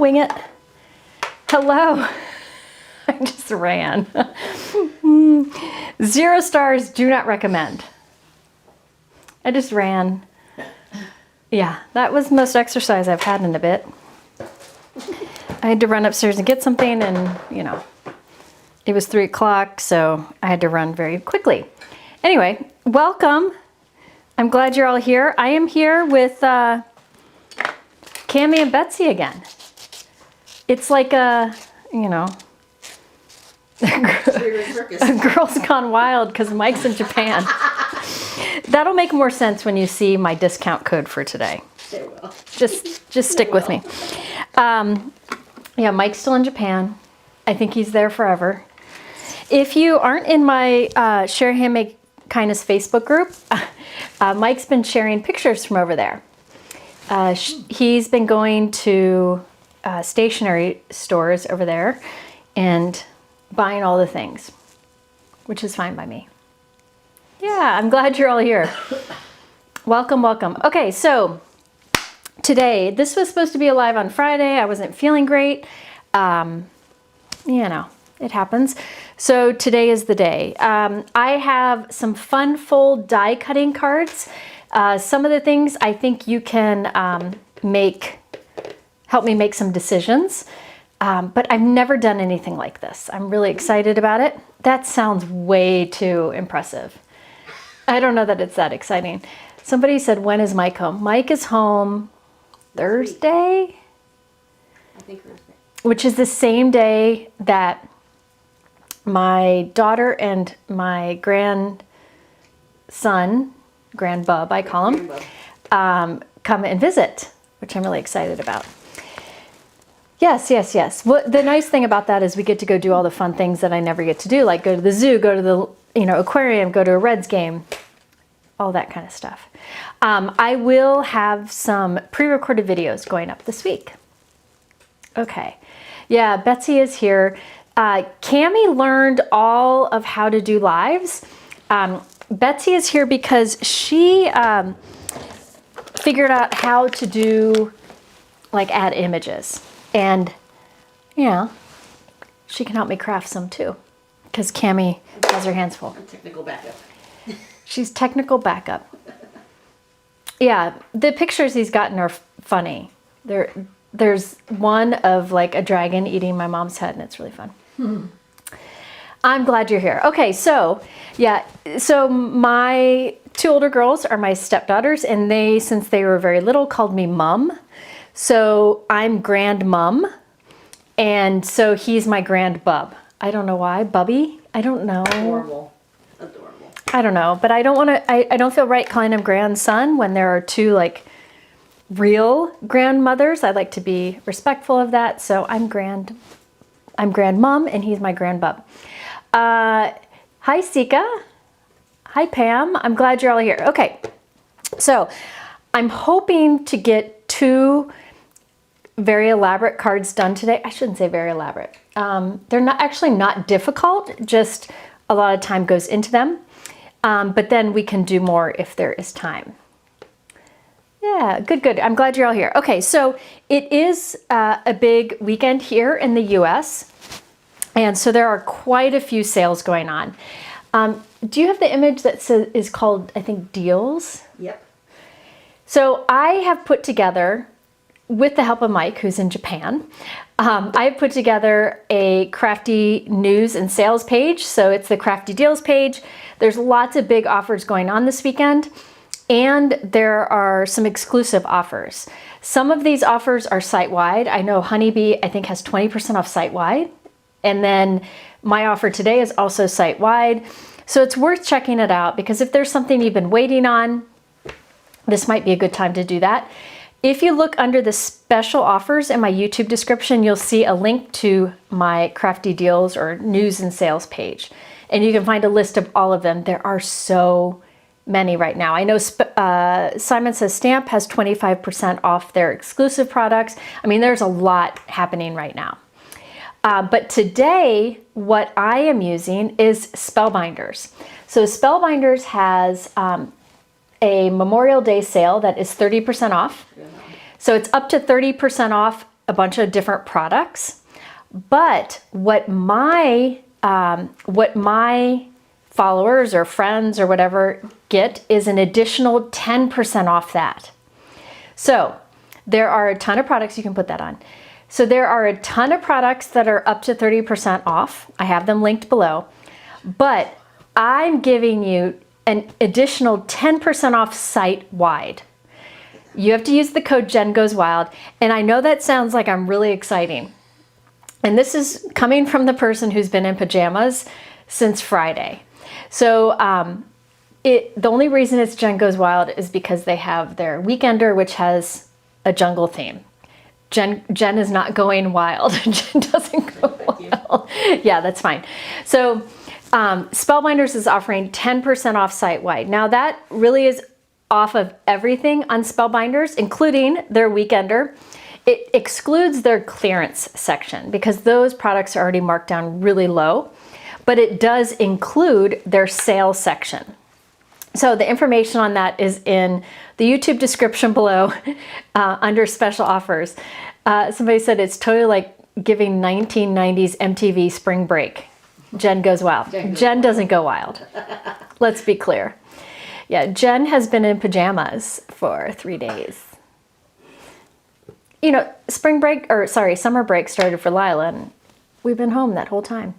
wing it. Hello. I just ran. 0 stars, do not recommend. I just ran. Yeah, that was the most exercise I've had in a bit. I had to run upstairs and get something, and you know, it was 3 o'clock, so I had to run very quickly. Anyway, welcome. I'm glad you're all here. I am here with Cami and Betsy again. It's like a, you know, a Girls Gone Wild because Mike's in Japan. That'll make more sense when you see my discount code for today. It will. Just stick with me. Yeah, Mike's still in Japan. I think he's there forever. If you aren't in my Share Handmade Kindness Facebook group, Mike's been sharing pictures from over there. He's been going to stationery stores over there and buying all the things, which is fine by me. Yeah, I'm glad you're all here. Welcome, welcome. Okay, so today, this was supposed to be live on Friday. I wasn't feeling great. You know, it happens. So today is the day. I have some fun fold die cutting cards. Some of the things I think you can help me make some decisions. But I've never done anything like this. I'm really excited about it. That sounds way too impressive. I don't know that it's that exciting. Somebody said, when is Mike home? Mike is home Thursday? I think Thursday. Which is the same day that my daughter and my grandson, grandbub, I call him, come and visit, which I'm really excited about. Yes, yes, yes. Well, the nice thing about that is we get to go do all the fun things that I never get to do, like go to the zoo, go to the aquarium, go to a Reds game, all that kind of stuff. I will have some pre-recorded videos going up this week. Okay. Yeah, Betsy is here. Cami learned all of how to do lives. Betsy is here because she figured out how to do, like, add images. And, yeah, she can help me craft some too, because Cami has her hands full. I'm technical backup. She's technical backup. Yeah, the pictures he's gotten are funny. There's one of like a dragon eating my mom's head, and it's really fun. I'm glad you're here. Okay, so yeah, so my 2 older girls are my stepdaughters, and they, since they were very little, called me Mum. So I'm grandmum, and so he's my grandbub. I don't know why, Bubby. I don't know. Adorable. I don't know, but I don't want to. I don't feel right calling him grandson when there are 2 like real grandmothers. I like to be respectful of that. So I'm grandmum, and he's my grandbub. Hi, Sika. Hi, Pam. I'm glad you're all here. Okay, so I'm hoping to get 2 very elaborate cards done today. I shouldn't say very elaborate. They're not difficult, just a lot of time goes into them. But then we can do more if there is time. Yeah, good. I'm glad you're all here. Okay, so it is a big weekend here in the US. And so there are quite a few sales going on. Do you have the image that is called, I think, Deals? Yep. So I have put together, with the help of Mike, who's in Japan, I have put together a crafty news and sales page. So it's the Crafty Deals page. There's lots of big offers going on this weekend, and there are some exclusive offers. Some of these offers are site-wide. I know Honeybee, I think, has 20% off site-wide. And then my offer today is also site-wide. So it's worth checking it out, because if there's something you've been waiting on, this might be a good time to do that. If you look under the special offers in my YouTube description, you'll see a link to my Crafty Deals or news and sales page. And you can find a list of all of them. There are so many right now. I know Simon Says Stamp has 25% off their exclusive products. I mean, there's a lot happening right now. But today, what I am using is Spellbinders. So Spellbinders has a Memorial Day sale that is 30% off. So it's up to 30% off a bunch of different products. But what my followers or friends or whatever get is an additional 10% off that. So there are a ton of products, you can put that on. So there are a ton of products that are up to 30% off. I have them linked below, but I'm giving you an additional 10% off site-wide. You have to use the code Jen Goes Wild, and I know that sounds like I'm really exciting. And this is coming from the person who's been in pajamas since Friday. So the only reason it's Jen Goes Wild is because they have their weekender, which has a jungle theme. Jen is not going wild. Jen doesn't go wild. Yeah, that's fine. So Spellbinders is offering 10% off site-wide. Now that really is off of everything on Spellbinders, including their weekender. It excludes their clearance section because those products are already marked down really low, but it does include their sale section. So the information on that is in the YouTube description below under special offers. Somebody said it's totally like giving 1990s MTV spring break. Jen goes wild. Jen doesn't go wild. Let's be clear. Yeah, Jen has been in pajamas for 3 days. You know, summer break started for Lila, and we've been home that whole time.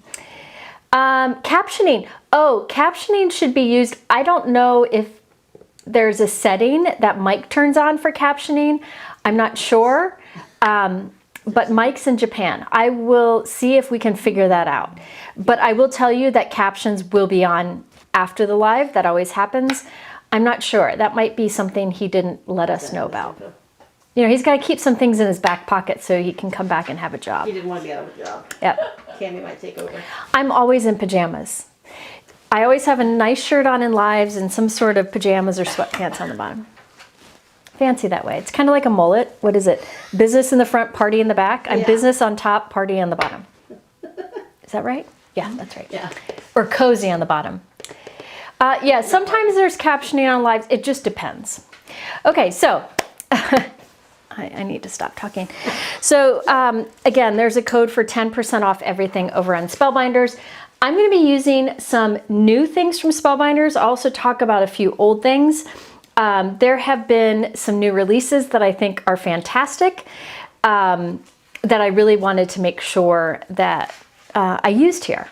Captioning. Oh, captioning should be used. I don't know if there's a setting that Mike turns on for captioning. I'm not sure, but Mike's in Japan. I will see if we can figure that out. But I will tell you that captions will be on after the live. That always happens. I'm not sure. That might be something he didn't let us know about. You know, he's got to keep some things in his back pocket so he can come back and have a job. He didn't want to be out of a job. Yep. Cammy might take over. I'm always in pajamas. I always have a nice shirt on in lives and some sort of pajamas or sweatpants on the bottom. Fancy that way. It's kind of like a mullet. What is it? Business in the front, party in the back. I'm business on top, party on the bottom. Is that right? Yeah, that's right. Yeah. Or cozy on the bottom. Yeah, sometimes there's captioning on lives. It just depends. Okay, so I need to stop talking. So again, there's a code for 10% off everything over on Spellbinders. I'm going to be using some new things from Spellbinders. I'll also talk about a few old things. There have been some new releases that I think are fantastic that I really wanted to make sure that I used here.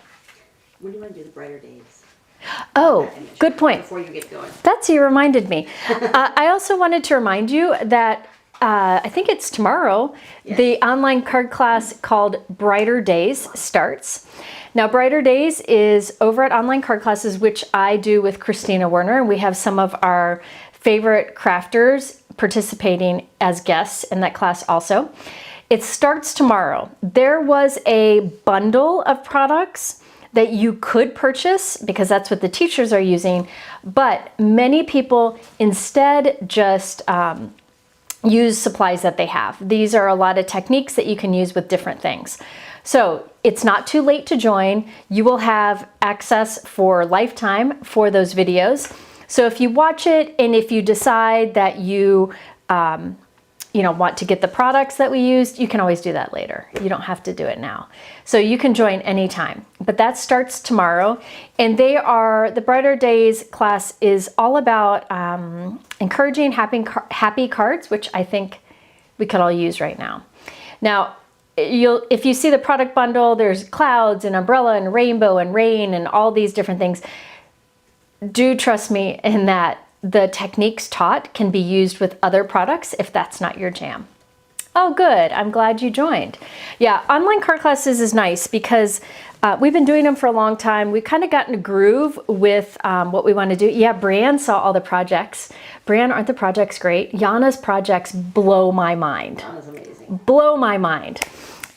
When do you want to do the brighter days? Oh, good point. Before you get going. That's, you reminded me. I also wanted to remind you that I think it's tomorrow, the online card class called Brighter Days starts. Now, Brighter Days is over at Online Card Classes, which I do with Christina Werner, and we have some of our favorite crafters participating as guests in that class also. It starts tomorrow. There was a bundle of products that you could purchase because that's what the teachers are using, but many people instead just use supplies that they have. These are a lot of techniques that you can use with different things. So it's not too late to join. You will have access for lifetime for those videos. So if you watch it and if you decide that you want to get the products that we used, you can always do that later. You don't have to do it now. So you can join anytime, but that starts tomorrow. And the Brighter Days class is all about encouraging happy cards, which I think we could all use right now. Now, if you see the product bundle, there's clouds and umbrella and rainbow and rain and all these different things. Do trust me in that the techniques taught can be used with other products if that's not your jam. Oh, good. I'm glad you joined. Yeah, online card classes is nice because we've been doing them for a long time. We've kind of gotten a groove with what we want to do. Yeah, Brianne saw all the projects. Brianne, aren't the projects great? Yana's projects blow my mind. Yana's amazing. Blow my mind.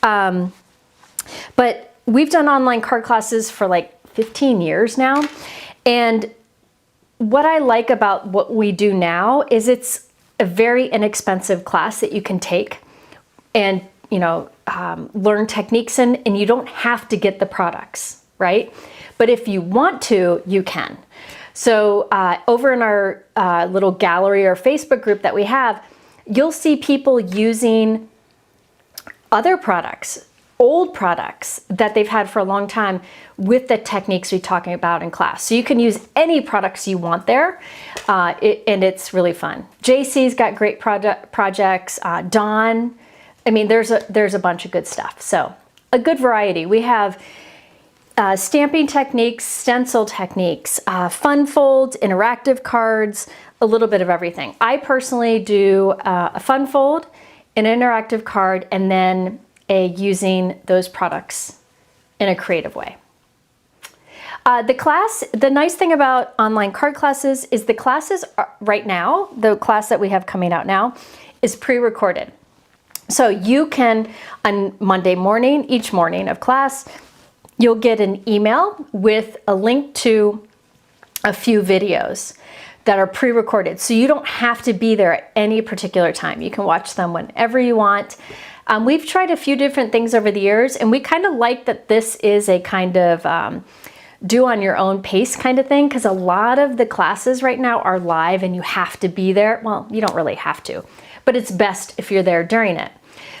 But we've done online card classes for like 15 years now. And what I like about what we do now is it's a very inexpensive class that you can take and, learn techniques in, and you don't have to get the products, right? But if you want to, you can. So over in our little gallery or Facebook group that we have, you'll see people using other products, old products that they've had for a long time with the techniques we're talking about in class. So you can use any products you want there, and it's really fun. JC's got great projects, Dawn. I mean, there's a bunch of good stuff. So a good variety. We have stamping techniques, stencil techniques, fun folds, interactive cards, a little bit of everything. I personally do a fun fold, an interactive card, and then using those products in a creative way. The nice thing about online card classes is the classes right now, the class that we have coming out now, is pre-recorded. So you can, on Monday morning, each morning of class, you'll get an email with a link to a few videos that are pre-recorded. So you don't have to be there at any particular time. You can watch them whenever you want. We've tried a few different things over the years, and we kind of like that this is a kind of do on your own pace kind of thing, because a lot of the classes right now are live and you have to be there. Well, you don't really have to, but it's best if you're there during it.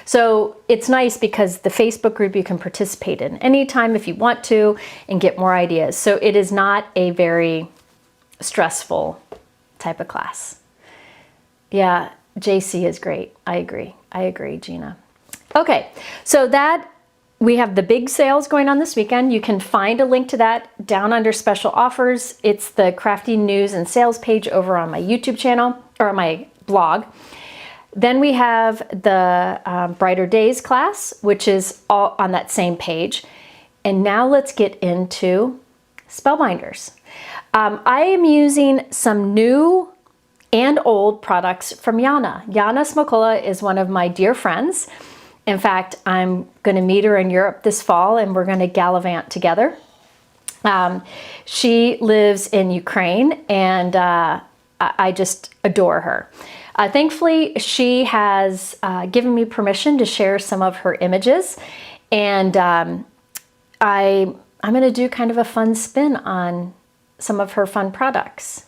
So it's nice because the Facebook group you can participate in anytime if you want to and get more ideas. So it is not a very stressful type of class. Yeah, JC is great. I agree, Gina. Okay, so that we have the big sales going on this weekend. You can find a link to that down under special offers. It's the Crafty News and Sales page over on my YouTube channel or my blog. Then we have the Brighter Days class, which is all on that same page. And now let's get into Spellbinders. I am using some new and old products from Yana. Yana Smakula is one of my dear friends. In fact, I'm going to meet her in Europe this fall and we're going to gallivant together. She lives in Ukraine and I just adore her. Thankfully, she has given me permission to share some of her images, and I'm going to do kind of a fun spin on some of her fun products.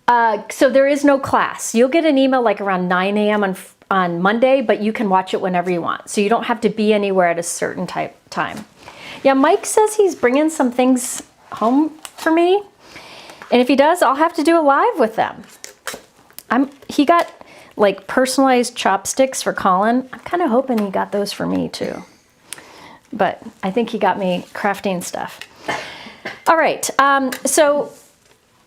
So there is no class. You'll get an email like around 9 a.m. on Monday, but you can watch it whenever you want. So you don't have to be anywhere at a certain time. Yeah, Mike says he's bringing some things home for me, and if he does, I'll have to do a live with them. He got like personalized chopsticks for Colin. I'm kind of hoping he got those for me too. But I think he got me crafting stuff. All right, so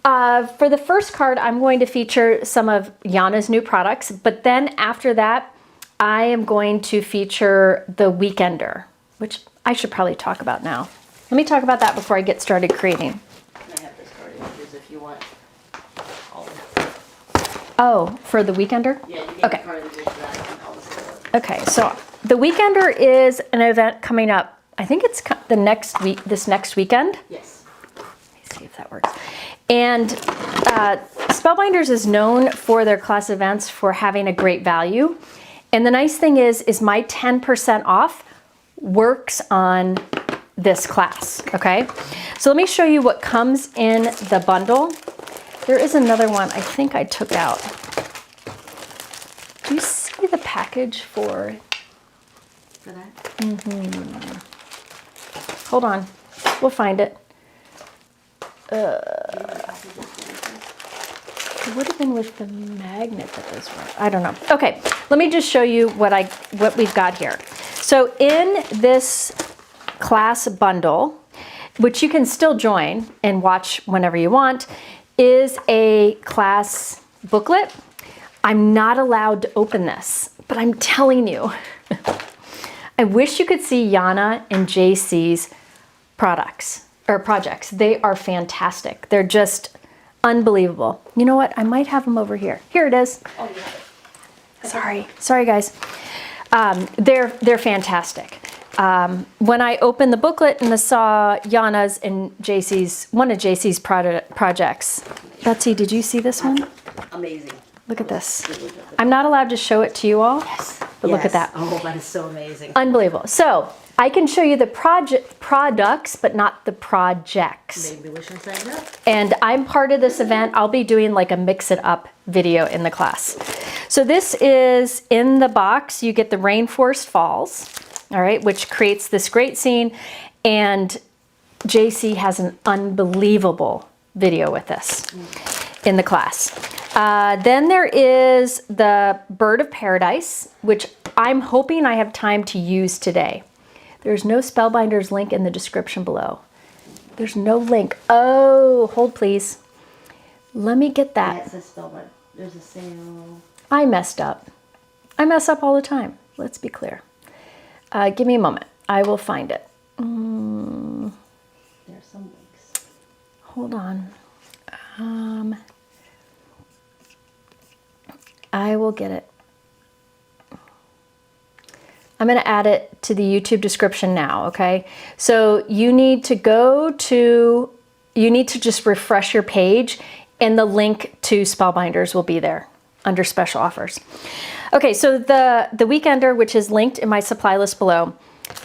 for the first card, I'm going to feature some of Yana's new products, but then after that, I am going to feature the Weekender, which I should probably talk about now. Let me talk about that before I get started creating. Can I have this card images if you want? Oh, for the Weekender? Yeah, you get okay. the card images for that and all this. Okay, so the Weekender is an event coming up. I think it's the next week, this next weekend. Yes. Let me see if that works. And Spellbinders is known for their class events for having a great value. And the nice thing is my 10% off works on this class, okay? So let me show you what comes in the bundle. There is another one I think I took out. Do you see the package for that? Mm-hmm. Hold on, we'll find it. It would have been with the magnet that this was. I don't know. Okay, let me just show you what we've got here. So in this class bundle, which you can still join and watch whenever you want, is a class booklet. I'm not allowed to open this, but I'm telling you, I wish you could see Yana and JC's products or projects. They are fantastic. They're just unbelievable. You know what? I might have them over here. Here it is. Oh, yeah. Sorry guys. They're fantastic. When I opened the booklet and I saw Yana's and JC's, one of JC's projects. Betsy, did you see this one? Amazing. Look at this. I'm not allowed to show it to you all, Yes. but look at that. Oh, that is so amazing. Unbelievable. So I can show you the products, but not the projects. Maybe we should sign up. And I'm part of this event. I'll be doing like a mix it up video in the class. So this is in the box. You get the Rainforest Falls, all right, which creates this great scene. And JC has an unbelievable video with this in the class. Then there is the Bird of Paradise, which I'm hoping I have time to use today. There's no Spellbinders link in the description below. There's no link. Oh, hold please. Let me get that. Yeah, it says Spellbinder. There's a sale. I messed up. I mess up all the time. Let's be clear. Give me a moment. I will find it. There's some links. Hold on. I will get it. I'm going to add it to the YouTube description now, okay? So you need to just refresh your page and the link to Spellbinders will be there under special offers. Okay, so the Weekender, which is linked in my supply list below,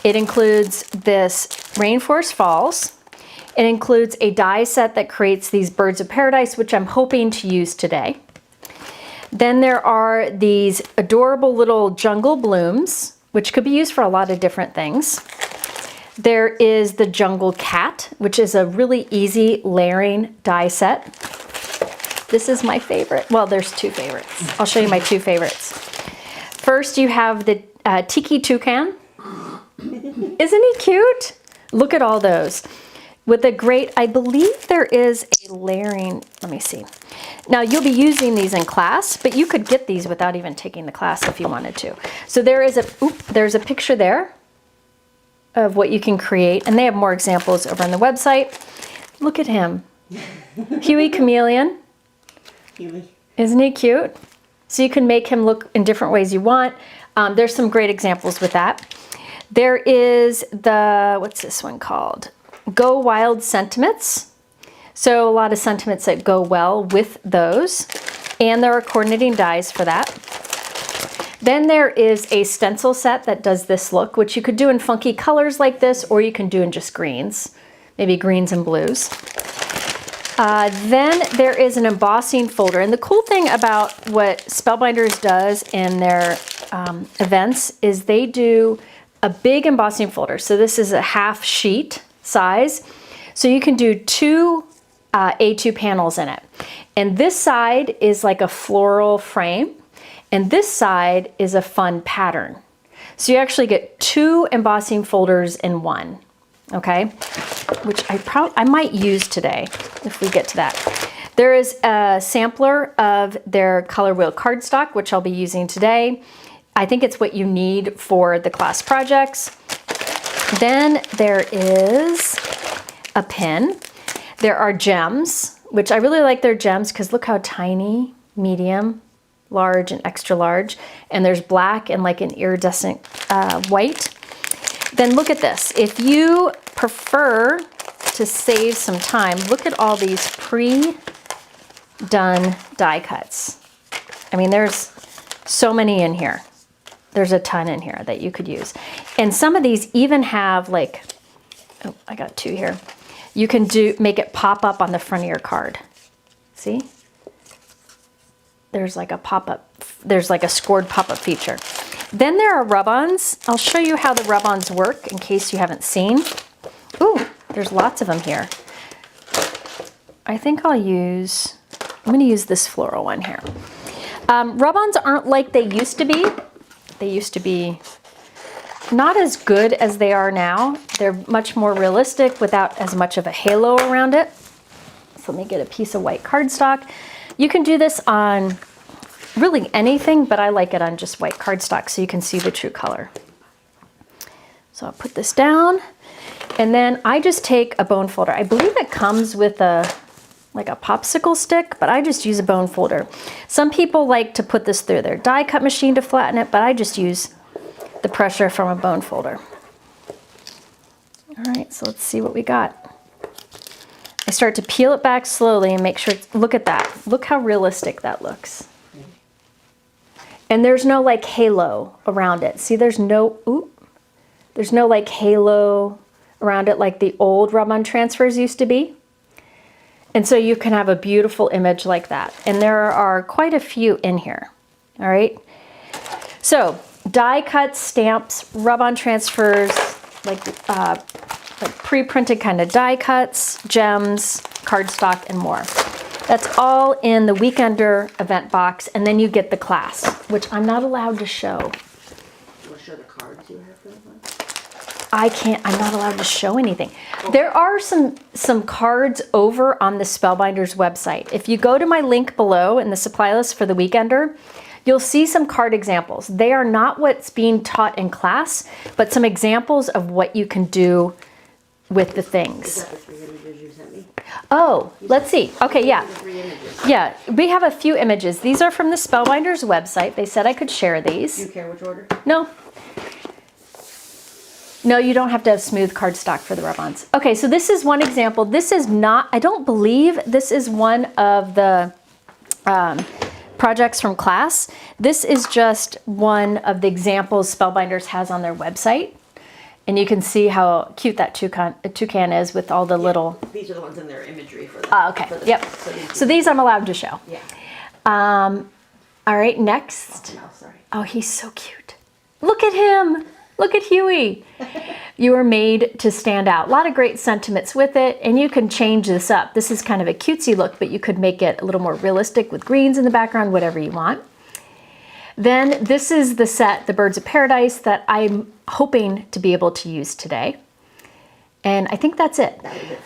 it includes this Rainforest Falls. It includes a die set that creates these Birds of Paradise, which I'm hoping to use today. Then there are these adorable little jungle blooms, which could be used for a lot of different things. There is the Jungle Cat, which is a really easy layering die set. This is my favorite. Well, there's two favorites. I'll show you my two favorites. First, you have the Tiki Toucan. Isn't he cute? Look at all those. With a great, I believe there is a layering, let me see. Now you'll be using these in class, but you could get these without even taking the class if you wanted to. So there's a picture there of what you can create, and they have more examples over on the website. Look at him. Huey Chameleon. Huey. Isn't he cute? So you can make him look in different ways you want. There's some great examples with that. There is the, what's this one called? Go Wild Sentiments. So a lot of sentiments that go well with those. And there are coordinating dies for that. Then there is a stencil set that does this look, which you could do in funky colors like this, or you can do in just greens, maybe greens and blues. Then there is an embossing folder. And the cool thing about what Spellbinders does in their events is they do a big embossing folder. So this is a half sheet size. So you can do two A2 panels in it. And this side is like a floral frame. And this side is a fun pattern. So you actually get two embossing folders in one. Okay, which I might use today if we get to that. There is a sampler of their color wheel cardstock, which I'll be using today. I think it's what you need for the class projects. Then there is a pin. There are gems, which I really like their gems because look how tiny, medium, large, and extra large. And there's black and like an iridescent white. Then look at this. If you prefer to save some time, look at all these pre-done die cuts. I mean, there's so many in here. There's a ton in here that you could use. And some of these even have like, oh, I got two here. You can make it pop up on the front of your card. See? There's like a pop-up, there's like a scored pop-up feature. Then there are rub-ons. I'll show you how the rub-ons work in case you haven't seen. Ooh, there's lots of them here. I think I'm gonna use this floral one here. Rub-ons aren't like they used to be. They used to be not as good as they are now. They're much more realistic without as much of a halo around it. So let me get a piece of white cardstock. You can do this on really anything, but I like it on just white cardstock so you can see the true color. So I'll put this down, and then I just take a bone folder. I believe it comes with like a popsicle stick, but I just use a bone folder. Some people like to put this through their die cut machine to flatten it, but I just use the pressure from a bone folder. All right, so let's see what we got. I start to peel it back slowly and make sure, look at that. Look how realistic that looks. And there's no like halo around it. See, there's no like halo around it like the old rub-on transfers used to be. And so you can have a beautiful image like that. And there are quite a few in here. All right. So die cuts, stamps, rub-on transfers, like pre-printed kind of die cuts, gems, cardstock, and more. That's all in the Weekender event box, and then you get the class, which I'm not allowed to show. You want to show the cards you have for the one? I'm not allowed to show anything. There are some cards over on the Spellbinders website. If you go to my link below in the supply list for the Weekender, you'll see some card examples. They are not what's being taught in class, but some examples of what you can do with the things. Is that the 3 images you sent me? Oh, let's see. Okay, yeah. The 3 images. Yeah, we have a few images. These are from the Spellbinders website. They said I could share Do these. you care which order? No. No, you don't have to have smooth cardstock for the rub-ons. Okay, so this is one example. This is not, I don't believe this is one of the projects from class. This is just one of the examples Spellbinders has on their website. And you can see how cute that toucan is with all the little... These are the ones in their imagery for the... Oh, okay, yep. So these I'm allowed to show. Yeah. All right, next. Oh, no, sorry. Oh, he's so cute. Look at him. Look at Huey. You are made to stand out. A lot of great sentiments with it, and you can change this up. This is kind of a cutesy look, but you could make it a little more realistic with greens in the background, whatever you want. Then this is the set, the Birds of Paradise, that I'm hoping to be able to use today. And I think that's it.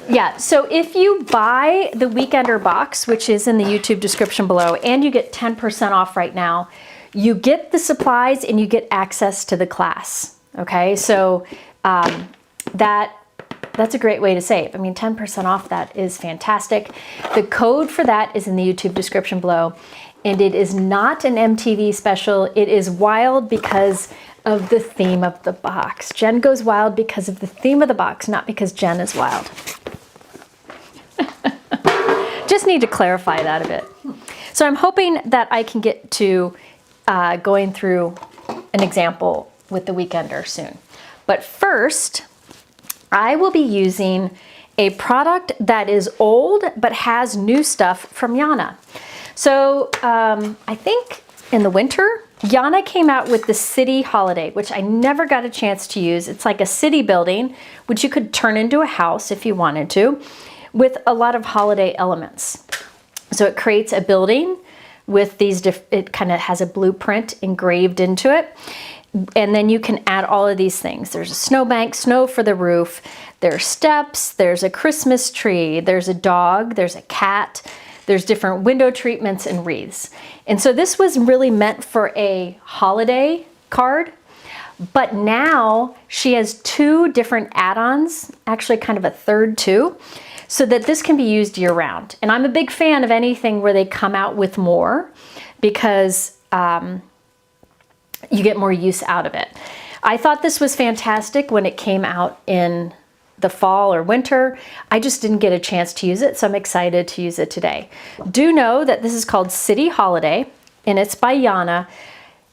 Yeah, so if you buy the Weekender box, which is in the YouTube description below, and you get 10% off right now, you get the supplies and you get access to the class. Okay, so that's a great way to save. I mean, 10% off, that is fantastic. The code for that is in the YouTube description below. And it is not an MTV special. It is wild because of the theme of the box. Jen goes wild because of the theme of the box, not because Jen is wild. Just need to clarify that a bit. So I'm hoping that I can get to going through an example with the Weekender soon. But first, I will be using a product that is old but has new stuff from Yana. So I think in the winter, Yana came out with the City Holiday, which I never got a chance to use. It's like a city building, which you could turn into a house if you wanted to, with a lot of holiday elements. So it creates a building with these, it kind of has a blueprint engraved into it. And then you can add all of these things. There's a snowbank, snow for the roof, there's steps, there's a Christmas tree, there's a dog, there's a cat, there's different window treatments and wreaths. And so this was really meant for a holiday card, but now she has 2 different add-ons, actually kind of a third too, so that this can be used year round. And I'm a big fan of anything where they come out with more because you get more use out of it. I thought this was fantastic when it came out in the fall or winter. I just didn't get a chance to use it, so I'm excited to use it today. Do know that this is called City Holiday, and it's by Yana.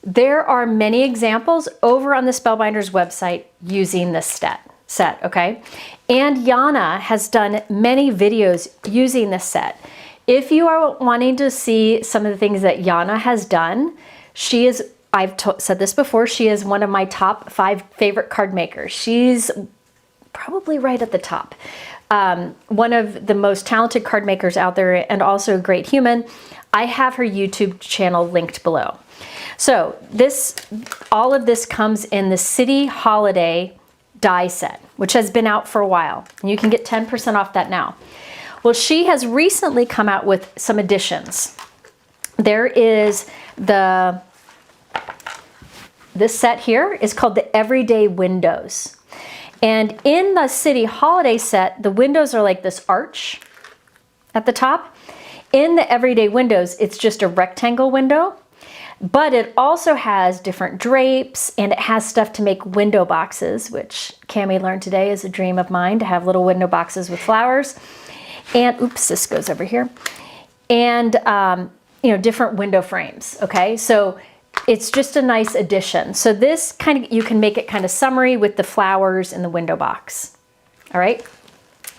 There are many examples over on the Spellbinders website using this set, okay? And Yana has done many videos using this set. If you are wanting to see some of the things that Yana has done, she is, I've said this before, she is one of my top 5 favorite card makers. She's probably right at the top. One of the most talented card makers out there and also a great human. I have her YouTube channel linked below. So all of this comes in the City Holiday die set, which has been out for a while. And you can get 10% off that now. Well, she has recently come out with some additions. There is this set here is called the Everyday Windows. And in the City Holiday set, the windows are like this arch at the top. In the Everyday Windows, it's just a rectangle window, but it also has different drapes and it has stuff to make window boxes, which Cammie learned today is a dream of mine, to have little window boxes with flowers. And oops, this goes over here. And different window frames, okay? So it's just a nice addition. So this you can make it kind of summery with the flowers in the window box. All right.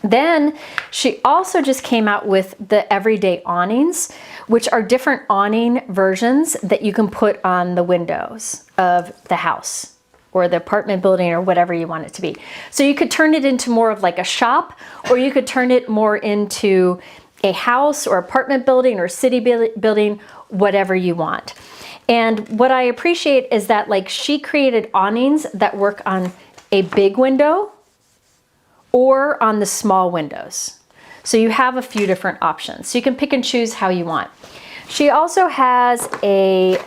Then she also just came out with the everyday awnings, which are different awning versions that you can put on the windows of the house or the apartment building or whatever you want it to be. So you could turn it into more of like a shop, or you could turn it more into a house or apartment building or city building, whatever you want. And what I appreciate is that like she created awnings that work on a big window or on the small windows. So you have a few different options. So you can pick and choose how you want. She also has a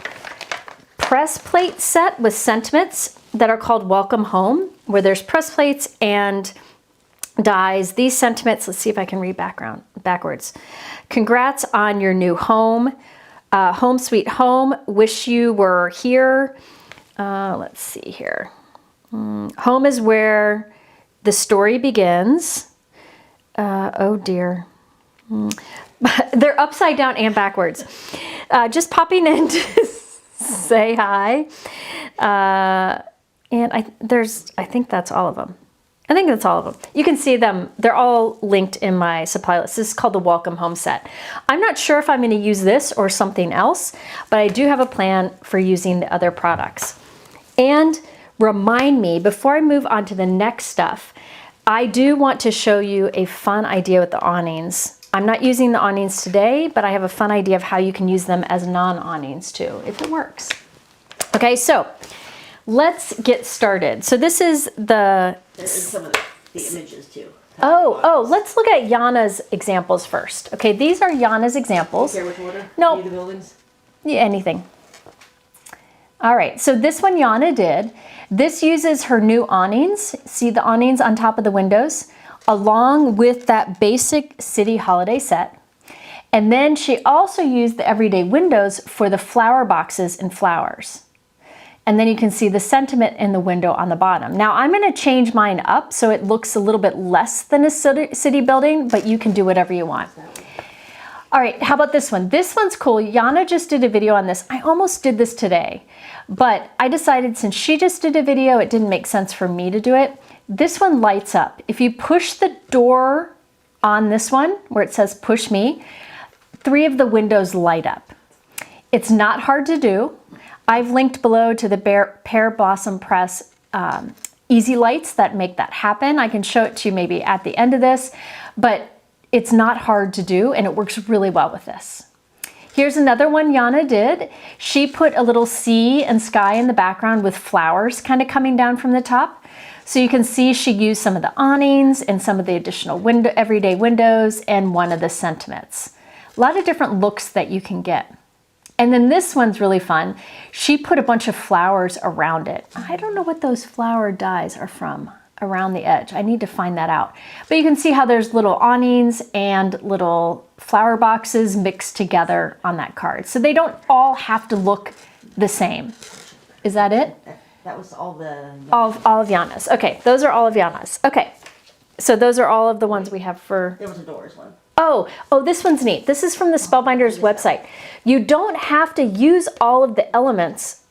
press plate set with sentiments that are called Welcome Home, where there's press plates and dies. These sentiments, let's see if I can read backwards. Congrats on your new home. Home sweet home. Wish you were here. Let's see here. Home is where the story begins. Oh dear. They're upside down and backwards. Just popping in to say hi. And I think that's all of them. I think that's all of them. You can see them. They're all linked in my supply list. This is called the Welcome Home set. I'm not sure if I'm going to use this or something else, but I do have a plan for using the other products. And remind me, before I move on to the next stuff, I do want to show you a fun idea with the awnings. I'm not using the awnings today, but I have a fun idea of how you can use them as non-awnings too, if it works. Okay, so let's get started. So this is the... There's some of the images too. Let's look at Yana's examples first. Okay, these are Yana's examples. Care which order? No. The buildings? Yeah, anything. All right, so this one Yana did. This uses her new awnings. See the awnings on top of the windows, along with that basic city holiday set. And then she also used the everyday windows for the flower boxes and flowers. And then you can see the sentiment in the window on the bottom. Now I'm going to change mine up so it looks a little bit less than a city building, but you can do whatever you want. All right, how about this one? This one's cool. Yana just did a video on this. I almost did this today, but I decided since she just did a video, it didn't make sense for me to do it. This one lights up. If you push the door on this one, where it says push me, 3 of the windows light up. It's not hard to do. I've linked below to the Pear Blossom Press easy lights that make that happen. I can show it to you maybe at the end of this, but it's not hard to do and it works really well with this. Here's another one Yana did. She put a little sea and sky in the background with flowers kind of coming down from the top. So you can see she used some of the awnings and some of the additional everyday windows and one of the sentiments. A lot of different looks that you can get. And then this one's really fun. She put a bunch of flowers around it. I don't know what those flower dies are from around the edge. I need to find that out. But you can see how there's little awnings and little flower boxes mixed together on that card. So they don't all have to look the same. Is that it? That was all the... All of Yana's. Okay, those are all of Yana's. Okay, so those are all of the ones we have for... There was a doors one. Oh, this one's neat. This is from the Spellbinders website. You don't have to use all of the elements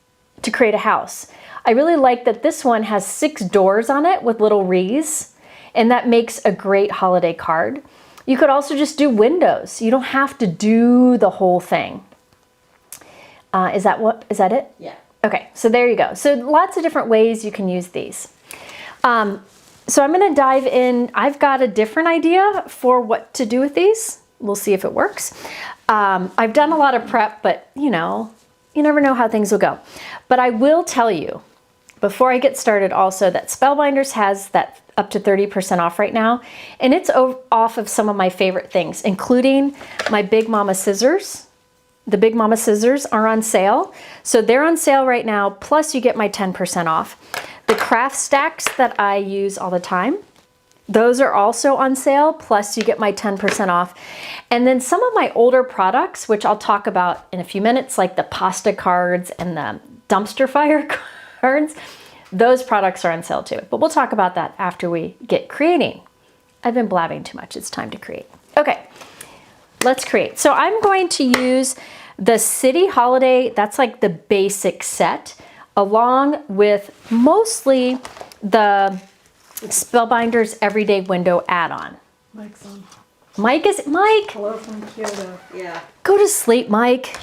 to create a house. I really like that this one has 6 doors on it with little wreaths, and that makes a great holiday card. You could also just do windows. You don't have to do the whole thing. Is that it? Yeah. Okay, so there you go. So lots of different ways you can use these. So I'm going to dive in. I've got a different idea for what to do with these. We'll see if it works. I've done a lot of prep, but you know, you never know how things will go. But I will tell you, before I get started also, that Spellbinders has that up to 30% off right now. And it's off of some of my favorite things, including my Big Mama scissors. The Big Mama scissors are on sale. So they're on sale right now, plus you get my 10% off. The craft stacks that I use all the time, those are also on sale, plus you get my 10% off. And then some of my older products, which I'll talk about in a few minutes, like the pasta cards and the dumpster fire cards, those products are on sale too. But we'll talk about that after we get creating. I've been blabbing too much. It's time to create. Okay, let's create. So I'm going to use the City Holiday, that's like the basic set, along with mostly the Spellbinders Everyday Window add-on. Mike's on. Mike. Hello from Kyoto. Yeah. Go to sleep, Mike.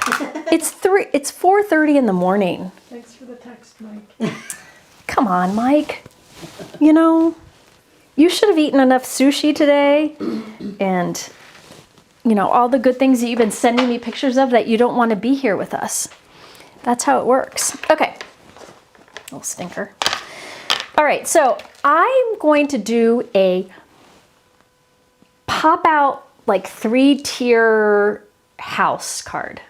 It's 4:30 in the morning. Thanks for the text, Mike. Come on, Mike. You know, you should have eaten enough sushi today and, you know, all the good things that you've been sending me pictures of that you don't want to be here with us. That's how it works. Okay. Little stinker. All right, so I'm going to do a pop out like 3-tier house card.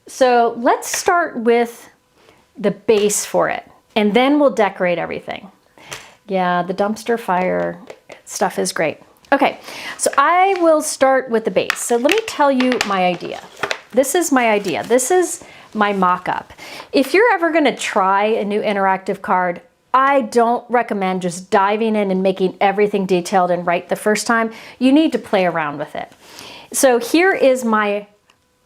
So let's start with the base for it, and then we'll decorate everything. Yeah, the dumpster fire stuff is great. Okay, so I will start with the base. So let me tell you my idea. This is my idea. This is my mock-up. If you're ever gonna try a new interactive card, I don't recommend just diving in and making everything detailed and right the first time. You need to play around with it. So here is my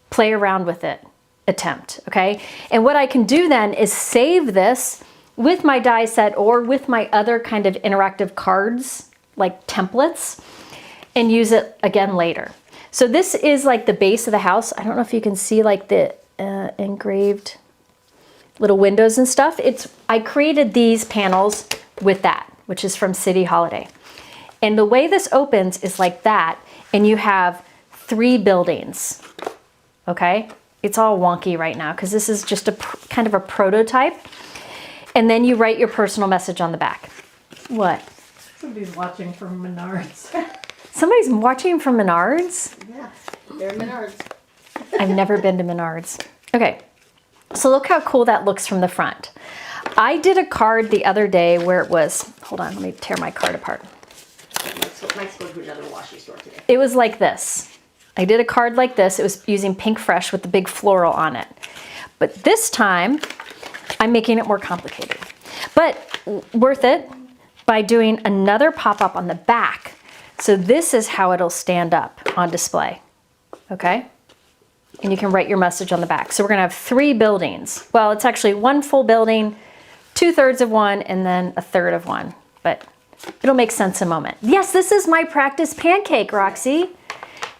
play around with it attempt, okay? And what I can do then is save this with my die set or with my other kind of interactive cards, like templates, and use it again later. So this is like the base of the house. I don't know if you can see like the engraved little windows and stuff. I created these panels with that, which is from City Holiday. And the way this opens is like that, and you have 3 buildings, okay? It's all wonky right now because this is just a kind of a prototype. And then you write your personal message on the back. What? Somebody's watching from Menards. Somebody's watching from Menards? Yeah. They're Menards. I've never been to Menards. Okay, so look how cool that looks from the front. I did a card the other day where it was, hold on, let me tear my card apart. Mike's going to another washi store today. It was like this. I did a card like this. It was using Pink Fresh with the big floral on it. But this time, I'm making it more complicated. But worth it by doing another pop-up on the back. So this is how it'll stand up on display, okay? And you can write your message on the back. So we're gonna have 3 buildings. Well, it's actually 1 full building, 2/3 of one, and then 1/3 of one. But it'll make sense in a moment. Yes, this is my practice pancake, Roxy.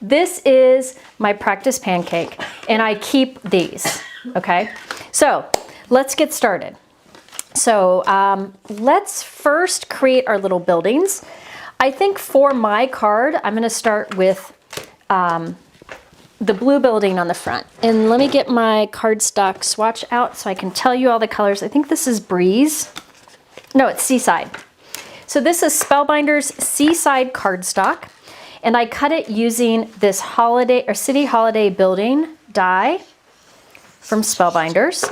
This is my practice pancake, and I keep these, okay? So let's get started. So let's first create our little buildings. I think for my card, I'm gonna start with the blue building on the front. And let me get my cardstock swatch out so I can tell you all the colors. I think this is Breeze. No, it's Seaside. So this is Spellbinders Seaside cardstock. And I cut it using this holiday or City Holiday building die from Spellbinders.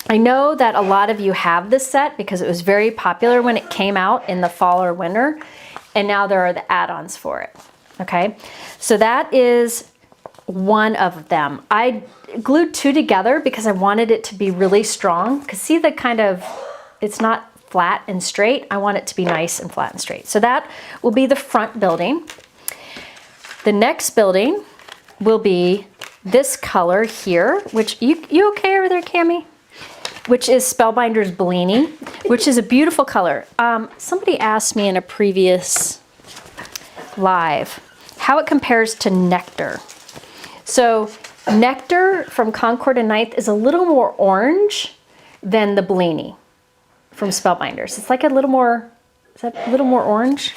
I know that a lot of you have this set because it was very popular when it came out in the fall or winter. And now there are the add-ons for it. Okay, so that is one of them. I glued 2 together because I wanted it to be really strong. Because see the kind of, it's not flat and straight. I want it to be nice and flat and straight. So that will be the front building. The next building will be this color here, which, you okay over there, Cammie? Which is Spellbinders Bellini, which is a beautiful color. Somebody asked me in a previous live how it compares to Nectar. So Nectar from Concord and Ninth is a little more orange than the Bellini from Spellbinders. It's like a little more, is that a little more orange?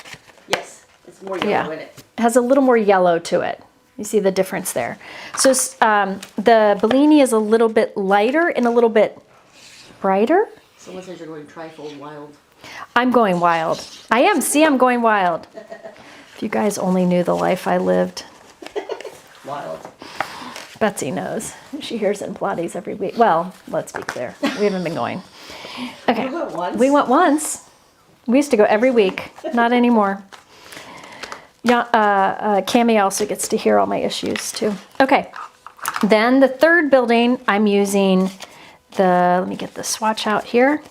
Yes, it's more yellow in it. It has a little more yellow to it. You see the difference there. So the Bellini is a little bit lighter and a little bit brighter. Someone says you're going trifold wild. I'm going wild. I am. See, I'm going wild. If you guys only knew the life I lived. Wild. Betsy knows. She hears it in Pilates every week. Well, let's be clear. We haven't been going. Okay. We went once. We went once. We used to go every week. Not anymore. Yeah, Cammie also gets to hear all my issues too. Okay. Then the third building, I'm using let me get the swatch out here.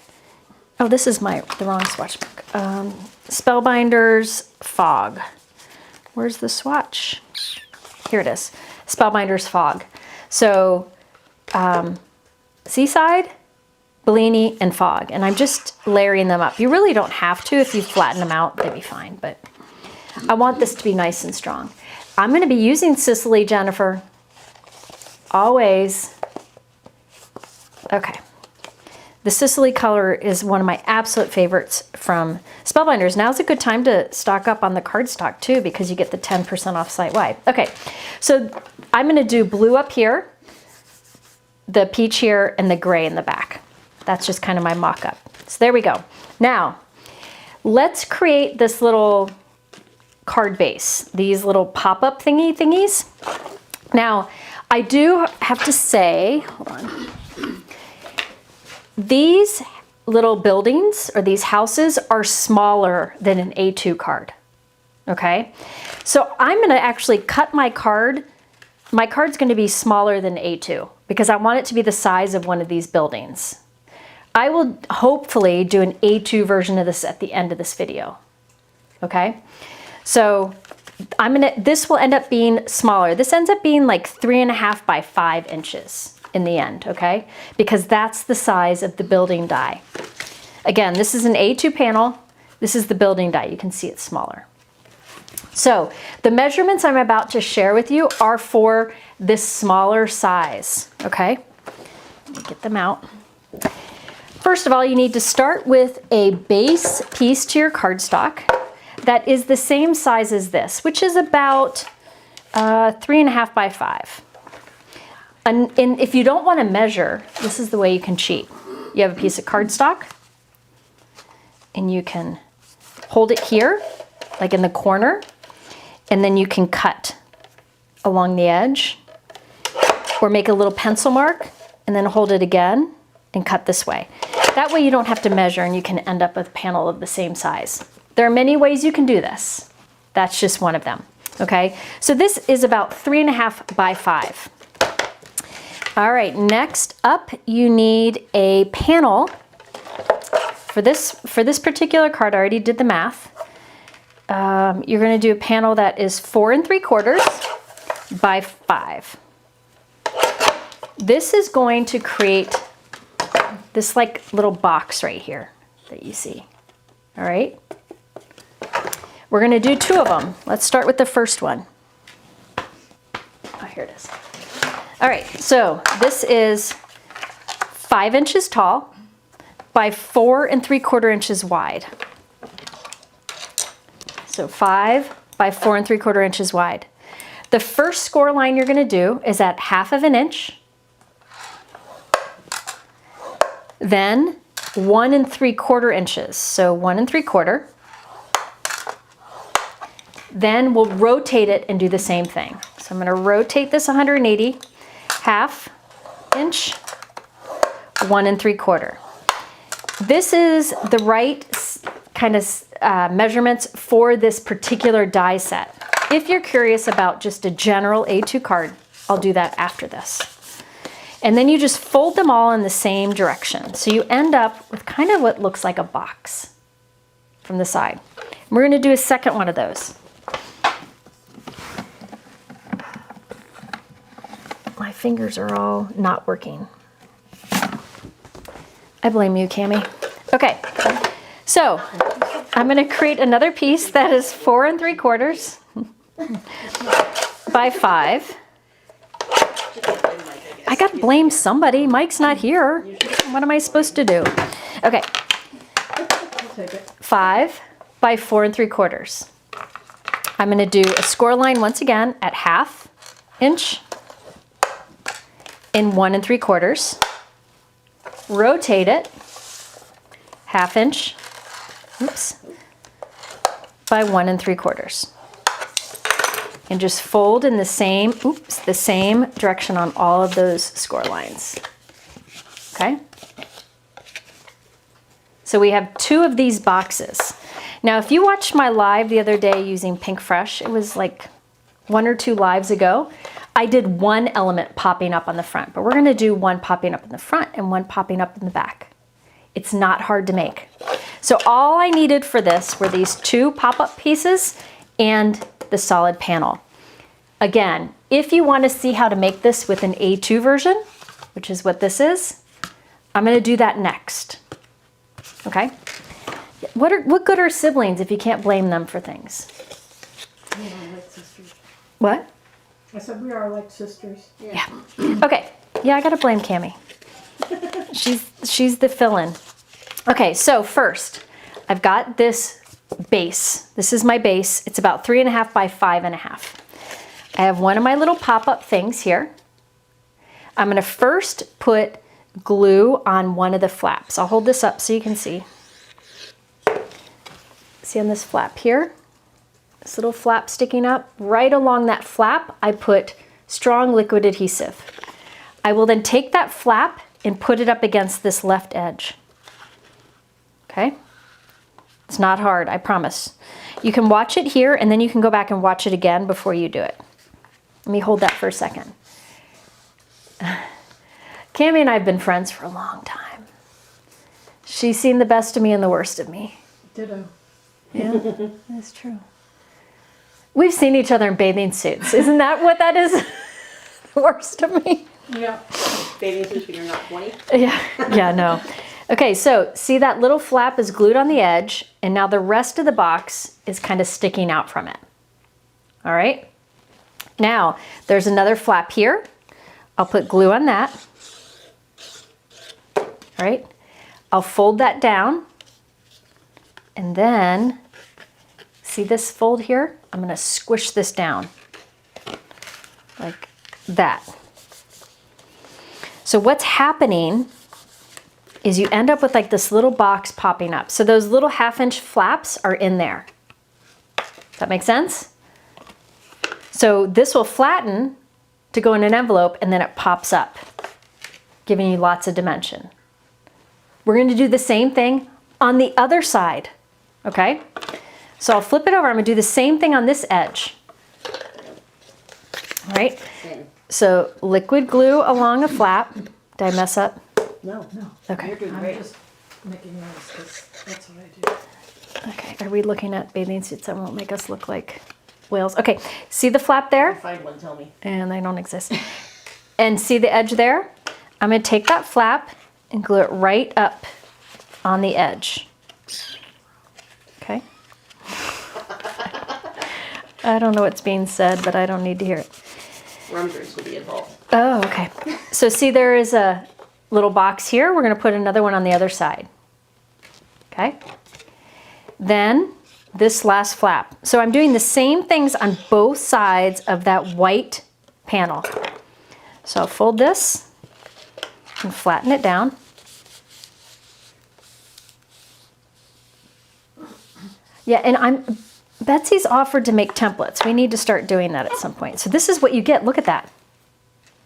Oh, this is the wrong swatch book. Spellbinders Fog. Where's the swatch? Here it is. Spellbinders Fog. So, Seaside Bellini, and Fog. And I'm just layering them up. You really don't have to. If you flatten them out, they'd be fine. But I want this to be nice and strong. I'm going to be using Sicily, Jennifer. Always. Okay. The Sicily color is one of my absolute favorites from Spellbinders. Now's a good time to stock up on the cardstock too, because you get the 10% off site-wide. Okay, so I'm going to do blue up here, the peach here, and the gray in the back. That's just kind of my mock-up. So there we go. Now, let's create this little card base, these little pop-up thingies. Now, I do have to say, hold on. These little buildings or these houses are smaller than an A2 card, okay? So I'm gonna actually cut my card. My card's gonna be smaller than A2 because I want it to be the size of one of these buildings. I will hopefully do an A2 version of this at the end of this video, okay? So this will end up being smaller. This ends up being like 3.5 by 5 inches. In the end, okay? Because that's the size of the building die. Again, this is an A2 panel. This is the building die. You can see it's smaller. So the measurements I'm about to share with you are for this smaller size, okay? Let me get them out. First of all, you need to start with a base piece to your cardstock that is the same size as this, which is about 3.5 by 5. And if you don't want to measure, this is the way you can cheat. You have a piece of cardstock and you can hold it here, like in the corner, and then you can cut along the edge or make a little pencil mark and then hold it again and cut this way. That way you don't have to measure and you can end up with a panel of the same size. There are many ways you can do this. That's just one of them, okay? So this is about 3.5 by 5. All right, next up, you need a panel. For this particular card, I already did the math. You're gonna do a panel that is 4 3/4 by 5. This is going to create this like little box right here that you see, all right? We're gonna do 2 of them. Let's start with the first one. Oh, here it is. All right, so this is 5 inches tall by 4 3/4 inches wide. So 5 by 4 3/4 inches wide. The first score line you're gonna do is at 1/2 inch, then 1 3/4 inches, so 1 3/4. Then we'll rotate it and do the same thing. So I'm gonna rotate this 180, 1/2 inch, 1 3/4. This is the right kind of measurements for this particular die set. If you're curious about just a general A2 card, I'll do that after this. And then you just fold them all in the same direction. So you end up with kind of what looks like a box from the side. And we're gonna do a second one of those. My fingers are all not working. I blame you, Cammie. Okay, so I'm gonna create another piece that is 4 3/4 by 5. I gotta blame somebody. Mike's not here. What am I supposed to do? Okay, I'll take it. 5 by 4 3/4. I'm gonna do a score line once again at 1/2 inch in 1 3/4. Rotate it 1/2 inch, oops, by 1 3/4. And just fold in the same direction on all of those score lines. Okay? So we have 2 of these boxes. Now, if you watched my live the other day using Pink Fresh, it was like 1 or 2 lives ago, I did 1 element popping up on the front, but we're gonna do 1 popping up in the front and 1 popping up in the back. It's not hard to make. So all I needed for this were these 2 pop-up pieces and the solid panel. Again, if you want to see how to make this with an A2 version, which is what this is, I'm gonna do that next, okay? What good are siblings if you can't blame them for things? We are like sisters. What? I said we are like sisters. Yeah. Okay. Yeah, I gotta blame Cammie. She's the fill-in. Okay, so first, I've got this base. This is my base. It's about 3.5 by 5.5. I have one of my little pop-up things here. I'm gonna first put glue on one of the flaps. I'll hold this up so you can see. See on this flap here? This little flap sticking up. Right along that flap, I put strong liquid adhesive. I will then take that flap and put it up against this left edge. Okay? It's not hard, I promise. You can watch it here and then you can go back and watch it again before you do it. Let me hold that for a second. Cammie and I have been friends for a long time. She's seen the best of me and the worst of me. Ditto. Yeah, that's true. We've seen each other in bathing suits. Isn't that what that is? The worst of me? Yeah. Bathing suits when you're not 20. Yeah, no. Okay, so see that little flap is glued on the edge, and now the rest of the box is kind of sticking out from it. All right? Now, there's another flap here. I'll put glue on that. All right? I'll fold that down, and then, see this fold here? I'm gonna squish this down, like that. So what's happening is you end up with like this little box popping up. So those little 1/2-inch flaps are in there. Does that make sense? So this will flatten to go in an envelope and then it pops up, giving you lots of dimension. We're going to do the same thing on the other side, okay? So I'll flip it over. I'm going to do the same thing on this edge. All right? So liquid glue along a flap. Did I mess up? No. Okay. You're doing I'm great. just making noise because that's what I do. Okay. Are we looking at bathing suits that won't make us look like whales? Okay. See the flap there? Find one, tell me. And they don't exist. And see the edge there? I'm going to take that flap and glue it right up on the edge. Okay. I don't know what's being said, but I don't need to hear it. Rum drinks will be involved. Oh, okay. So see there is a little box here. We're going to put another one on the other side. Okay. Then this last flap. So I'm doing the same things on both sides of that white panel. So I'll fold this and flatten it down. Yeah, and Betsy's offered to make templates. We need to start doing that at some point. So this is what you get. Look at that.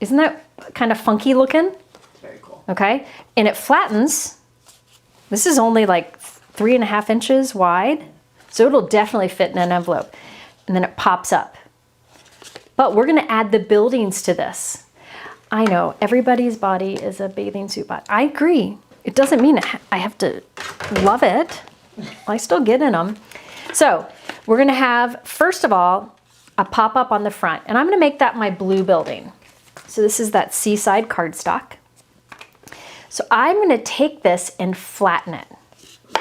Isn't that kind of funky looking? It's very cool. Okay, and it flattens. This is only like 3.5 inches wide, so it'll definitely fit in an envelope. And then it pops up. But we're gonna add the buildings to this. I know, everybody's body is a bathing suit body. I agree. It doesn't mean I have to love it. I still get in them. So we're gonna have, first of all, a pop-up on the front, and I'm gonna make that my blue building. So this is that seaside cardstock. So I'm gonna take this and flatten it.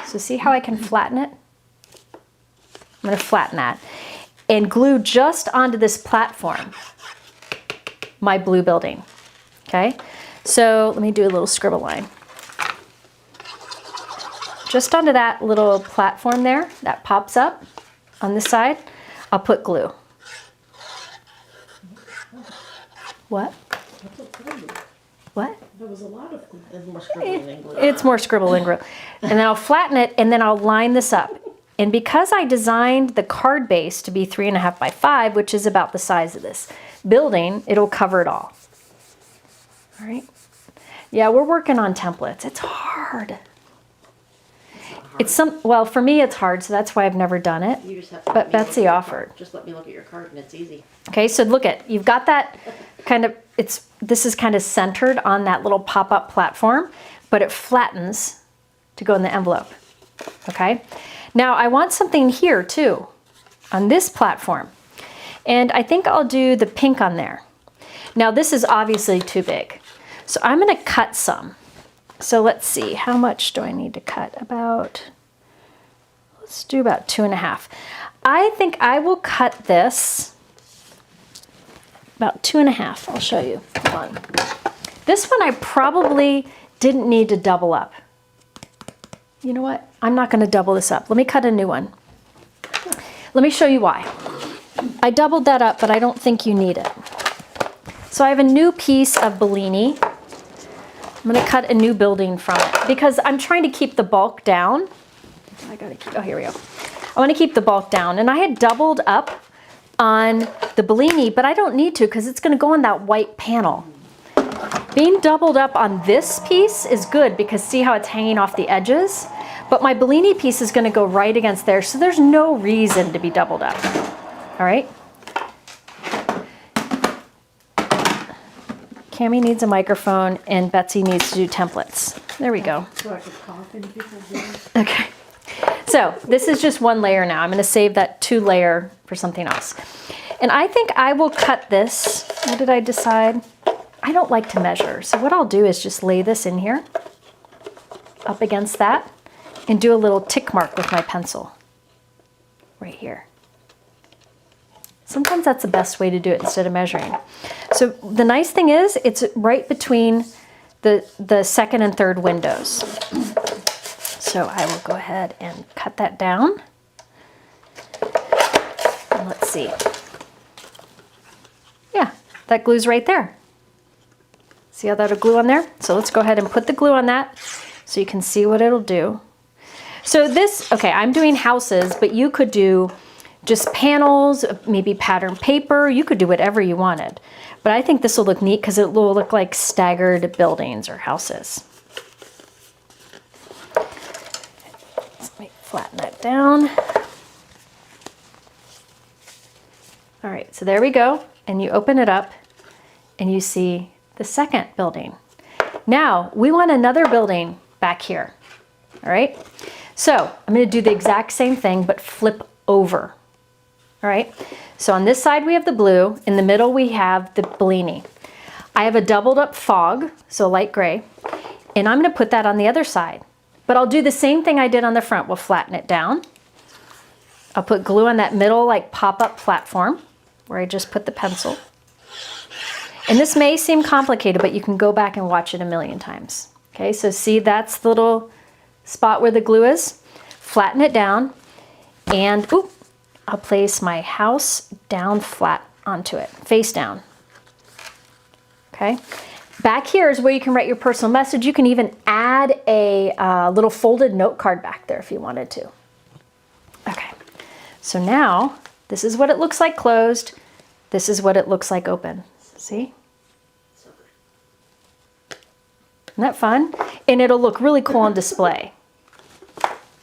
So see how I can flatten it? I'm gonna flatten that and glue just onto this platform my blue building, okay? So let me do a little scribble line. Just onto that little platform there that pops up on this side, I'll put glue. What? What? There was a lot of glue. There's more scribbling than glue. It's more scribble than glue. And then I'll flatten it and then I'll line this up. And because I designed the card base to be 3.5 by 5, which is about the size of this building, it'll cover it all. All right. Yeah, we're working on templates. It's hard. Well, for me it's hard, so that's why I've never done it. You just have to But let me look Betsy at your offered. card. Just let me look at your card and it's easy. Okay, so look at, you've got that kind of, this is kind of centered on that little pop-up platform, but it flattens to go in the envelope. Okay, now I want something here too, on this platform. And I think I'll do the pink on there. Now this is obviously too big. So I'm gonna cut some. So let's see, how much do I need to cut? Let's do about 2.5. I think I will cut this about 2.5. I'll show you. Hold on. This one I probably didn't need to double up. You know what? I'm not going to double this up. Let me cut a new one. Let me show you why. I doubled that up, but I don't think you need it. So I have a new piece of Bellini. I'm going to cut a new building from it because I'm trying to keep the bulk down. Oh, here we go. I want to keep the bulk down, and I had doubled up on the Bellini, but I don't need to because it's going to go on that white panel. Being doubled up on this piece is good because see how it's hanging off the edges? But my Bellini piece is going to go right against there, so there's no reason to be doubled up. All right? Cami needs a microphone, and Betsy needs to do templates. There we go. So I could cough into people's ears. Okay. So this is just one layer now. I'm going to save that 2 layer for something else. And I think I will cut this. What did I decide? I don't like to measure. So what I'll do is just lay this in here up against that and do a little tick mark with my pencil right here. Sometimes that's the best way to do it instead of measuring. So the nice thing is it's right between the second and third windows. So I will go ahead and cut that down. And let's see. Yeah, that glue's right there. See how that'll glue on there? So let's go ahead and put the glue on that so you can see what it'll do. So this, okay, I'm doing houses, but you could do just panels, maybe pattern paper. You could do whatever you wanted. But I think this will look neat because it will look like staggered buildings or houses. Let me flatten that down. All right, so there we go. And you open it up and you see the second building. Now we want another building back here. All right, so I'm going to do the exact same thing but flip over. All right, so on this side we have the blue, in the middle we have the Bellini. I have a doubled up fog, so light gray, and I'm going to put that on the other side. But I'll do the same thing I did on the front. We'll flatten it down. I'll put glue on that middle like pop-up platform where I just put the pencil. And this may seem complicated, but you can go back and watch it a million times. Okay, so see that's the little spot where the glue is. Flatten it down, and oop, I'll place my house down flat onto it, face down. Okay, back here is where you can write your personal message. You can even add a little folded note card back there if you wanted to. Okay, so now this is what it looks like closed. This is what it looks like open. See? So good. Isn't that fun? And it'll look really cool on display.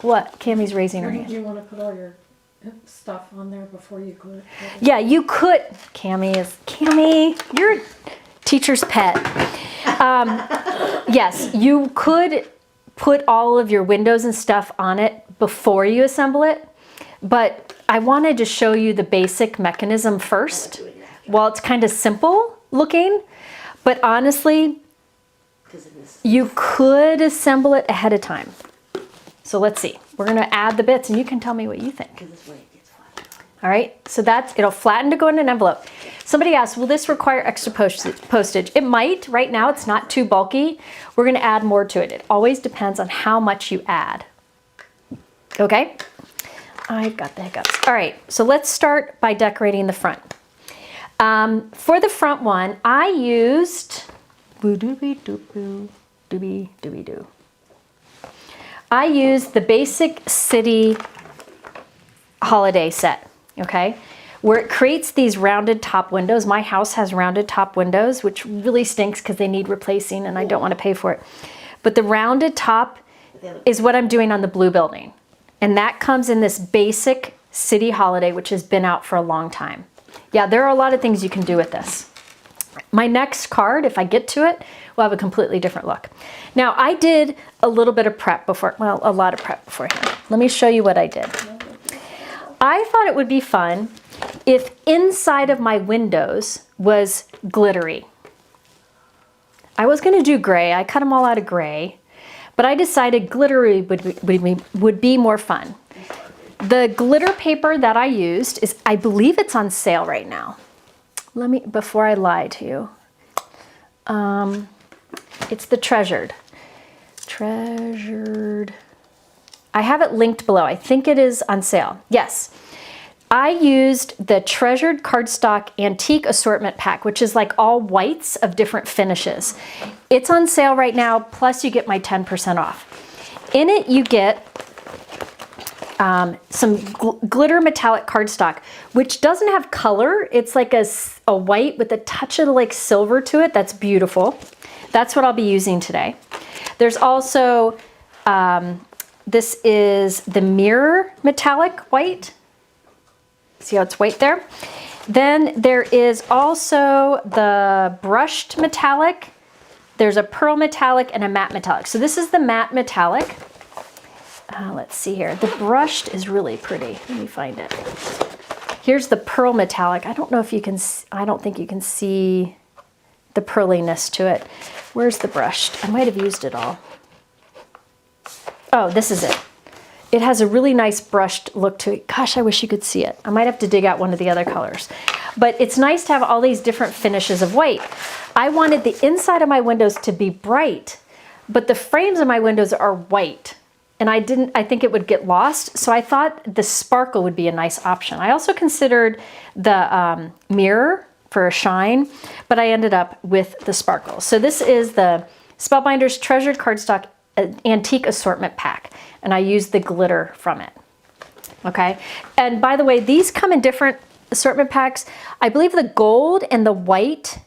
What? Cami's raising her Wouldn't hand. you want to put all your stuff on there before you glue it? Yeah, you could. Cami, you're a teacher's pet. Yes, you could put all of your windows and stuff on it before you assemble it, but I wanted to show you the basic mechanism first. While it's kind of simple looking, but honestly, you could assemble it ahead of time. So let's see. We're going to add the bits and you can tell me what you think. All right, so it'll flatten to go in an envelope. Somebody asked, will this require extra postage? It might. Right now it's not too bulky. We're going to add more to it. It always depends on how much you add. Okay, I've got the hiccups. All right, so let's start by decorating the front. For the front one, I used I used the Basic City holiday set, okay, where it creates these rounded top windows. My house has rounded top windows, which really stinks because they need replacing and I don't want to pay for it. But the rounded top is what I'm doing on the blue building. And that comes in this Basic City holiday, which has been out for a long time. Yeah, there are a lot of things you can do with this. My next card, if I get to it, will have a completely different look. Now, I did a little bit of prep before, well, a lot of prep beforehand. Let me show you what I did. I thought it would be fun if inside of my windows was glittery. I was going to do gray. I cut them all out of gray, but I decided glittery would be more fun. The glitter paper that I used is, I believe it's on sale right now. Before I lie to you. It's the Treasured. I have it linked below. I think it is on sale. Yes. I used the Treasured cardstock antique assortment pack, which is like all whites of different finishes. It's on sale right now, plus you get my 10% off. In it, you get some glitter metallic cardstock, which doesn't have color. It's like a white with a touch of like silver to it. That's beautiful. That's what I'll be using today. There's also, this is the mirror metallic white. See how it's white there? Then there is also the brushed metallic. There's a pearl metallic and a matte metallic. So this is the matte metallic. Let's see here. The brushed is really pretty. Let me find it. Here's the pearl metallic. I don't know if you can, I don't think you can see the pearliness to it. Where's the brushed? I might have used it all. Oh, this is it. It has a really nice brushed look to it. Gosh, I wish you could see it. I might have to dig out one of the other colors. But it's nice to have all these different finishes of white. I wanted the inside of my windows to be bright, but the frames of my windows are white. And I think it would get lost. So I thought the sparkle would be a nice option. I also considered the mirror for a shine, but I ended up with the sparkle. So this is the Spellbinders Treasured Cardstock Antique Assortment Pack. And I used the glitter from it. Okay. And by the way, these come in different assortment packs. I believe the gold and the white,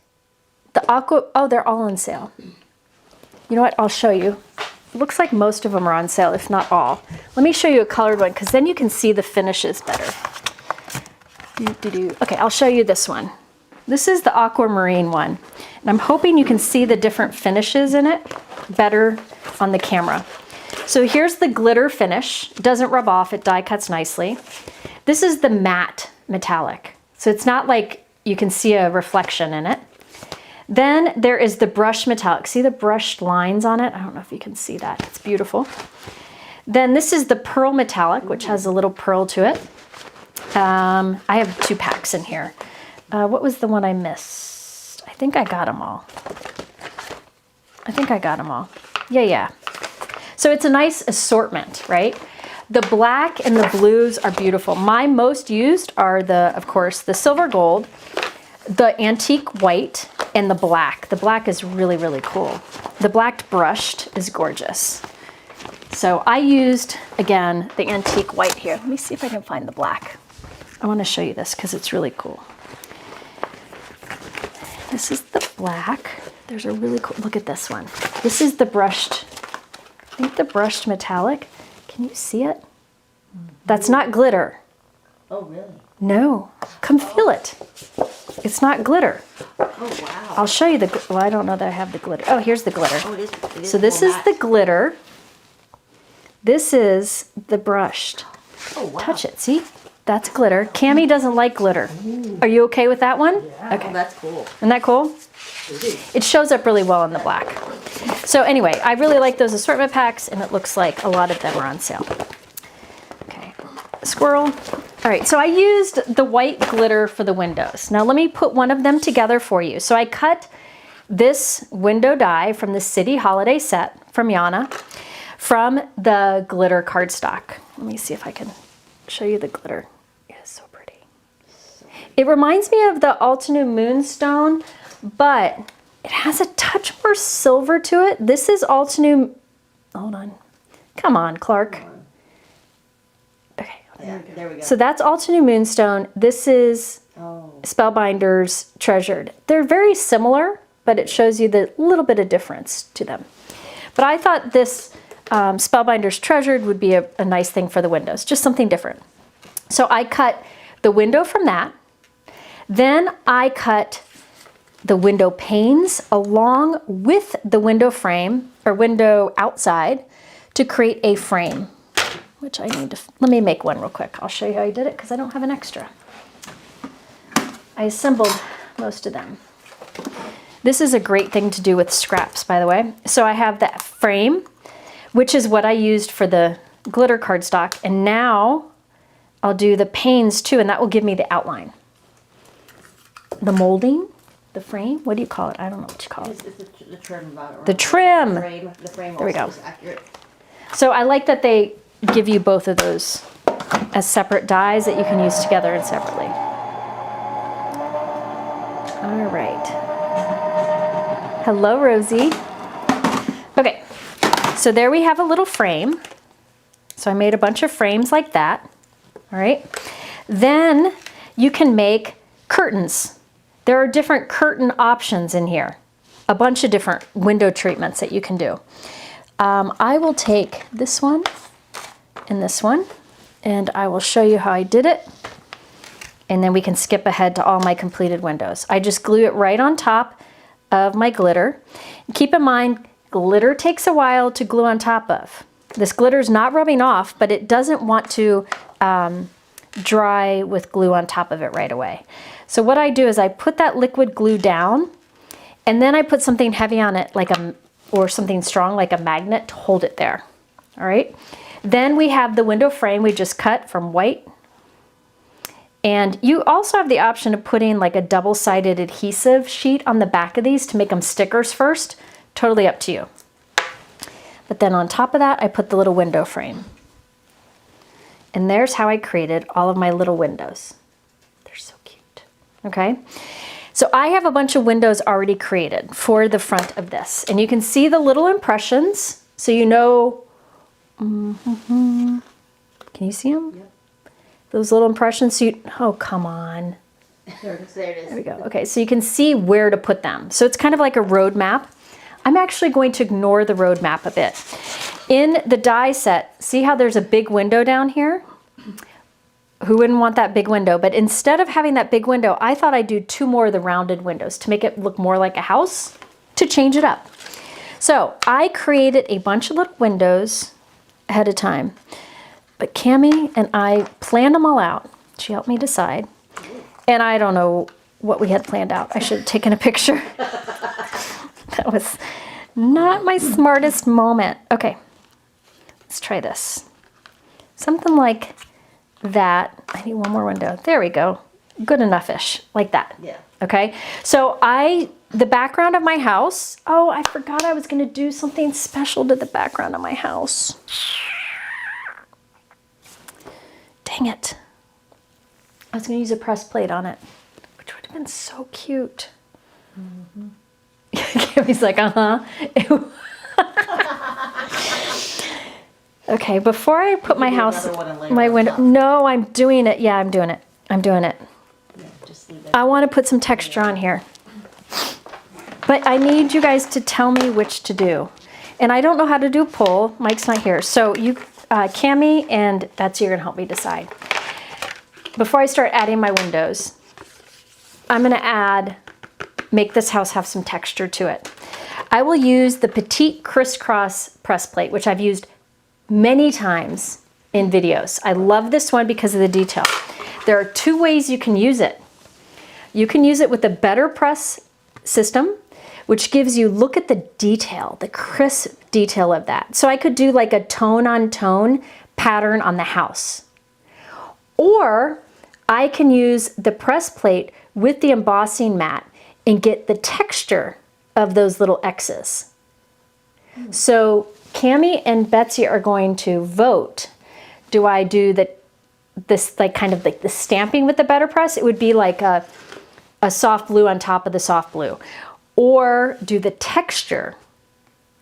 the aqua, oh, they're all on sale. You know what? I'll show you. It looks like most of them are on sale, if not all. Let me show you a colored one, because then you can see the finishes better. Okay, I'll show you this one. This is the aquamarine one. And I'm hoping you can see the different finishes in it better on the camera. So here's the glitter finish. It doesn't rub off, it die cuts nicely. This is the matte metallic. So it's not like you can see a reflection in it. Then there is the brushed metallic. See the brushed lines on it? I don't know if you can see that. It's beautiful. Then this is the pearl metallic, which has a little pearl to it. I have 2 packs in here. What was the one I missed? I think I got them all. Yeah. So it's a nice assortment, right? The black and the blues are beautiful. My most used are of course, the silver gold, the antique white, and the black. The black is really, really cool. The black brushed is gorgeous. So I used, again, the antique white here. Let me see if I can find the black. I want to show you this because it's really cool. This is the black. There's a really cool, look at this one. This is the brushed, I think the brushed metallic. Can you see it? That's not glitter. Oh, really? No, come feel it. It's not glitter. Oh, wow. I'll show you well, I don't know that I have the glitter. Oh, here's the glitter. Oh, it is So this is the glitter. This is the brushed. Oh, wow. Touch it, see? That's glitter. Cammie doesn't like glitter. Are you okay with that one? Yeah. Okay. Oh, that's cool. Isn't that cool? It shows up really well in the black. So anyway, I really like those assortment packs, and it looks like a lot of them are on sale. Okay, squirrel. All right, so I used the white glitter for the windows. Now let me put one of them together for you. So I cut this window die from the City Holiday set from Yana from the glitter cardstock. Let me see if I can show you the glitter. It is so pretty. It reminds me of the Ultinu Moonstone, but it has a touch more silver to it. This is Ultinu, hold on. Come on, Clark. Okay. Yeah, there we go. So that's Ultinu Moonstone. This is Spellbinders Treasured. They're very similar, but it shows you the little bit of difference to them. But I thought this Spellbinders Treasured would be a nice thing for the windows, just something different. So I cut the window from that. Then I cut the window panes along with the window frame or window outside to create a frame, which I need to, let me make one real quick. I'll show you how I did it because I don't have an extra. I assembled most of them. This is a great thing to do with scraps, by the way. So I have that frame. which is what I used for the glitter cardstock. And now I'll do the panes too, and that will give me the outline. The molding, the frame, what do you call it? I don't know what you call it. It's the trim. The trim. The frame There we also go. is accurate. So I like that they give you both of those as separate dies that you can use together and separately. All right. Hello, Rosie. Okay, so there we have a little frame. So I made a bunch of frames like that. All right. Then you can make curtains. There are different curtain options in here. A bunch of different window treatments that you can do. I will take this one and this one, and I will show you how I did it. And then we can skip ahead to all my completed windows. I just glue it right on top of my glitter. Keep in mind, glitter takes a while to glue on top of. This glitter is not rubbing off, but it doesn't want to dry with glue on top of it right away. So what I do is I put that liquid glue down, and then I put something heavy on it, or something strong like a magnet to hold it there. All right. Then we have the window frame we just cut from white. And you also have the option of putting like a double-sided adhesive sheet on the back of these to make them stickers first. Totally up to you. But then on top of that, I put the little window frame. And there's how I created all of my little windows. They're so cute. Okay. So I have a bunch of windows already created for the front of this. And you can see the little impressions. So you know, can you see them? Yep. Those little impressions. So oh, come on. There it is. There it is. There we go. Okay, so you can see where to put them. So it's kind of like a road map. I'm actually going to ignore the road map a bit. In the die set, see how there's a big window down here? Who wouldn't want that big window? But instead of having that big window, I thought I'd do 2 more of the rounded windows to make it look more like a house, to change it up. So I created a bunch of little windows ahead of time. But Cammie and I planned them all out. She helped me decide. And I don't know what we had planned out. I should have taken a picture. That was not my smartest moment. Okay, let's try this. Something like that. I need one more window. There we go. Good enough-ish, like that. Yeah. Okay, so the background of my house, oh, I forgot I was gonna do something special to the background of my house. Dang it. I was gonna use a press plate on it, which would have been so cute. Mm-hmm. Cammie's like, Ew. Okay, before I put my house, my window, no, I'm doing it. Yeah, I'm doing it. I'm doing it. Yeah, just leave it. I want to put some texture on here. But I need you guys to tell me which to do. And I don't know how to do pull. Mike's not here. So you, Cammie and Betsy are going to help me decide. Before I start adding my windows, I'm going to make this house have some texture to it. I will use the Petite crisscross press plate, which I've used many times in videos. I love this one because of the detail. There are 2 ways you can use it. You can use it with the better press system, which gives you, look at the detail, the crisp detail of that. So I could do like a tone on tone pattern on the house. Or I can use the press plate with the embossing mat and get the texture of those little X's. So Cammie and Betsy are going to vote. Do I do this like kind of like the stamping with the better press? It would be like a soft blue on top of the soft blue. Or do the texture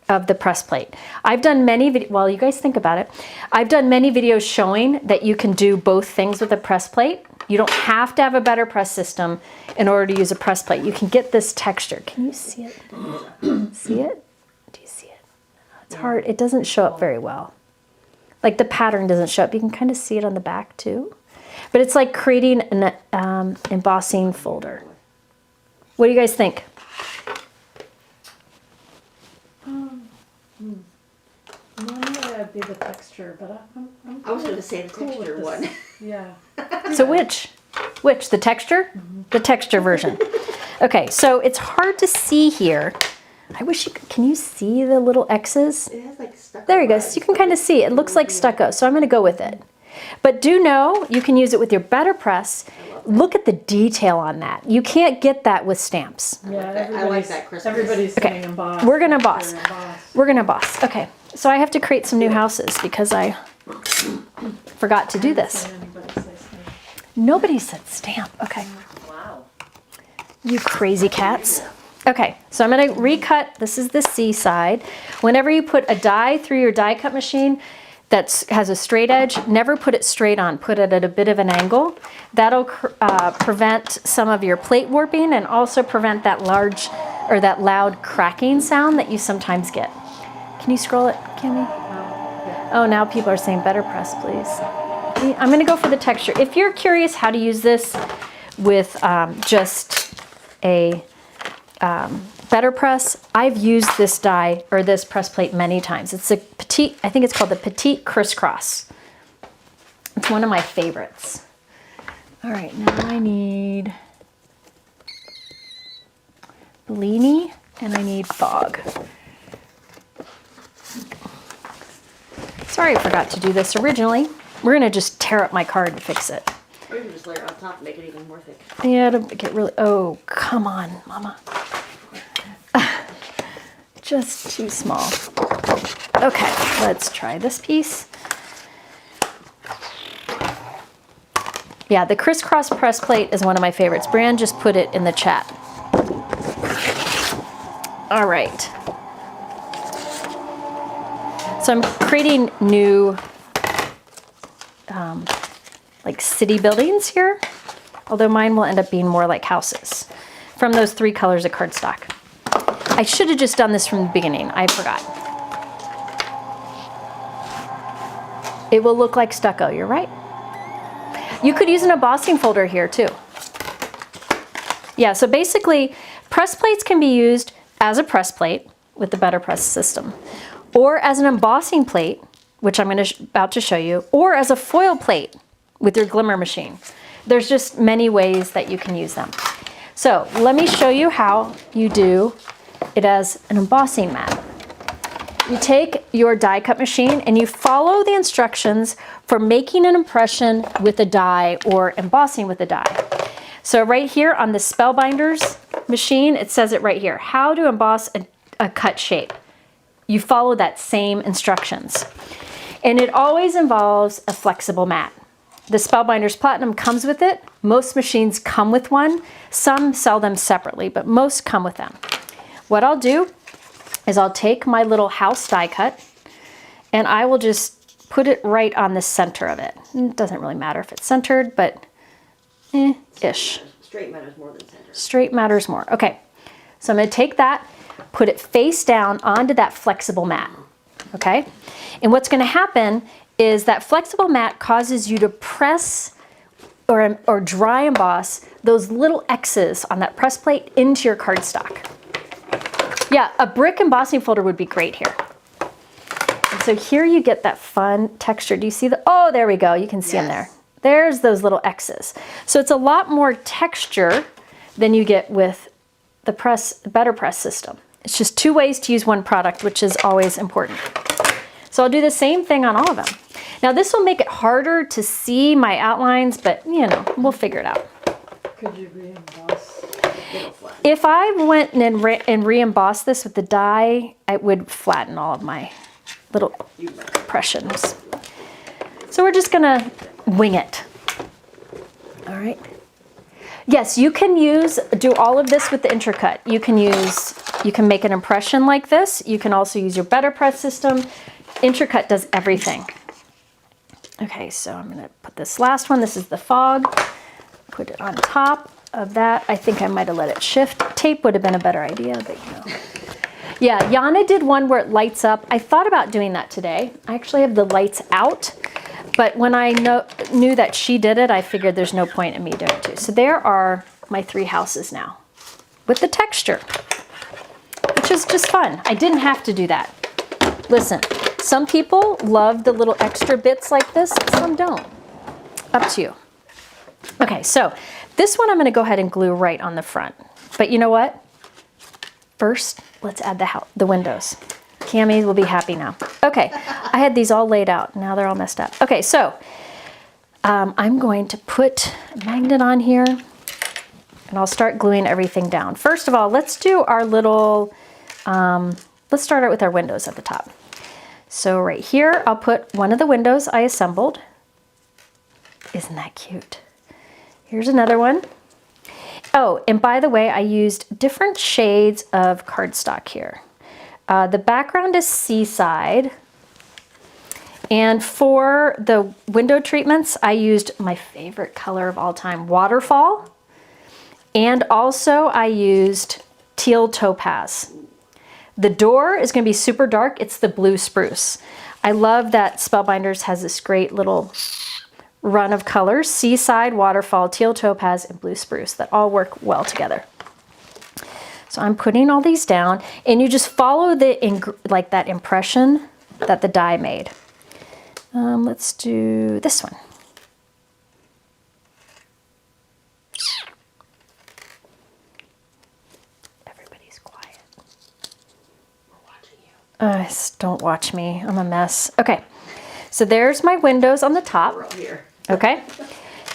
of the press plate. I've done many well, you guys think about it. I've done many videos showing that you can do both things with a press plate. You don't have to have a better press system in order to use a press plate. You can get this texture. Can you see it? See it? Do you see it? It's hard. It doesn't show up very well. Like the pattern doesn't show up. You can kind of see it on the back too. But it's like creating an embossing folder. What do you guys think? Mine would be the texture, but I'm I was going to say the cool with texture this. one. Yeah. So which? Which? The texture? The texture version. Okay, so it's hard to see here, I wish you could, can you see the little X's? It has like stucco. There you go. vibes. So you can kind of see. It looks like stucco, so I'm going to go with it. But do know you can use it with your better press. Look at the detail on that. You can't get that with stamps. Yeah, I like that Christmas. Everybody's Okay, saying emboss. we're gonna emboss. They're embossed. We're going to emboss. Okay, so I have to create some new houses because I forgot to do this. Didn't anybody say stamp. Nobody said stamp. Okay. Wow. You crazy cats. Okay, so I'm going to recut. This is the C side. Whenever you put a die through your die cut machine that has a straight edge, never put it straight on. Put it at a bit of an angle. That'll prevent some of your plate warping and also prevent that large or that loud cracking sound that you sometimes get. Can you scroll it, Kimmy? Oh, now people are saying better press, please. I'm going to go for the texture. If you're curious how to use this with just a better press, I've used this die or this press plate many times. It's a Petite, I think it's called the Petite crisscross. It's one of my favorites. All right, now I need Bellini and I need fog. Sorry I forgot to do this originally. We're gonna just tear up my card to fix it. Or you can just layer it on top and make it even more thick. Yeah, it'll get really, oh, come on, Mama. Just too small. Okay, let's try this piece. Yeah, the crisscross press plate is one of my favorites. Brian just put it in the chat. All right. So I'm creating new like city buildings here, although mine will end up being more like houses from those 3 colors of cardstock. I should have just done this from the beginning. I forgot. It will look like stucco, you're right. You could use an embossing folder here too. Yeah, so basically press plates can be used as a press plate with the better press system, or as an embossing plate, which I'm about to show you, or as a foil plate with your glimmer machine. There's just many ways that you can use them. So let me show you how you do it as an embossing mat. You take your die cut machine and you follow the instructions for making an impression with a die or embossing with a die. So right here on the Spellbinders machine, it says it right here, how to emboss a cut shape. You follow that same instructions. And it always involves a flexible mat. The Spellbinders Platinum comes with it. Most machines come with one. Some sell them separately, but most come with them. What I'll do is I'll take my little house die cut and I will just put it right on the center of it. It doesn't really matter if it's centered, but ish. Straight matters more than center. Straight matters more. Okay, so I'm going to take that, put it face down onto that flexible mat. Okay, and what's going to happen is that flexible mat causes you to press or dry emboss those little X's on that press plate into your cardstock. Yeah, a brick embossing folder would be great here. And so here you get that fun texture. Do you see the, oh, there we go. You can see them there. There's those little X's. So it's a lot more texture than you get with the better press system. It's just 2 ways to use one product, which is always important. So I'll do the same thing on all of them. Now this will make it harder to see my outlines, but you know, we'll figure it out. Could you re-emboss? If I went and re-embossed this with the die, it would flatten all of my little impressions. So we're just gonna wing it. All right. Yes, you can do all of this with the intercut. You can make an impression like this. You can also use your better press system. Intercut does everything. Okay, so I'm gonna put this last one. This is the fog. Put it on top of that. I think I might have let it shift. Tape would have been a better idea, but you know. Yeah, Yana did one where it lights up. I thought about doing that today. I actually have the lights out, but when I knew that she did it, I figured there's no point in me doing it too. So there are my 3 houses now with the texture, which is just fun. I didn't have to do that. Listen, some people love the little extra bits like this, some don't. Up to you. Okay, so this one I'm going to go ahead and glue right on the front. But you know what? first, let's add the windows. Cammie will be happy now. Okay, I had these all laid out. Now they're all messed up. Okay, so I'm going to put a magnet on here and I'll start gluing everything down. First of all, let's do our little, let's start out with our windows at the top. So right here, I'll put one of the windows I assembled. Isn't that cute? Here's another one. Oh, and by the way, I used different shades of cardstock here. The background is Seaside. And for the window treatments, I used my favorite color of all time, Waterfall. And also I used Teal Topaz. The door is going to be super dark. It's the Blue Spruce. I love that Spellbinders has this great little run of colors, Seaside, Waterfall, Teal Topaz, and Blue Spruce that all work well together. So I'm putting all these down, and you just follow like that impression that the die made. Let's do this one. Everybody's quiet. We're watching you. Don't watch me. I'm a mess. Okay, so there's my windows on the top. We're up here. Okay,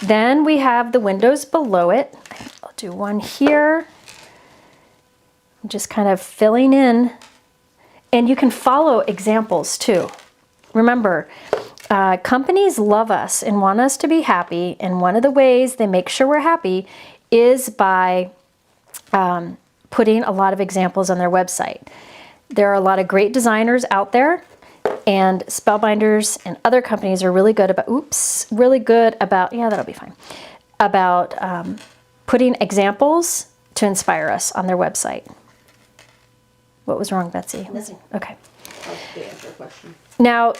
then we have the windows below it. I'll do one here. I'm just kind of filling in, and you can follow examples too. Remember, companies love us and want us to be happy, and one of the ways they make sure we're happy is by putting a lot of examples on their website. There are a lot of great designers out there, and Spellbinders and other companies are really good about, yeah, that'll be fine, about putting examples to inspire us on their website. What was wrong, Betsy? Nothing. Okay. I'll answer a question. Now,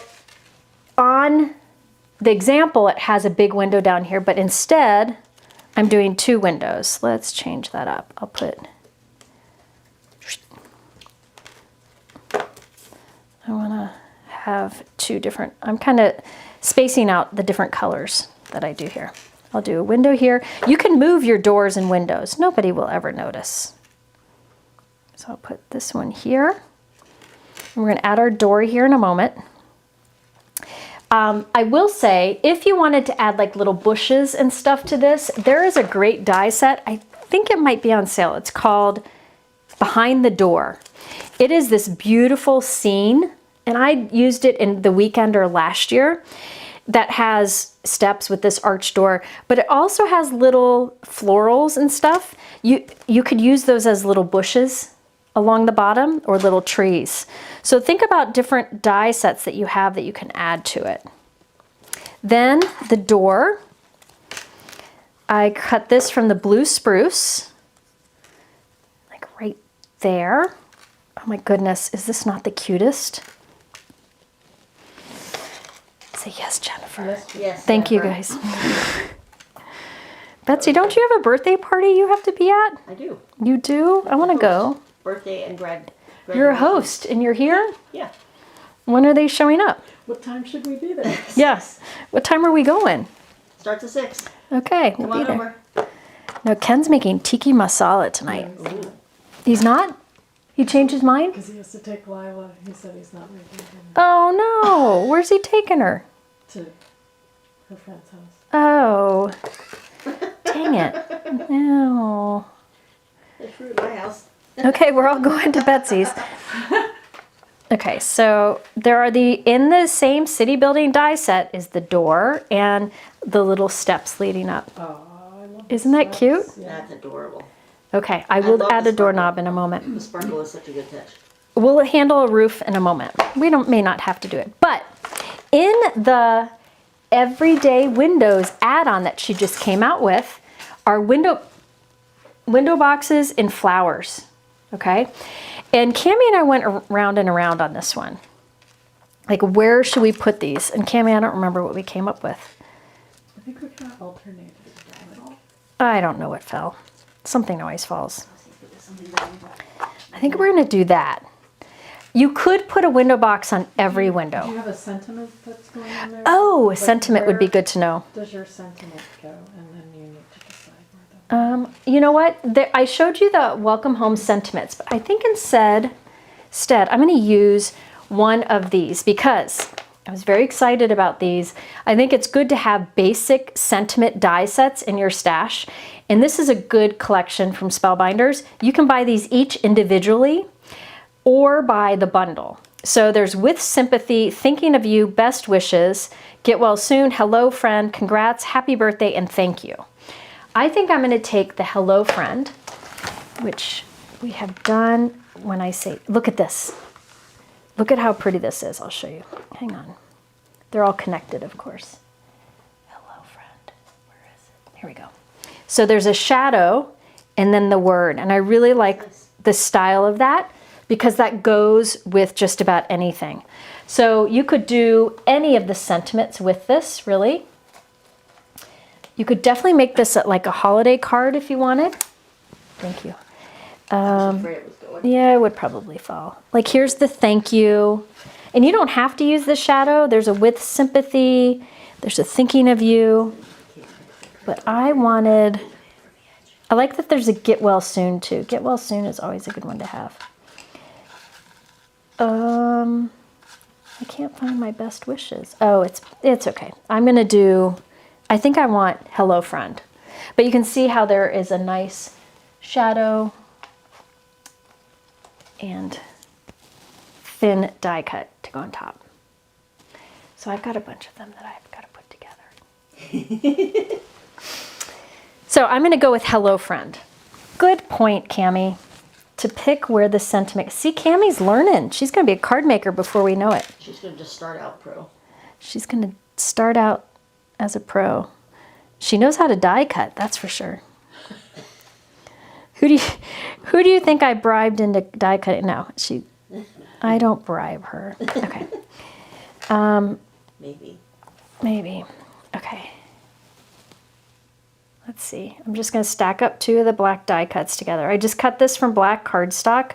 on the example, it has a big window down here, but instead, I'm doing two windows. Let's change that up. I'll put, I want to have two different, I'm kind of spacing out the different colors that I do here. I'll do a window here. You can move your doors and windows. Nobody will ever notice. So I'll put this one here. And we're going to add our door here in a moment. I will say, if you wanted to add like little bushes and stuff to this, there is a great die set. I think it might be on sale. It's called Behind the Door. It is this beautiful scene, and I used it in the Weekender last year, that has steps with this arch door, but it also has little florals and stuff. You could use those as little bushes along the bottom or little trees. So think about different die sets that you have that you can add to it. Then the door, I cut this from the Blue Spruce, like right there. Oh my goodness, is this not the cutest? Say yes, Jennifer. Yes. Thank you, guys. Betsy, don't you have a birthday party you have to be at? I do. You do? I want to go. Birthday and grad. You're a host and you're here? Yeah. When are they showing up? What time should we be there? Yes. What time are we going? Starts at 6. Okay, we'll Come be on there. over. No, Ken's making tiki masala tonight. Ooh. He's not? He changed his mind? Because he has to take Lila. He said he's not making him Oh no. Where's he taking her? to her friend's house. Oh. Dang it. No. There's fruit at my house. Okay, we're all going to Betsy's. Okay, so there are in the same city building die set is the door and the little steps leading up. Oh, I love Isn't that cute? Yeah. That's adorable. Okay, I love will add the a doorknob in a moment. The sparkle is such a good touch. We'll handle a roof in a moment. We may not have to do it. But in the Everyday Windows add-on that she just came out with are window boxes in flowers. Okay? And Cammie and I went around and around on this one. Like, where should we put these? And Cammie, I don't remember what we came up with. I think we kind of alternated it all. I don't know what fell. Something always falls. I think we're going to do that. You could put a window box on every Do window. you have a sentiment that's going on there? Oh, a Like, sentiment would be where good to know. does your sentiment go? And then you need to decide where You know what? I showed you the welcome home sentiments, but I think instead I'm going to use one of these because I was very excited about these. I think it's good to have basic sentiment die sets in your stash. And this is a good collection from Spellbinders. You can buy these each individually or buy the bundle. So there's With Sympathy, Thinking of You, Best Wishes, Get Well Soon, Hello Friend, Congrats, Happy Birthday, and Thank You. I think I'm going to take the Hello Friend, which we have done when I say, look at this. Look at how pretty this is. I'll show you. Hang on. They're all connected, of course. Hello Friend. Where is it? Here we go. So there's a shadow and then the word. And I really like the style of that because that goes with just about anything. So you could do any of the sentiments with this, really. You could definitely make this like a holiday card if you wanted. Thank you. I was afraid it was going. Yeah, it would probably fall. Like here's the thank you. And you don't have to use the shadow. There's a With Sympathy. There's a Thinking of You. But I like that there's a Get Well Soon too. Get Well Soon is always a good one to have. I can't find my best wishes. Oh, it's okay. I'm gonna do, I think I want Hello Friend. But you can see how there is a nice shadow and thin die cut to go on top. So I've got a bunch of them that I've got to put together. So I'm going to go with Hello Friend. Good point, Cami, to pick where the sentiment. See, Cami's learning. She's going to be a card maker before we know it. She's going to just start out pro. She's going to start out as a pro. She knows how to die cut, that's for sure. Who do you think I bribed into die cutting? No, I don't bribe her. Okay. Maybe. Okay. Let's see. I'm just going to stack up 2 of the black die cuts together. I just cut this from black cardstock,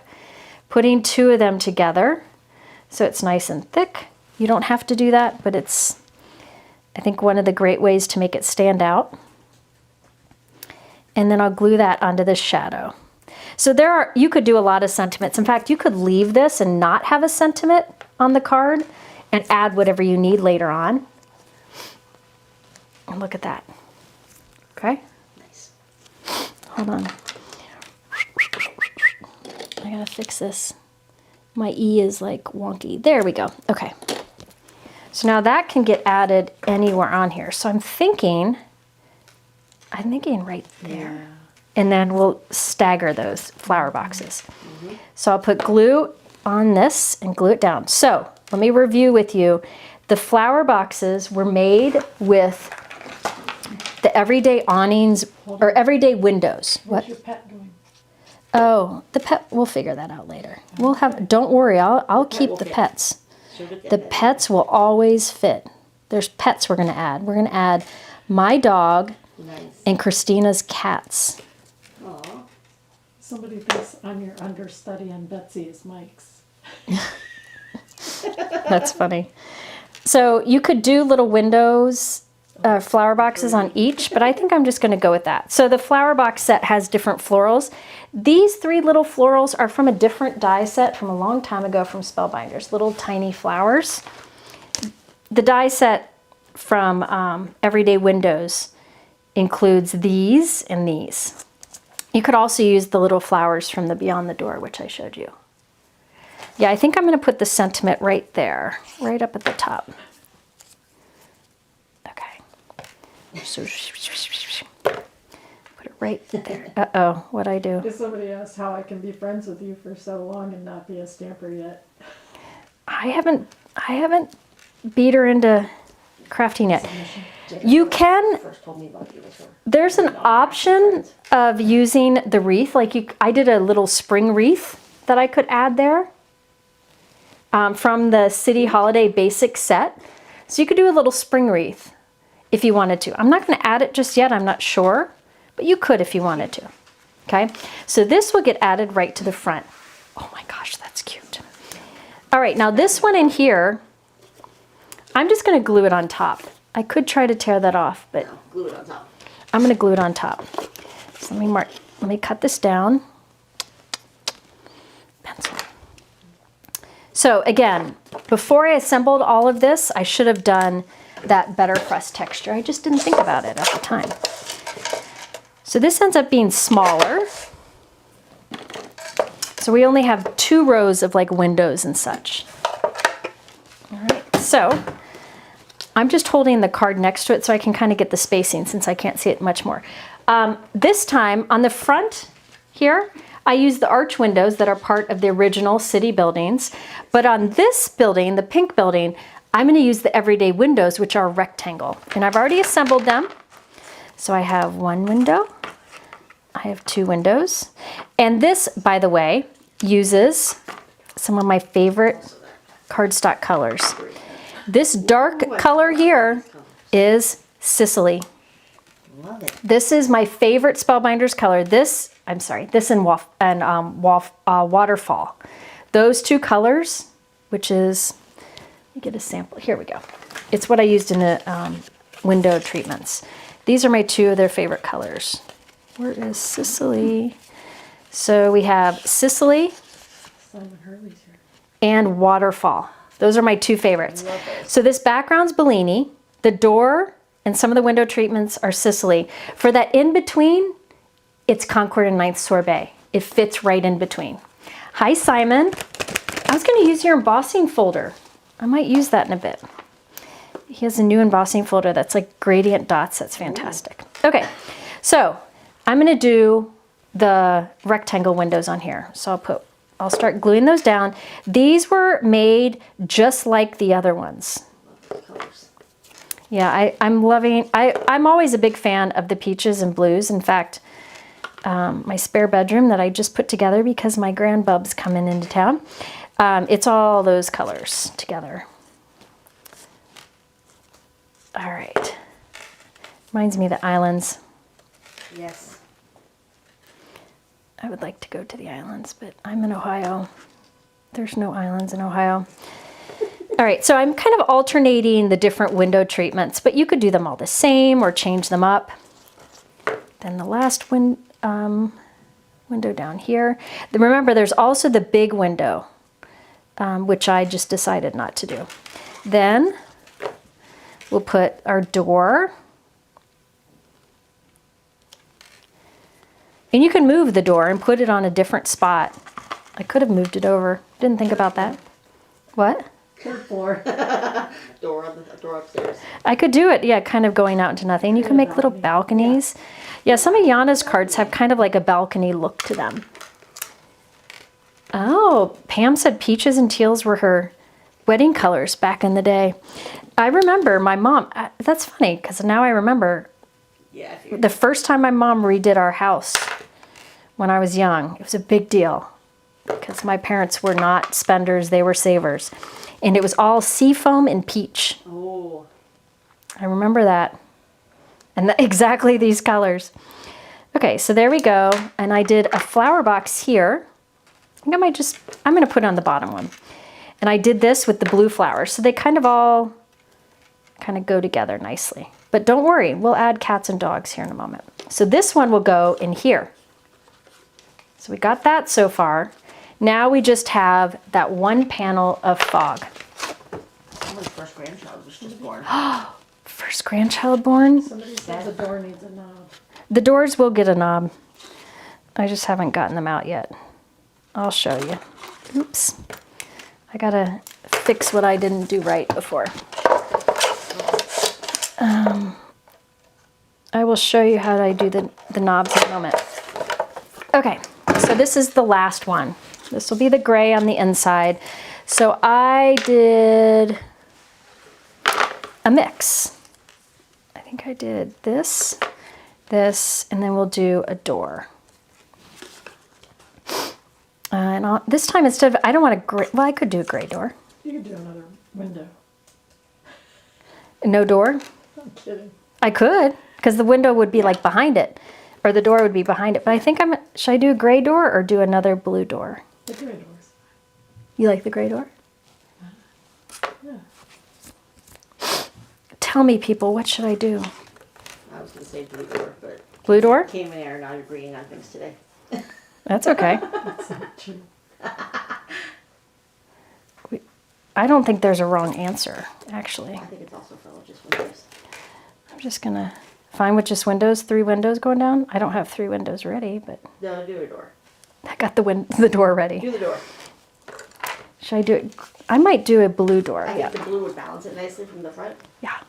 putting 2 of them together so it's nice and thick. You don't have to do that, but it's, I think, one of the great ways to make it stand out. And then I'll glue that onto the shadow. So you could do a lot of sentiments. In fact, you could leave this and not have a sentiment on the card and add whatever you need later on. And look at that. Okay? Nice. Hold on. I gotta fix this. My E is like wonky. There we go. Okay. So now that can get added anywhere on here. So I'm thinking right there. Yeah. And then we'll stagger those flower boxes. Mm-hmm. So I'll put glue on this and glue it down. So let me review with you. The flower boxes were made with the everyday awnings or everyday windows. What's your pet doing? Oh, the pet, we'll figure that out later. We'll have, don't worry, I'll keep the pets. The pets will always fit. There's pets we're gonna add. We're gonna add my dog and Christina's cats. Aww. Somebody thinks I'm your understudy and Betsy is Mike's. That's funny. So you could do little windows, flower boxes on each, but I think I'm just going to go with that. So the flower box set has different florals. These 3 little florals are from a different die set from a long time ago from Spellbinders, little tiny flowers. The die set from Everyday Windows includes these and these. You could also use the little flowers from the Beyond the Door, which I showed you. Yeah, I think I'm going to put the sentiment right there, right up at the top. So put it right there. Uh-oh, what'd I do? Somebody asked how I can be friends with you for so long and not be a stamper yet. I haven't beat her into crafting yet. You can, there's an option of using the wreath. Like I did a little spring wreath that I could add there from the City Holiday Basic set. So you could do a little spring wreath if you wanted to. I'm not going to add it just yet, I'm not sure, but you could if you wanted to. Okay, so this will get added right to the front. Oh my gosh, that's cute. All right, now this one in here, I'm just going to glue it on top. I could try to tear that off, but glue it on top. I'm going to glue it on top. So let me cut this down. Pencil. So again, before I assembled all of this, I should have done that better press texture. I just didn't think about it at the time. So this ends up being smaller. So we only have 2 rows of like windows and such. All right, so I'm just holding the card next to it so I can kind of get the spacing since I can't see it much more. This time on the front here, I use the arch windows that are part of the original city buildings. But on this building, the pink building, I'm going to use the everyday windows, which are rectangle. And I've already assembled them. So I have 1 window. I have 2 windows. And this, by the way, uses some of my favorite cardstock colors. This dark color here is Sicily. Love it. This is my favorite Spellbinders color. This and Waterfall. Those 2 colors, which is, let me get a sample. Here we go. It's what I used in the window treatments. These are my 2 of their favorite colors. Where is Sicily? So we have Sicily and Waterfall. Those are my 2 favorites. So this background's Bellini. The door and some of the window treatments are Sicily. For that in between, it's Concord and 9th Sorbet. It fits right in between. Hi, Simon. I was going to use your embossing folder. I might use that in a bit. He has a new embossing folder that's like gradient dots. That's fantastic. Okay, so I'm going to do the rectangle windows on here. So I'll start gluing those down. These were made just like the other ones. Yeah, I'm always a big fan of the peaches and blues. In fact, my spare bedroom that I just put together because my grandbub's coming into town, it's all those colors together. All right. Reminds me of the islands. Yes. I would like to go to the islands, but I'm in Ohio. There's no islands in Ohio. All right, so I'm kind of alternating the different window treatments, but you could do them all the same or change them up. Then the last window down here. Remember, there's also the big window, which I just decided not to do. Then we'll put our door. And you can move the door and put it on a different spot. I could have moved it over. Didn't think about that. What? Third floor. Door upstairs. I could do it, yeah, kind of going out into nothing. You can make little balconies. Yeah, some of Yana's cards have kind of like a balcony look to them. Oh, Pam said peaches and teals were her wedding colors back in the day. I remember my mom, that's funny, because now I remember Yeah. the first time my mom redid our house when I was young. It was a big deal because my parents were not spenders, they were savers. And it was all seafoam and peach. Oh. I remember that. And exactly these colors. Okay, so there we go. And I did a flower box here. I think I'm going to put it on the bottom one. And I did this with the blue flowers. So they kind of all go together nicely. But don't worry, we'll add cats and dogs here in a moment. So this one will go in here. So we got that so far. Now we just have that one panel of fog. Someone's first grandchild was just born. First grandchild born? Somebody said the door needs a knob. The doors will get a knob. I just haven't gotten them out yet. I'll show you. Oops. I gotta fix what I didn't do right before. I will show you how I do the knobs in a moment. Okay, so this is the last one. This will be the gray on the inside. So I did a mix. I think I did this, and then we'll do a door. And this time instead of, I don't want a gray, well, I could do a gray door. You could do another window. No door? I'm kidding. I could, because the window would be like behind it, or the door would be behind it. But I think should I do a gray door or do another blue door? The gray doors. You like the gray door? Yeah. Tell me, people, what should I do? I was going to say blue door, but Blue door? Came in there not agreeing on things today. That's okay. That's not true. I don't think there's a wrong answer, actually. I think it's also for just windows. I'm just gonna find with just windows, 3 windows going down. I don't have 3 windows ready, but No, do a door. I got the door ready. Do the door. Should I do it? I might do a blue door. I Yeah. think the blue would balance it nicely from the front, Yeah.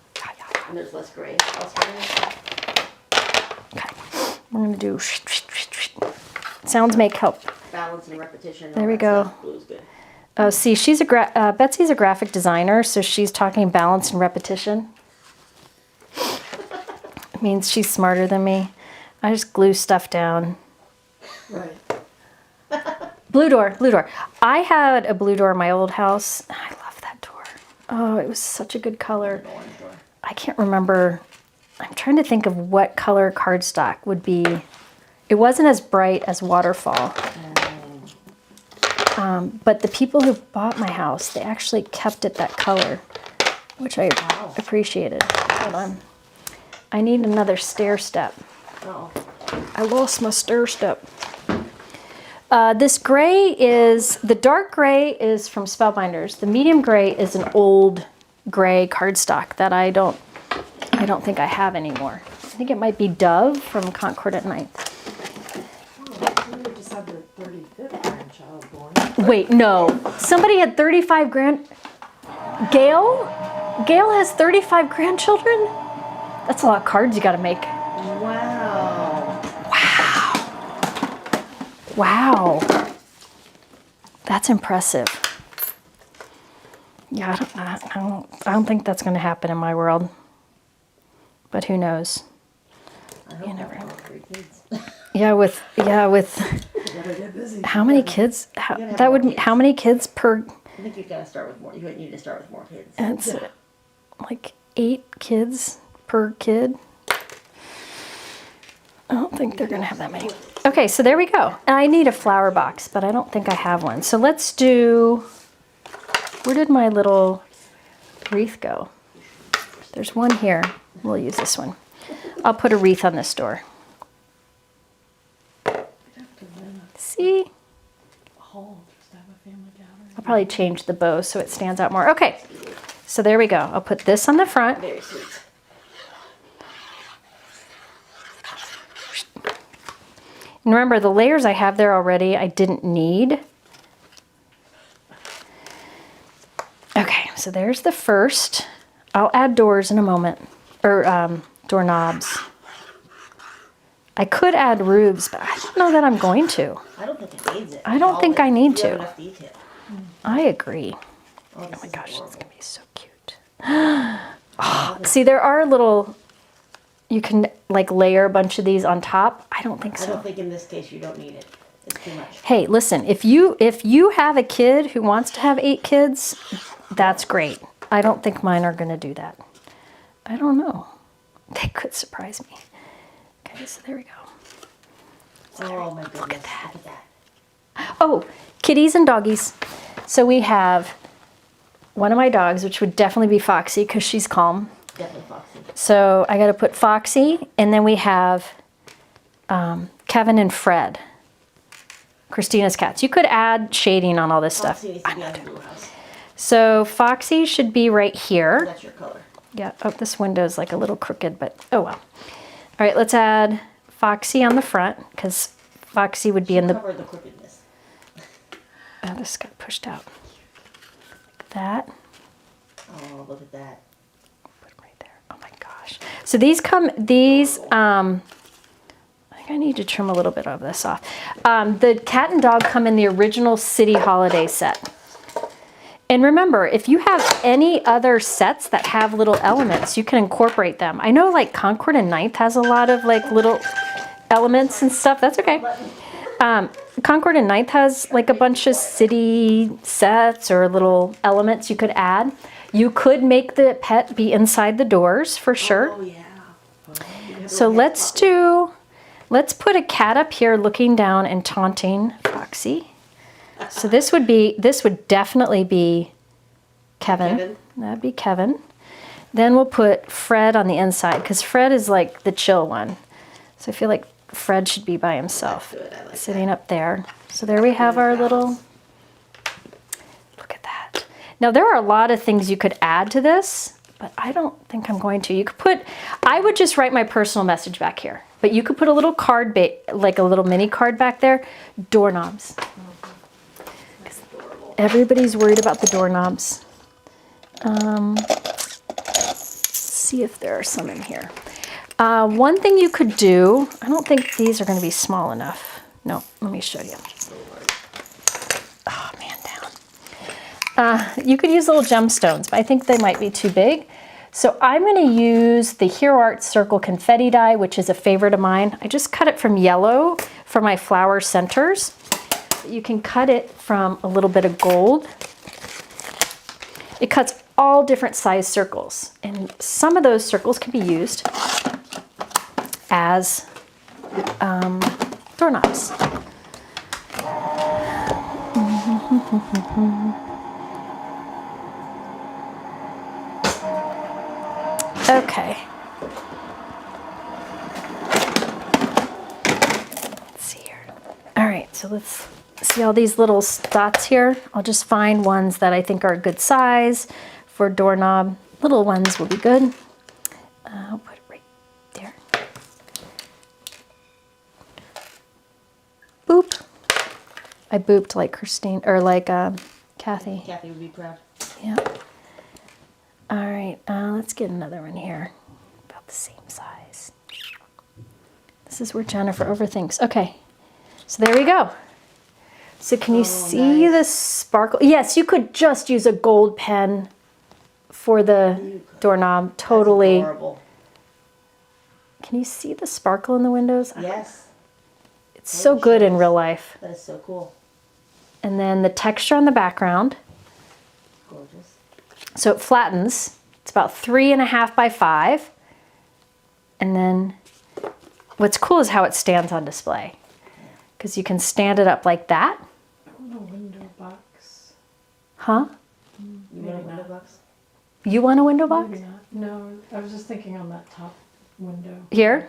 and there's less gray elsewhere. Okay. We're gonna do. Sounds make help. Balance and repetition. There we go. Blue's good. Oh, see, she's Betsy's a graphic designer, so she's talking balance and repetition. It means she's smarter than me. I just glue stuff down. Right. Blue door, blue door. I had a blue door in my old house. I love that door. Oh, it was such a good color. An orange door. I can't remember. I'm trying to think of what color cardstock would be. It wasn't as bright as Waterfall. But the people who bought my house, they actually kept it that color, which I appreciated. Hold on. I need another stair step. Oh, I lost my stair step. This gray is, the dark gray is from Spellbinders. The medium gray is an old gray cardstock that I don't think I have anymore. I think it might be Dove from Concord at Night. Oh, you just had the 35th grandchild born. Wait, no. Somebody had 35 Gail? Gail has 35 grandchildren? That's a lot of cards you gotta make. wow. Wow. That's impressive. Yeah, I don't think that's gonna happen in my world. But who knows? I hope never have 3 kids. Yeah, with You gotta get busy. how many kids? gotta have That would more be how many kids per? I think you gotta start with more. You need to start with more kids. It's like 8 kids per kid. I don't think they're gonna have that many. Okay, so there we go. I need a flower box, but I don't think I have one. So let's do. Where did my little wreath go? There's one here. We'll use this one. I'll put a wreath on this door. See? Hall, just to have a family gathering. I'll probably change the bow so it stands out more. Okay, so there we go. I'll put this on the front. Very sweet. And remember, the layers I have there already, I didn't need. Okay, so there's the first. I'll add doors in a moment, or doorknobs. I could add roofs, but I don't know that I'm going to. I don't think it needs it. I don't think I need You have to. enough detail. I agree. Oh Oh my gosh, it's gonna be so cute. Oh, see, there are little, you can like layer a bunch of these on top. I don't think I so. don't think in this case you don't need it. It's too much. Hey, listen, if you have a kid who wants to have 8 kids, that's great. I don't think mine are gonna do that. I don't know. They could surprise me. Okay, so there we go. Oh my goodness. Look at that. Oh, kitties and doggies. So we have one of my dogs, which would definitely be Foxy because she's calm. Definitely Foxy. So I got to put Foxy, and then we have Kevin and Fred, Christina's cats. You could add shading on all this stuff. Foxy needs to be on the blue house. So Foxy should be right here. That's your color. Yeah, oh, this window's like a little crooked, but oh well. All right, let's add Foxy on the front because Foxy would be in the... Cover the crookedness. Oh, this got pushed out. Like that. Oh, look at that. Put it right there. Oh my gosh. So these I think I need to trim a little bit of this off. The cat and dog come in the original City Holiday set. And remember, if you have any other sets that have little elements, you can incorporate them. I know like Concord and Ninth has a lot of like little elements and stuff. That's okay. Concord and Ninth has like a bunch of city sets or little elements you could add. You could make the pet be inside the doors for sure. Oh yeah. So let's put a cat up here looking down and taunting Foxy. So this would definitely be Kevin. Kevin. That'd be Kevin. Then we'll put Fred on the inside because Fred is like the chill one. So I feel like Fred should be by himself, That's good, I like sitting up there. So there we have our little, look at that. Now there are a lot of things you could add to this, but I don't think I'm going to. You could put, I would just write my personal message back here, but you could put a little card, like a little mini card back there. Doorknobs. That's adorable. Everybody's worried about the doorknobs. Let's see if there are some in here. One thing you could do, I don't think these are going to be small enough. No, let me show you. Oh man, down. You could use little gemstones, but I think they might be too big. So I'm going to use the Hero Art Circle confetti die, which is a favorite of mine. I just cut it from yellow for my flower centers. You can cut it from a little bit of gold. It cuts all different size circles, and some of those circles can be used as doorknobs. Okay. Let's see here. All right, so let's see all these little dots here. I'll just find ones that I think are a good size for a doorknob. Little ones will be good. I'll put it right there. Boop. I booped like Christine, or like Kathy. Kathy would be proud. Yeah. All right, let's get another one here. About the same size. This is where Jennifer overthinks. Okay, so there we go. So can you see the sparkle? Yes, you could just use a gold pen for the doorknob. Totally. That's adorable. Can you see the sparkle in the windows? Yes, It's so good in real life. that is so cool. And then the texture on the background. Gorgeous. So it flattens. It's about 3.5 by 5. And then what's cool is how it stands on display. Because you can stand it up like that. I want a window box. Huh? You Maybe want a window not. box? You want a window box? Maybe not. No, I was just thinking on that top window. Here?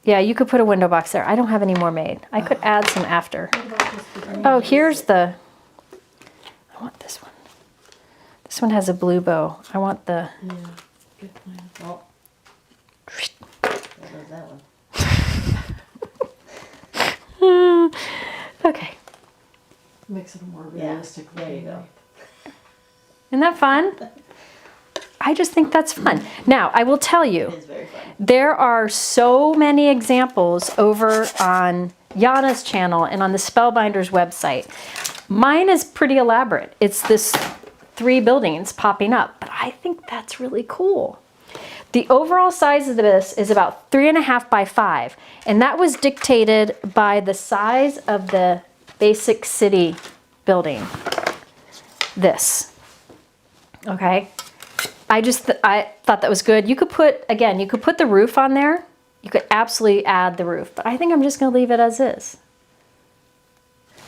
Yeah, you could put a window box there. I don't have any more made. I could add some after. What about just the green? Oh, here's the, I want this one. This one has a blue bow. I want the, Yeah, good plan. Oh, there goes that one. okay. Makes it a more Yeah, realistic there you looking go. wreath. Isn't that fun? I just think that's fun. Now, I will tell It you, is very fun. there are so many examples over on Yana's channel and on the Spellbinders website. Mine is pretty elaborate. It's this 3 buildings popping up, but I think that's really cool. The overall size of this is about 3.5 by 5, and that was dictated by the size of the basic city building. This. Okay. I thought that was good. You could put, again, you could put the roof on there. You could absolutely add the roof, but I think I'm just going to leave it as is.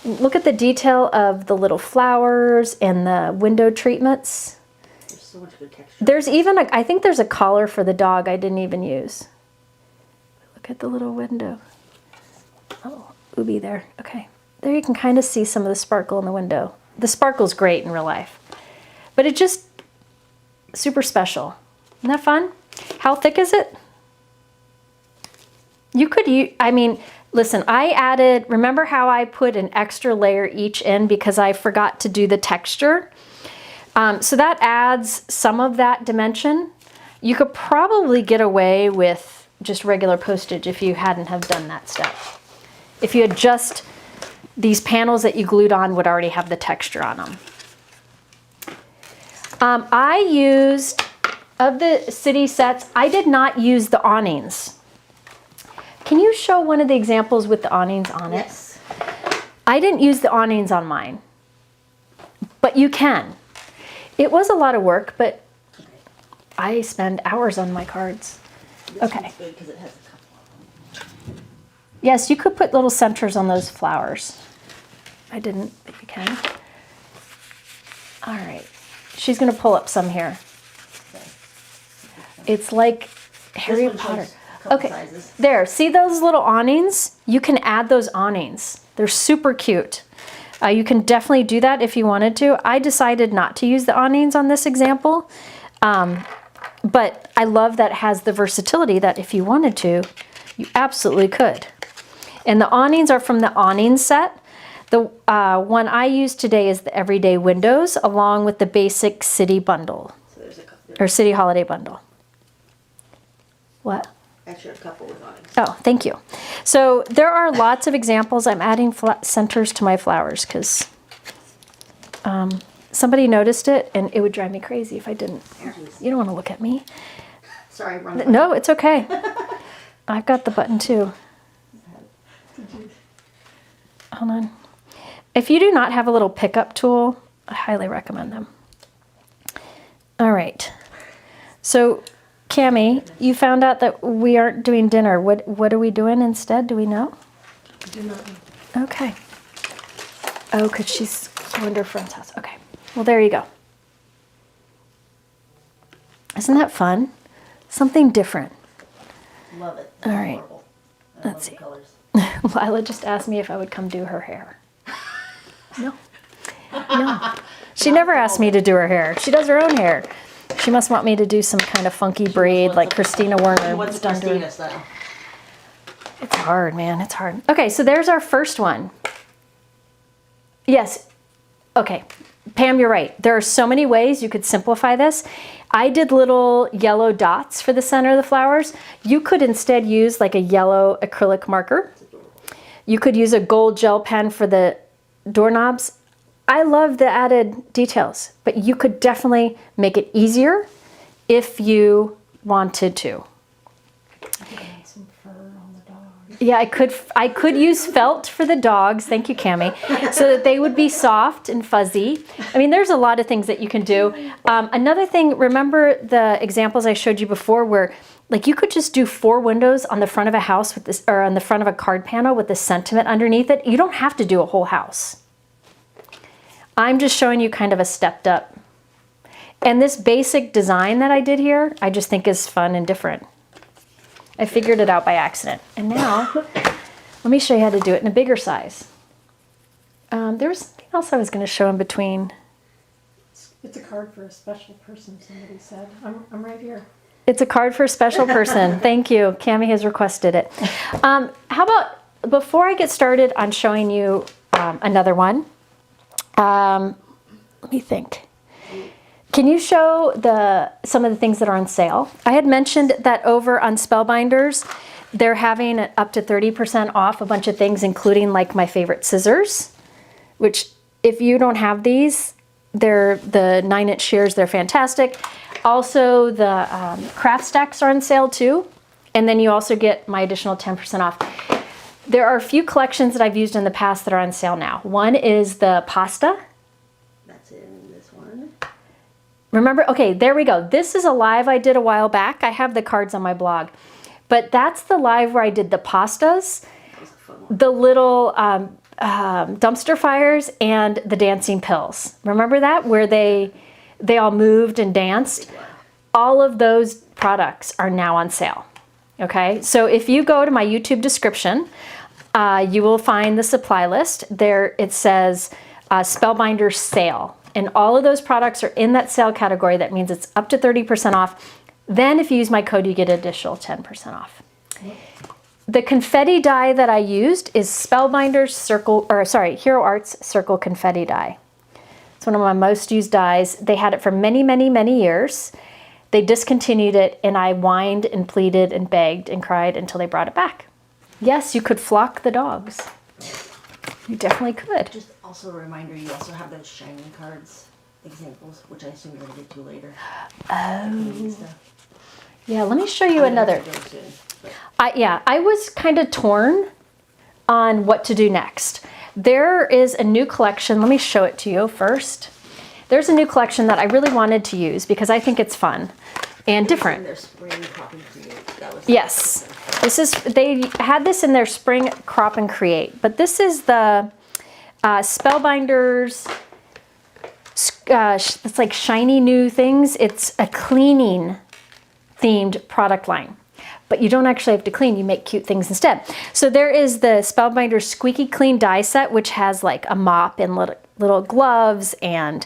Look at the detail of the little flowers and the window treatments. There's so much good texture. There's even, I think there's a collar for the dog I didn't even use. Look at the little window. Oh, Ubi there. Okay. There you can kind of see some of the sparkle in the window. The sparkle's great in real life, but it just, super special. Isn't that fun? How thick is it? You could use, I mean, listen, I added, remember how I put an extra layer each in because I forgot to do the texture? So that adds some of that dimension. You could probably get away with just regular postage if you hadn't have done that step. If you had just, these panels that you glued on would already have the texture on them. I used, of the city sets, I did not use the awnings. Can you show one of the examples with the awnings on it? Yes. I didn't use the awnings on mine, but you can. It was a lot of work, but I spend hours on my cards. This Okay. one's good because it has a couple of them. Yes, you could put little centers on those flowers. I didn't, but you can. All right. She's going to pull up some here. Okay. It's like Harry one Potter. shows couple Okay, sizes. there, see those little awnings? You can add those awnings. They're super cute. You can definitely do that if you wanted to. I decided not to use the awnings on this example, but I love that it has the versatility that if you wanted to, you absolutely could. And the awnings are from the awning set. The one I use today is the Everyday Windows, along with the basic City Bundle, So there's a couple. or City Holiday Bundle. What? Actually, a couple with awnings. Oh, thank you. So there are lots of examples. I'm adding centers to my flowers because somebody noticed it and it would drive me crazy if I didn't. Here, you don't want to look at me. Sorry, wrong button. No, it's okay. I've got the button too. Hold on. If you do not have a little pickup tool, I highly recommend them. All right. So Cammie, you found out that we aren't doing dinner. What are we doing instead? Do we know? I do not know. Okay. Oh, because she's going to her friend's house. Okay. Well, there you go. Isn't that fun? Something different. Love it. All right. Adorable. I Let's love see. the colors. Lila just asked me if I would come do her hair. No. No. She never asked me to do her hair. She does her own hair. She must want me to do some kind of funky braid like Christina Werner. What's the done to her. Christina style? It's hard, man. It's hard. Okay, so there's our first one. Yes. Okay. Pam, you're right. There are so many ways you could simplify this. I did little yellow dots for the center of the flowers. You could instead use like a yellow acrylic marker. You could use a gold gel pen for the doorknobs. I love the added details, but you could definitely make it easier if you wanted to. Add some fur on the dog. Yeah, I could use felt for the dogs. Thank you, Cammie. So that they would be soft and fuzzy. I mean, there's a lot of things that you can do. Another thing, remember the examples I showed you before where like you could just do 4 windows on the front of a house with this, or on the front of a card panel with the sentiment underneath it. You don't have to do a whole house. I'm just showing you kind of a stepped up. And this basic design that I did here, I just think is fun and different. I figured it out by accident. And now, let me show you how to do it in a bigger size. There was something else I was going to show in between. It's a card for a special person, somebody said. I'm right here. It's a card for a special person. Thank you. Cammie has requested it. How about, before I get started on showing you another one, let me think. Can you show some of the things that are on sale? I had mentioned that over on Spellbinders, they're having up to 30% off a bunch of things, including like my favorite scissors, which if you don't have these, they're the 9-inch shears, they're fantastic. Also, the craft stacks are on sale too. And then you also get my additional 10% off. There are a few collections that I've used in the past that are on sale now. One is the pasta. That's in this one. Remember, okay, there we go. This is a live I did a while back. I have the cards on my blog. But that's the live where I did the pastas, That was a fun one. the little dumpster fires, and the dancing pills. Remember that? Where they all moved and danced? All of those products are now on sale. Okay, so if you go to my YouTube description, you will find the supply list. There it says Spellbinders sale. And all of those products are in that sale category. That means it's up to 30% off. Then if you use my code, you get additional 10% off. The confetti die that I used is Spellbinders Hero Arts Circle Confetti die. It's one of my most used dies. They had it for many, many, many years. They discontinued it, and I whined and pleaded and begged and cried until they brought it back. Yes, you could flock the dogs. You definitely could. Just also a reminder, you also have those shining cards examples, which I assume you're going to get to later. Oh. Yeah, let me show you another. Go soon, but I was kind of torn on what to do next. There is a new collection. Let me show it to you first. There's a new collection that I really wanted to use because I think it's fun and different. Their spring crop and create. That was Yes, they had this in their spring crop and create, but this is the Spellbinders. It's like shiny new things. It's a cleaning themed product line. but you don't actually have to clean, you make cute things instead. So there is the Spellbinders Squeaky Clean die set, which has like a mop and little gloves and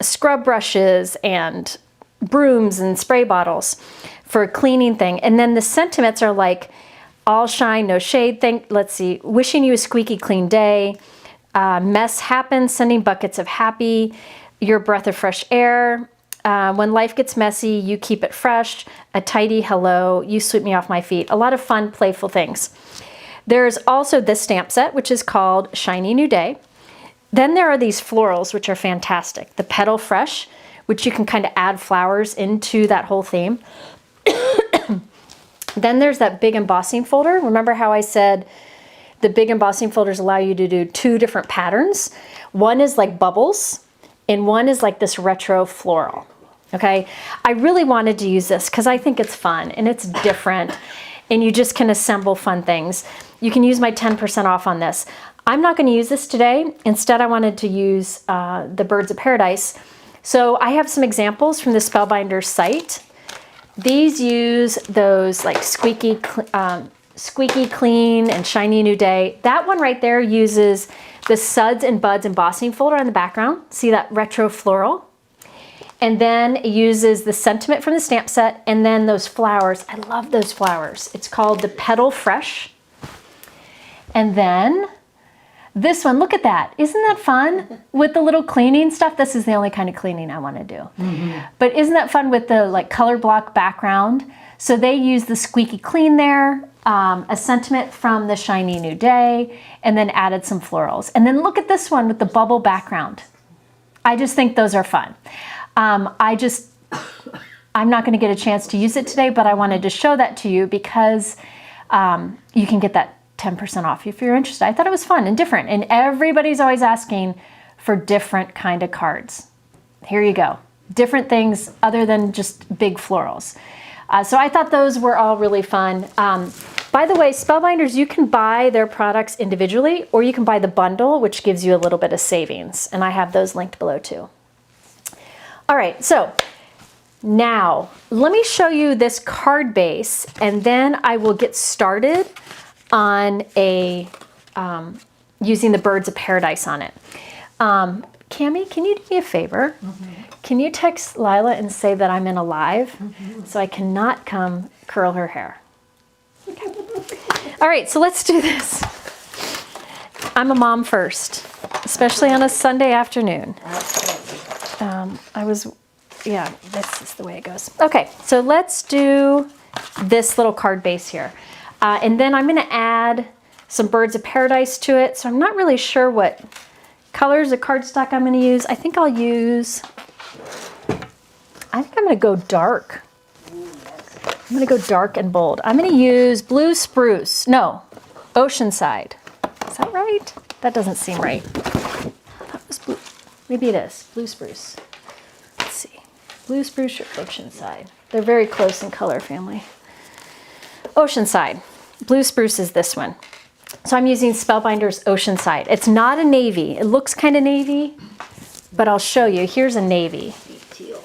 scrub brushes and brooms and spray bottles for a cleaning thing. And then the sentiments are like all shine, no shade. Let's see, wishing you a squeaky clean day. Mess happens, sending buckets of happy. Your breath of fresh air. When life gets messy, you keep it fresh. A tidy hello, you sweep me off my feet. A lot of fun, playful things. There's also this stamp set, which is called Shiny New Day. Then there are these florals, which are fantastic. The Petal Fresh, which you can kind of add flowers into that whole theme. Then there's that big embossing folder. Remember how I said the big embossing folders allow you to do 2 different patterns? One is like bubbles, and one is like this retro floral. Okay, I really wanted to use this because I think it's fun and it's different, and you just can assemble fun things. You can use my 10% off on this. I'm not going to use this today. Instead, I wanted to use the Birds of Paradise. So I have some examples from the Spellbinders site. These use those like Squeaky Clean and Shiny New Day. That one right there uses the Suds and Buds embossing folder on the background. See that retro floral? And then it uses the sentiment from the stamp set, and then those flowers. I love those flowers. It's called the Petal Fresh. And then this one, look at that. Isn't that fun? With the little cleaning stuff. This is the only kind of cleaning I want to do. But isn't that fun with the like color block background? So they use the Squeaky Clean there, a sentiment from the Shiny New Day, and then added some florals. And then look at this one with the bubble background. I just think those are fun. I'm not going to get a chance to use it today, but I wanted to show that to you because you can get that 10% off if you're interested. I thought it was fun and different, and everybody's always asking for different kind of cards. Here you go. Different things other than just big florals. So I thought those were all really fun. By the way, Spellbinders, you can buy their products individually, or you can buy the bundle, which gives you a little bit of savings. And I have those linked below too. All right, so now let me show you this card base, and then I will get started on using the Birds of Paradise on it. Cami, can you do me a favor? Can you text Lila and say that I'm in a live so I cannot come curl her hair? Okay. All right, so let's do this. I'm a mom first, especially on a Sunday afternoon. Yeah, this is the way it goes. Okay, so let's do this little card base here. And then I'm going to add some Birds of Paradise to it. So I'm not really sure what colors of cardstock I'm going to use. I think I'm going to go dark. I'm going to go dark and bold. I'm going to use Blue Spruce. No, Oceanside. Is that right? That doesn't seem right. That was blue. Maybe it is. Blue Spruce. Let's see. Blue Spruce or Oceanside. They're very close in color family. Oceanside. Blue Spruce is this one. So I'm using Spellbinders Oceanside. It's not a navy. It looks kind of navy, but I'll show you. Here's a navy. Deep teal.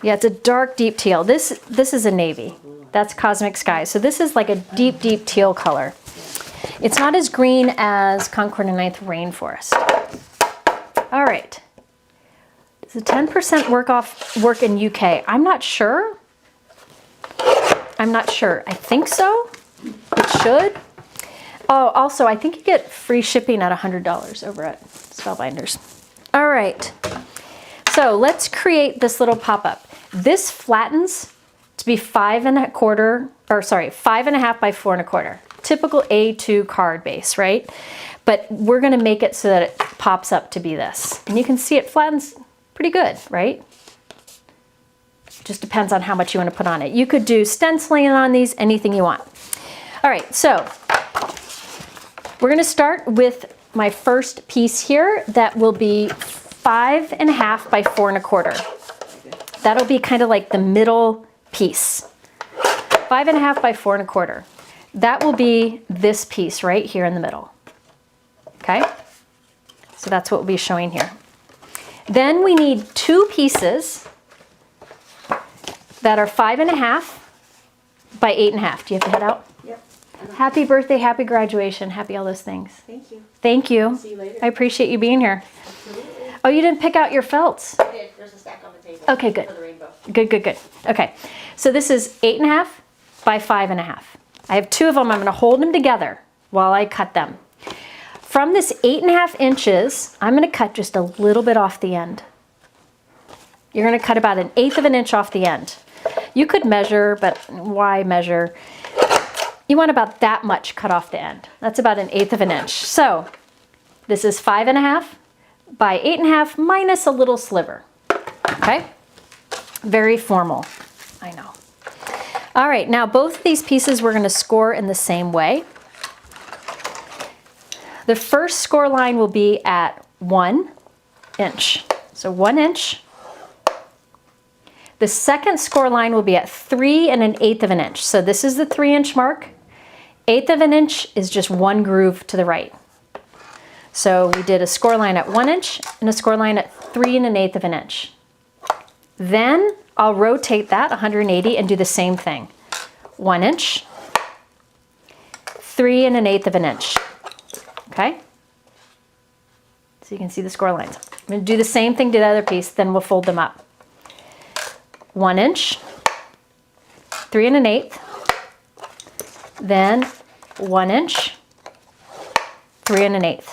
Yeah, it's a dark, deep teal. This is a navy. That's Cosmic Sky. So this is like a deep, deep teal color. It's not as green as Concord and Ninth Rainforest. All right. Does a 10% work in UK? I'm not sure. I think so. It should. Oh, also, I think you get free shipping at $100 over at Spellbinders. All right. So let's create this little pop-up. This flattens to be 5.25 by 4.25. Typical A2 card base, right? But we're going to make it so that it pops up to be this. And you can see it flattens pretty good, right? Just depends on how much you want to put on it. You could do stenciling on these, anything you want. All right, so we're going to start with my first piece here that will be 5.5 by 4.25. That'll be kind of like the middle piece. 5.5 by 4.25. That will be this piece right here in the middle. Okay? So that's what we'll be showing here. Then we need 2 pieces that are 5.5 by 8.5. Do you have to head out? Yep. Happy birthday, happy graduation, happy all those things. Thank you. Thank you. See you later. I appreciate you being here. Absolutely. Oh, you didn't pick out your felts. I did. There's a stack on the table. Okay, good. For the rainbow. Good, good, good. Okay, so this is 8.5 by 5.5. I have 2 of them. I'm going to hold them together while I cut them. From this 8.5 inches, I'm going to cut just a little bit off the end. You're going to cut about 1/8 of an inch off the end. You could measure, but why measure? You want about that much cut off the end. That's about 1/8 of an inch. So this is 5.5 by 8.5 minus a little sliver. Okay? Very formal, I know. All right, now both of these pieces we're going to score in the same way. The first score line will be at 1 inch. So 1 inch. The second score line will be at 3 1/8 of an inch. So this is the 3-inch mark. 1/8 of an inch is just one groove to the right. So we did a score line at 1 inch and a score line at 3 1/8 of an inch. Then I'll rotate that 180 and do the same thing. 1 inch, 3 1/8 of an inch. Okay? So you can see the score lines. I'm going to do the same thing to the other piece, then we'll fold them up. 1 inch, 3 1/8, then 1 inch, 3 1/8.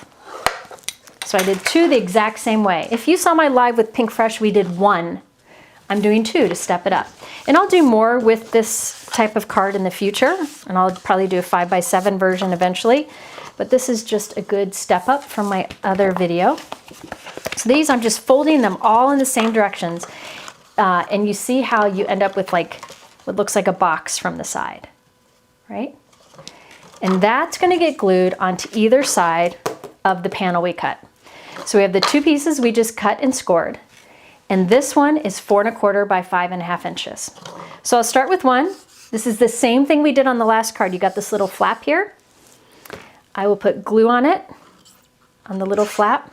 So I did 2 the exact same way. If you saw my live with Pink Fresh, we did 1. I'm doing 2 to step it up. And I'll do more with this type of card in the future, and I'll probably do a 5x7 version eventually. But this is just a good step up from my other video. So these, I'm just folding them all in the same directions. And you see how you end up with like what looks like a box from the side, right? And that's going to get glued onto either side of the panel we cut. So we have the 2 pieces we just cut and scored. And this one is 4 1/4 by 5.5 inches. So I'll start with 1. This is the same thing we did on the last card. You got this little flap here. I will put glue on it, on the little flap.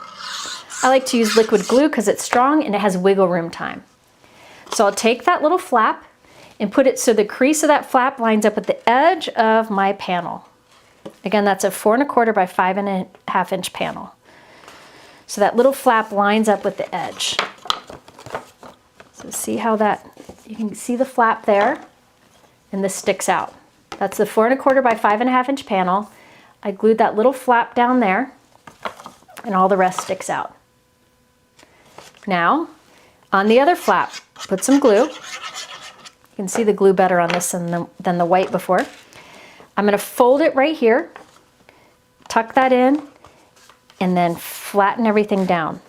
I like to use liquid glue because it's strong and it has wiggle room time. So I'll take that little flap and put it so the crease of that flap lines up with the edge of my panel. Again, that's a 4 1/4 by 5.5 inch panel. So that little flap lines up with the edge. So see how that, you can see the flap there, and this sticks out. That's the 4 1/4 by 5.5 inch panel. I glued that little flap down there, and all the rest sticks out. Now, on the other flap, put some glue. You can see the glue better on this than the white before. I'm going to fold it right here, tuck that in, and then flatten everything down.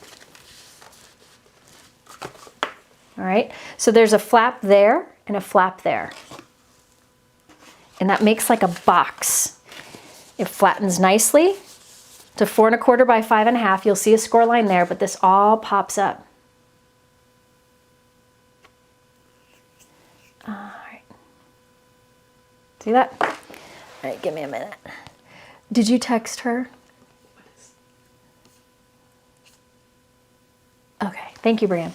All right, so there's a flap there and a flap there. And that makes like a box. It flattens nicely to 4 1/4 by 5.5. You'll see a score line there, but this all pops up. All right. See that? All right, give me a minute. Did you text her? Okay, thank you, Brian.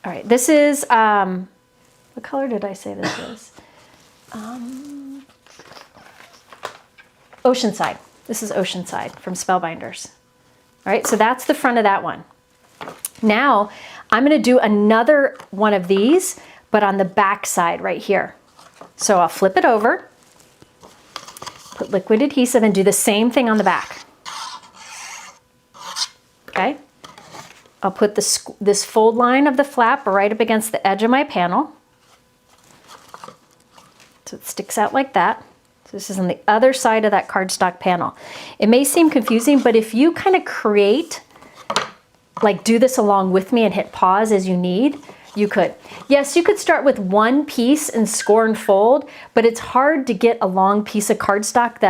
All right, this is, what color did I say this is? Oceanside. This is Oceanside from Spellbinders. All right, so that's the front of that one. Now, I'm going to do another one of these, but on the back side right here. So I'll flip it over, put liquid adhesive, and do the same thing on the back. Okay? I'll put this fold line of the flap right up against the edge of my panel. So it sticks out like that. So this is on the other side of that cardstock panel. It may seem confusing, but if you kind of create, like do this along with me and hit pause as you need, you could. Yes, you could start with one piece and score and fold, but it's hard to get a long piece of cardstock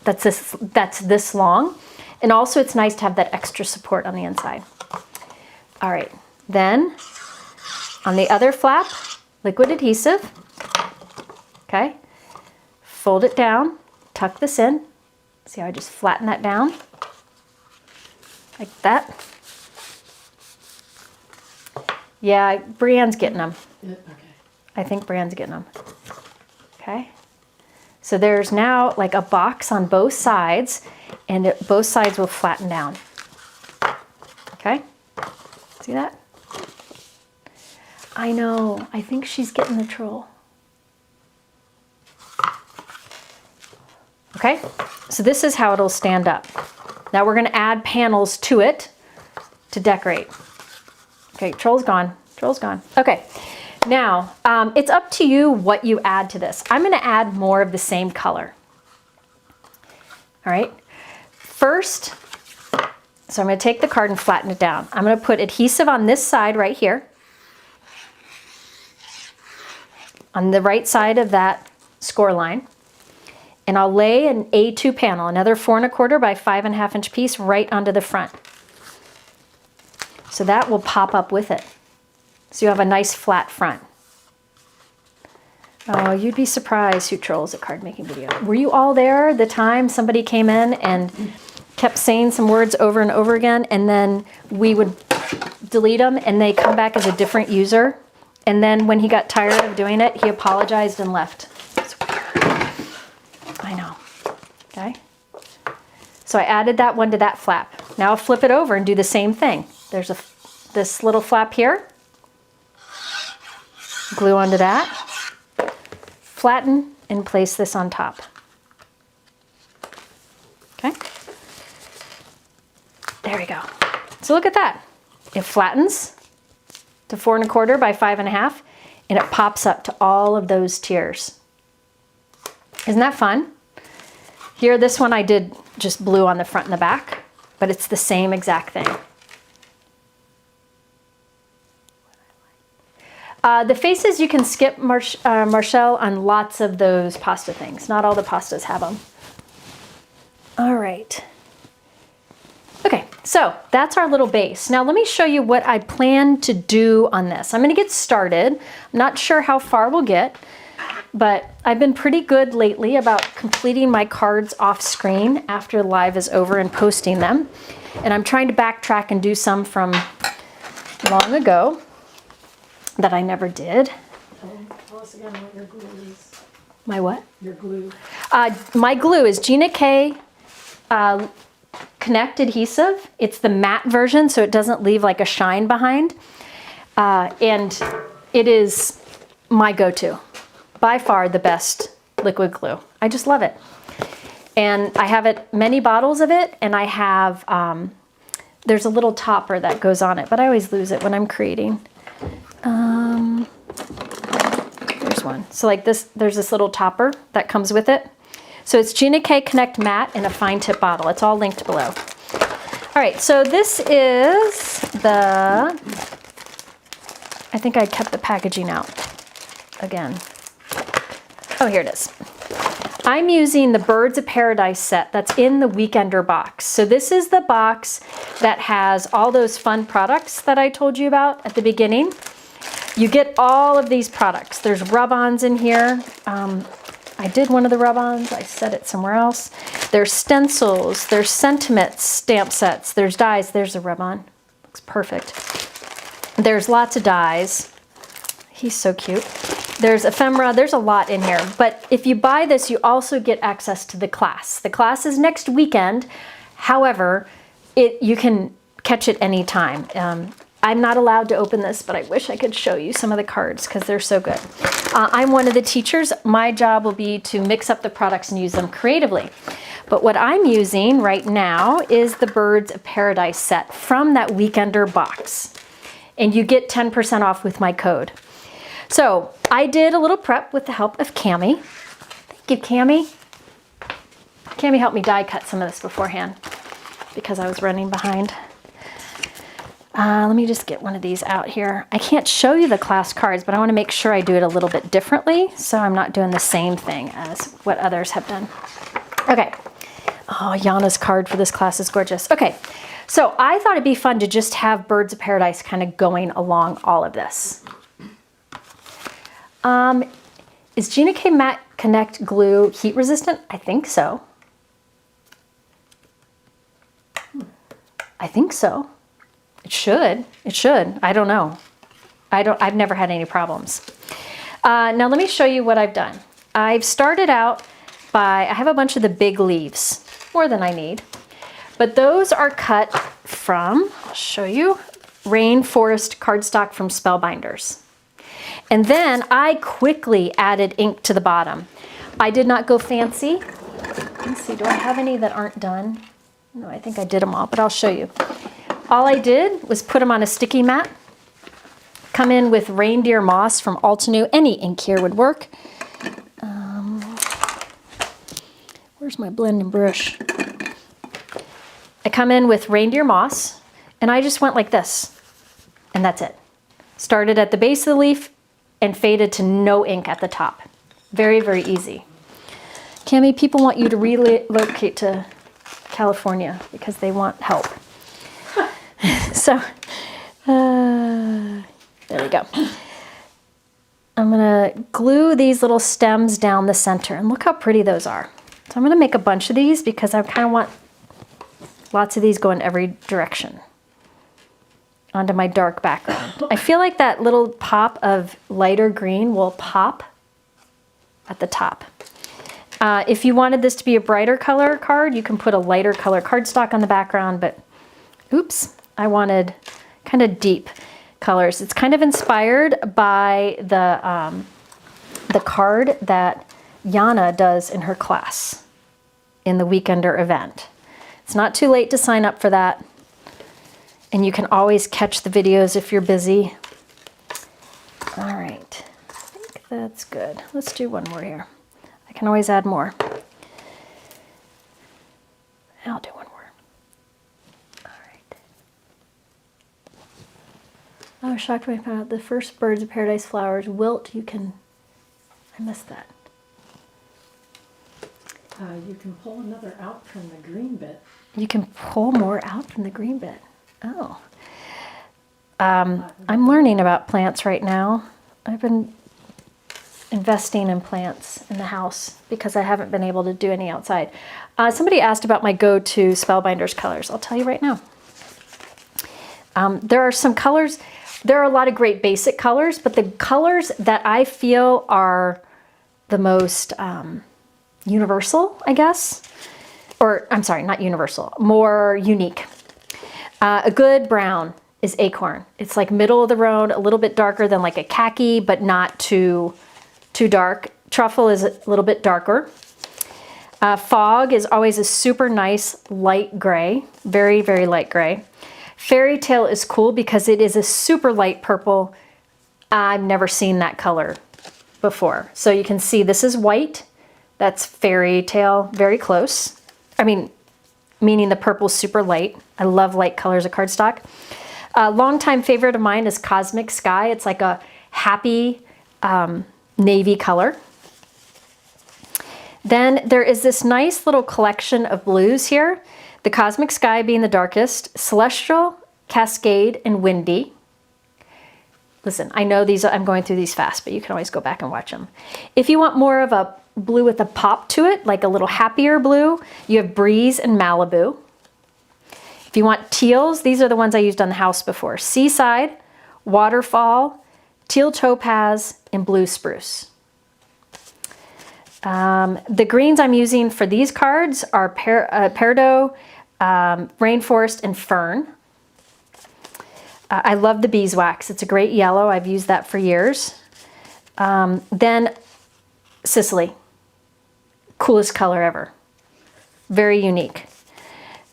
that's this long. And also it's nice to have that extra support on the inside. All right, then on the other flap, liquid adhesive, okay? Fold it down, tuck this in. See how I just flatten that down? Like that. Yeah, Brianne's getting them. Okay. I think Brianne's getting them. Okay. So there's now like a box on both sides, and both sides will flatten down. Okay. See that? I know. I think she's getting the troll. Okay. So this is how it'll stand up. Now we're going to add panels to it to decorate. Okay, troll's gone. Troll's gone. Okay, now it's up to you what you add to this. I'm going to add more of the same color. All right. First, so I'm going to take the card and flatten it down. I'm going to put adhesive on this side right here. On the right side of that score line. And I'll lay an A2 panel, another 4 1/4 by 5 1/2 inch piece right onto the front. So that will pop up with it. So you have a nice flat front. Oh, you'd be surprised who trolls a card making video. Were you all there the time somebody came in and kept saying some words over and over again, and then we would delete them and they come back as a different user? And then when he got tired of doing it, he apologized and left. It's weird. I know. Okay. So I added that one to that flap. Now I'll flip it over and do the same thing. There's this little flap here. Glue onto that. Flatten and place this on top. Okay. There we go. So look at that. It flattens to 4 1/4 by 5 1/2, and it pops up to all of those tiers. Isn't that fun? Here, this one I did just blue on the front and the back, but it's the same exact thing. The faces, you can skip Marshall on lots of those pasta things. Not all the pastas have them. All right. Okay, so that's our little base. Now let me show you what I plan to do on this. I'm going to get started. I'm not sure how far we'll get, but I've been pretty good lately about completing my cards off screen after live is over and posting them. And I'm trying to backtrack and do some from long ago that I never did. Tell us again what your glue is. My what? Your glue. My glue is Gina K Connect adhesive. It's the matte version, so it doesn't leave like a shine behind. And it is my go-to. By far the best liquid glue. I just love it. And I have many bottles of it, and I have, there's a little topper that goes on it, but I always lose it when I'm creating. There's one. So like this, there's this little topper that comes with it. So it's Gina K Connect Matte in a fine tip bottle. It's all linked below. All right, so this is I think I kept the packaging out again. Oh, here it is. I'm using the Birds of Paradise set that's in the Weekender box. So this is the box that has all those fun products that I told you about at the beginning. You get all of these products. There's rub-ons in here. I did one of the rub-ons. I set it somewhere else. There's stencils. There's sentiments stamp sets. There's dies. There's a rub-on. Looks perfect. There's lots of dies. He's so cute. There's ephemera. There's a lot in here. But if you buy this, you also get access to the class. The class is next weekend. However, you can catch it anytime. I'm not allowed to open this, but I wish I could show you some of the cards because they're so good. I'm one of the teachers. My job will be to mix up the products and use them creatively. But what I'm using right now is the Birds of Paradise set from that Weekender box. And you get 10% off with my code. So I did a little prep with the help of Cami. Thank you, Cami. Cami helped me die cut some of this beforehand because I was running behind. Let me just get one of these out here. I can't show you the class cards, but I want to make sure I do it a little bit differently so I'm not doing the same thing as what others have done. Okay. Oh, Yana's card for this class is gorgeous. Okay. So I thought it'd be fun to just have Birds of Paradise kind of going along all of this. Is Gina K Matte Connect glue heat resistant? I think so. I think so. It should. It should. I don't know. I've never had any problems. Now let me show you what I've done. I've started out by, I have a bunch of the big leaves, more than I need, but those are cut from, I'll show you, Rainforest cardstock from Spellbinders. And then I quickly added ink to the bottom. I did not go fancy. Let's see, do I have any that aren't done? No, I think I did them all, but I'll show you. All I did was put them on a sticky mat, come in with reindeer moss from Altenew. Any ink here would work. Where's my blending brush? I come in with reindeer moss, and I just went like this, and that's it. Started at the base of the leaf and faded to no ink at the top. Very, very easy. Cami, people want you to relocate to California because they want help. So, there we go. I'm gonna glue these little stems down the center, and look how pretty those are. So I'm gonna make a bunch of these because I kind of want lots of these going every direction onto my dark background. I feel like that little pop of lighter green will pop at the top. If you wanted this to be a brighter color card, you can put a lighter color cardstock on the background, but oops, I wanted kind of deep colors. It's kind of inspired by the card that Yana does in her class in the Weekender event. It's not too late to sign up for that, and you can always catch the videos if you're busy. All right, I think that's good. Let's do one more here. I can always add more. I'll do one more. All right. I was shocked when I found out the first birds of paradise flowers wilt. I missed that. You can pull another out from the green bit. You can pull more out from the green bit. Oh. I'm learning about plants right now. I've been investing in plants in the house because I haven't been able to do any outside. Somebody asked about my go-to Spellbinders colors. I'll tell you right now. There are some colors, there are a lot of great basic colors, but the colors that I feel are the most universal, I guess, or I'm sorry, not universal, more unique. A good brown is Acorn. It's like middle of the road, a little bit darker than like a khaki, but not too dark. Truffle is a little bit darker. Fog is always a super nice light gray, very, very light gray. Fairy Tale is cool because it is a super light purple. I've never seen that color before. So you can see this is white. That's Fairy Tale, very close. I mean, meaning the purple's super light. I love light colors of cardstock. A longtime favorite of mine is Cosmic Sky. It's like a happy navy color. Then there is this nice little collection of blues here. The Cosmic Sky being the darkest, Celestial, Cascade, and Windy. Listen, I know these, I'm going through these fast, but you can always go back and watch them. If you want more of a blue with a pop to it, like a little happier blue, you have Breeze and Malibu. If you want teals, these are the ones I used on the house before. Seaside, Waterfall, Teal Topaz, and Blue Spruce. The greens I'm using for these cards are Peridot, Rainforest, and Fern. I love the beeswax. It's a great yellow. I've used that for years. Then Sicily. Coolest color ever. Very unique.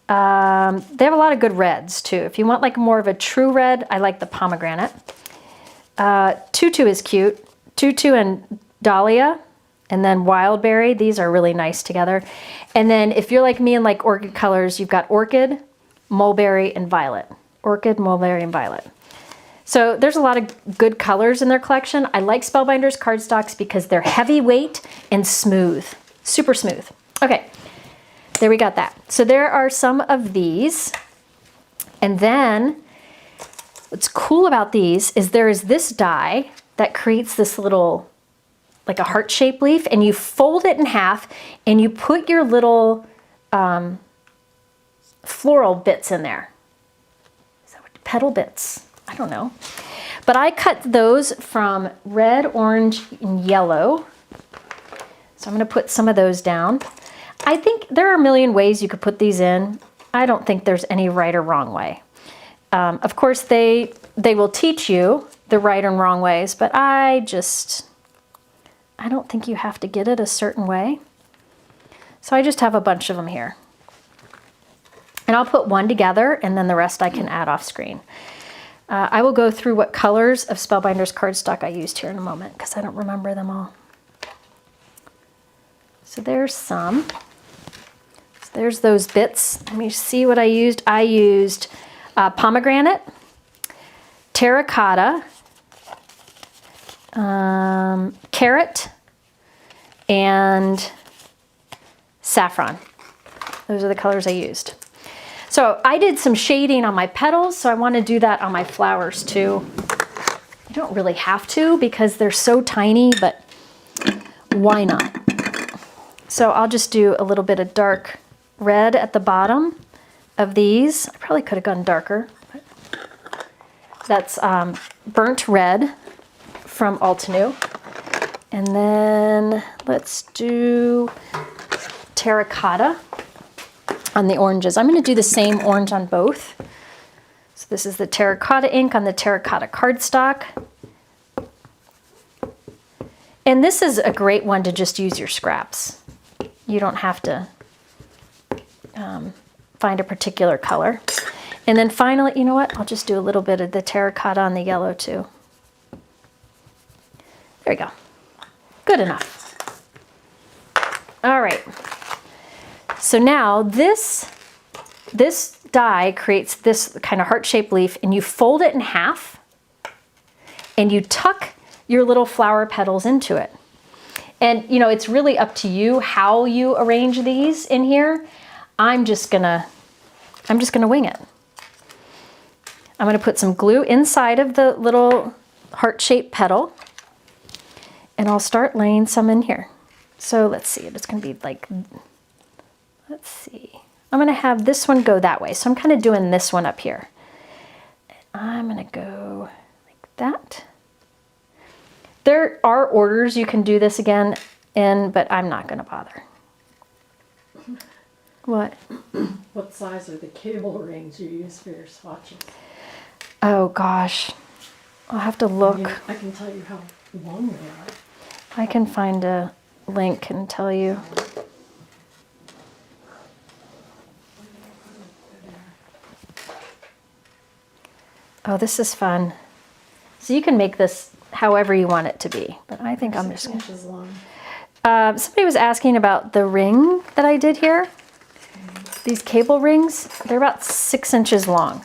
They have a lot of good reds too. If you want like more of a true red, I like the pomegranate. Tutu is cute. Tutu and Dahlia, and then Wildberry. These are really nice together. And then if you're like me and like orchid colors, you've got Orchid, Mulberry, and Violet. Orchid, Mulberry, and Violet. So there's a lot of good colors in their collection. I like Spellbinders cardstocks because they're heavyweight and smooth. Super smooth. Okay, there we got that. So there are some of these. And then what's cool about these is there is this die that creates this little, like a heart-shaped leaf, and you fold it in half and you put your little floral bits in there. Is that what, petal bits? I don't know. But I cut those from red, orange, and yellow. So I'm going to put some of those down. I think there are a million ways you could put these in. I don't think there's any right or wrong way. Of course, they will teach you the right and wrong ways, but I don't think you have to get it a certain way. So I just have a bunch of them here. And I'll put one together, and then the rest I can add off screen. I will go through what colors of Spellbinders cardstock I used here in a moment, because I don't remember them all. So there's some. So there's those bits. Let me see what I used. I used pomegranate, terracotta, carrot, and saffron. Those are the colors I used. So I did some shading on my petals, so I want to do that on my flowers too. You don't really have to because they're so tiny, but why not? So I'll just do a little bit of dark red at the bottom of these. I probably could have gone darker. But that's burnt red from Altenew. And then let's do terracotta on the oranges. I'm going to do the same orange on both. So this is the terracotta ink on the terracotta cardstock. And this is a great one to just use your scraps. You don't have to find a particular color. And then finally, you know what? I'll just do a little bit of the terracotta on the yellow too. There we go. Good enough. All right. So now this die creates this kind of heart-shaped leaf, and you fold it in half and you tuck your little flower petals into it. And you know, it's really up to you how you arrange these in here. I'm just gonna wing it. I'm gonna put some glue inside of the little heart-shaped petal, and I'll start laying some in here. So let's see, it's gonna be like, let's see. I'm gonna have this one go that way. So I'm kind of doing this one up here. I'm gonna go like that. There are orders you can do this again in, but I'm not gonna bother. What? What size are the cable rings you use for your swatches? Oh gosh, I'll have to look. I can tell you how long they are. I can find a link and tell you. Oh, this is fun. So you can make this however you want it to be, but I think I'm just 6 inches long. somebody was asking about the ring that I did here. These cable rings, they're about 6 inches long.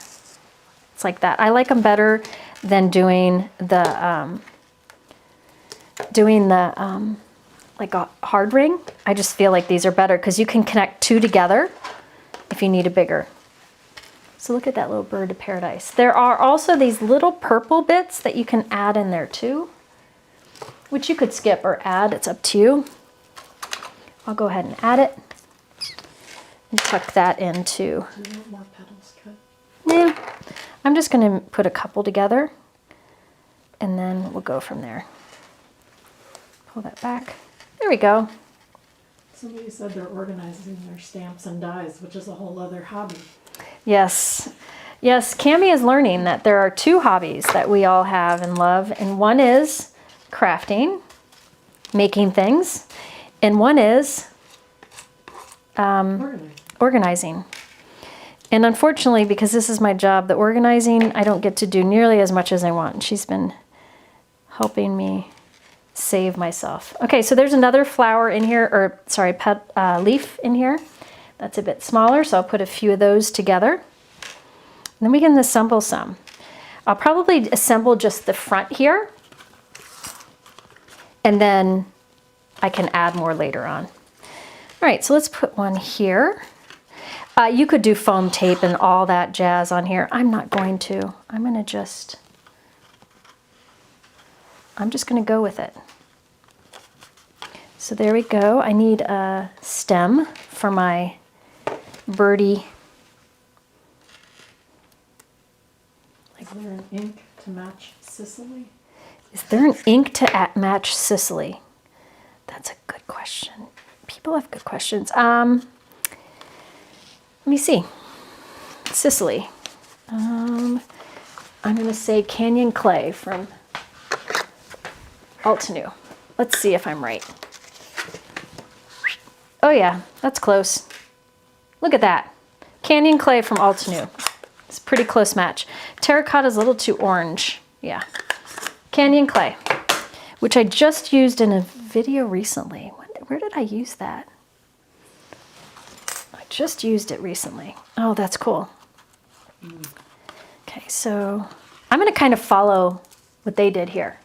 It's like that. I like them better than doing the like a hard ring. I just feel like these are better because you can connect two together if you need a bigger. So look at that little bird of paradise. There are also these little purple bits that you can add in there too, which you could skip or add. It's up to you. I'll go ahead and add it and tuck that into. Do you want more petals cut? Yeah, I'm just going to put a couple together and then we'll go from there. Pull that back. There we go. Somebody said they're organizing their stamps and dies, which is a whole other hobby. Yes. Yes, Cami is learning that there are two hobbies that we all have and love, and one is crafting, making things, and one is organizing. And unfortunately, because this is my job, the organizing, I don't get to do nearly as much as I want. She's been helping me save myself. Okay, so there's another flower in here, or sorry, leaf in here. That's a bit smaller, so I'll put a few of those together. And then we can assemble some. I'll probably assemble just the front here, and then I can add more later on. All right, so let's put one here. You could do foam tape and all that jazz on here. I'm not going to. I'm just gonna go with it. So there we go. I need a stem for my birdie. Is there an ink to match Sicily? Is there an ink to match Sicily? That's a good question. People have good questions. Let me see. Sicily. I'm going to say Canyon Clay from Altenew. Let's see if I'm right. Oh yeah, that's close. Look at that. Canyon Clay from Altenew. It's a pretty close match. Terracotta is a little too orange. Yeah. Canyon Clay, which I just used in a video recently. Where did I use that? I just used it recently. Oh, that's cool. Okay, so I'm going to kind of follow what they did here.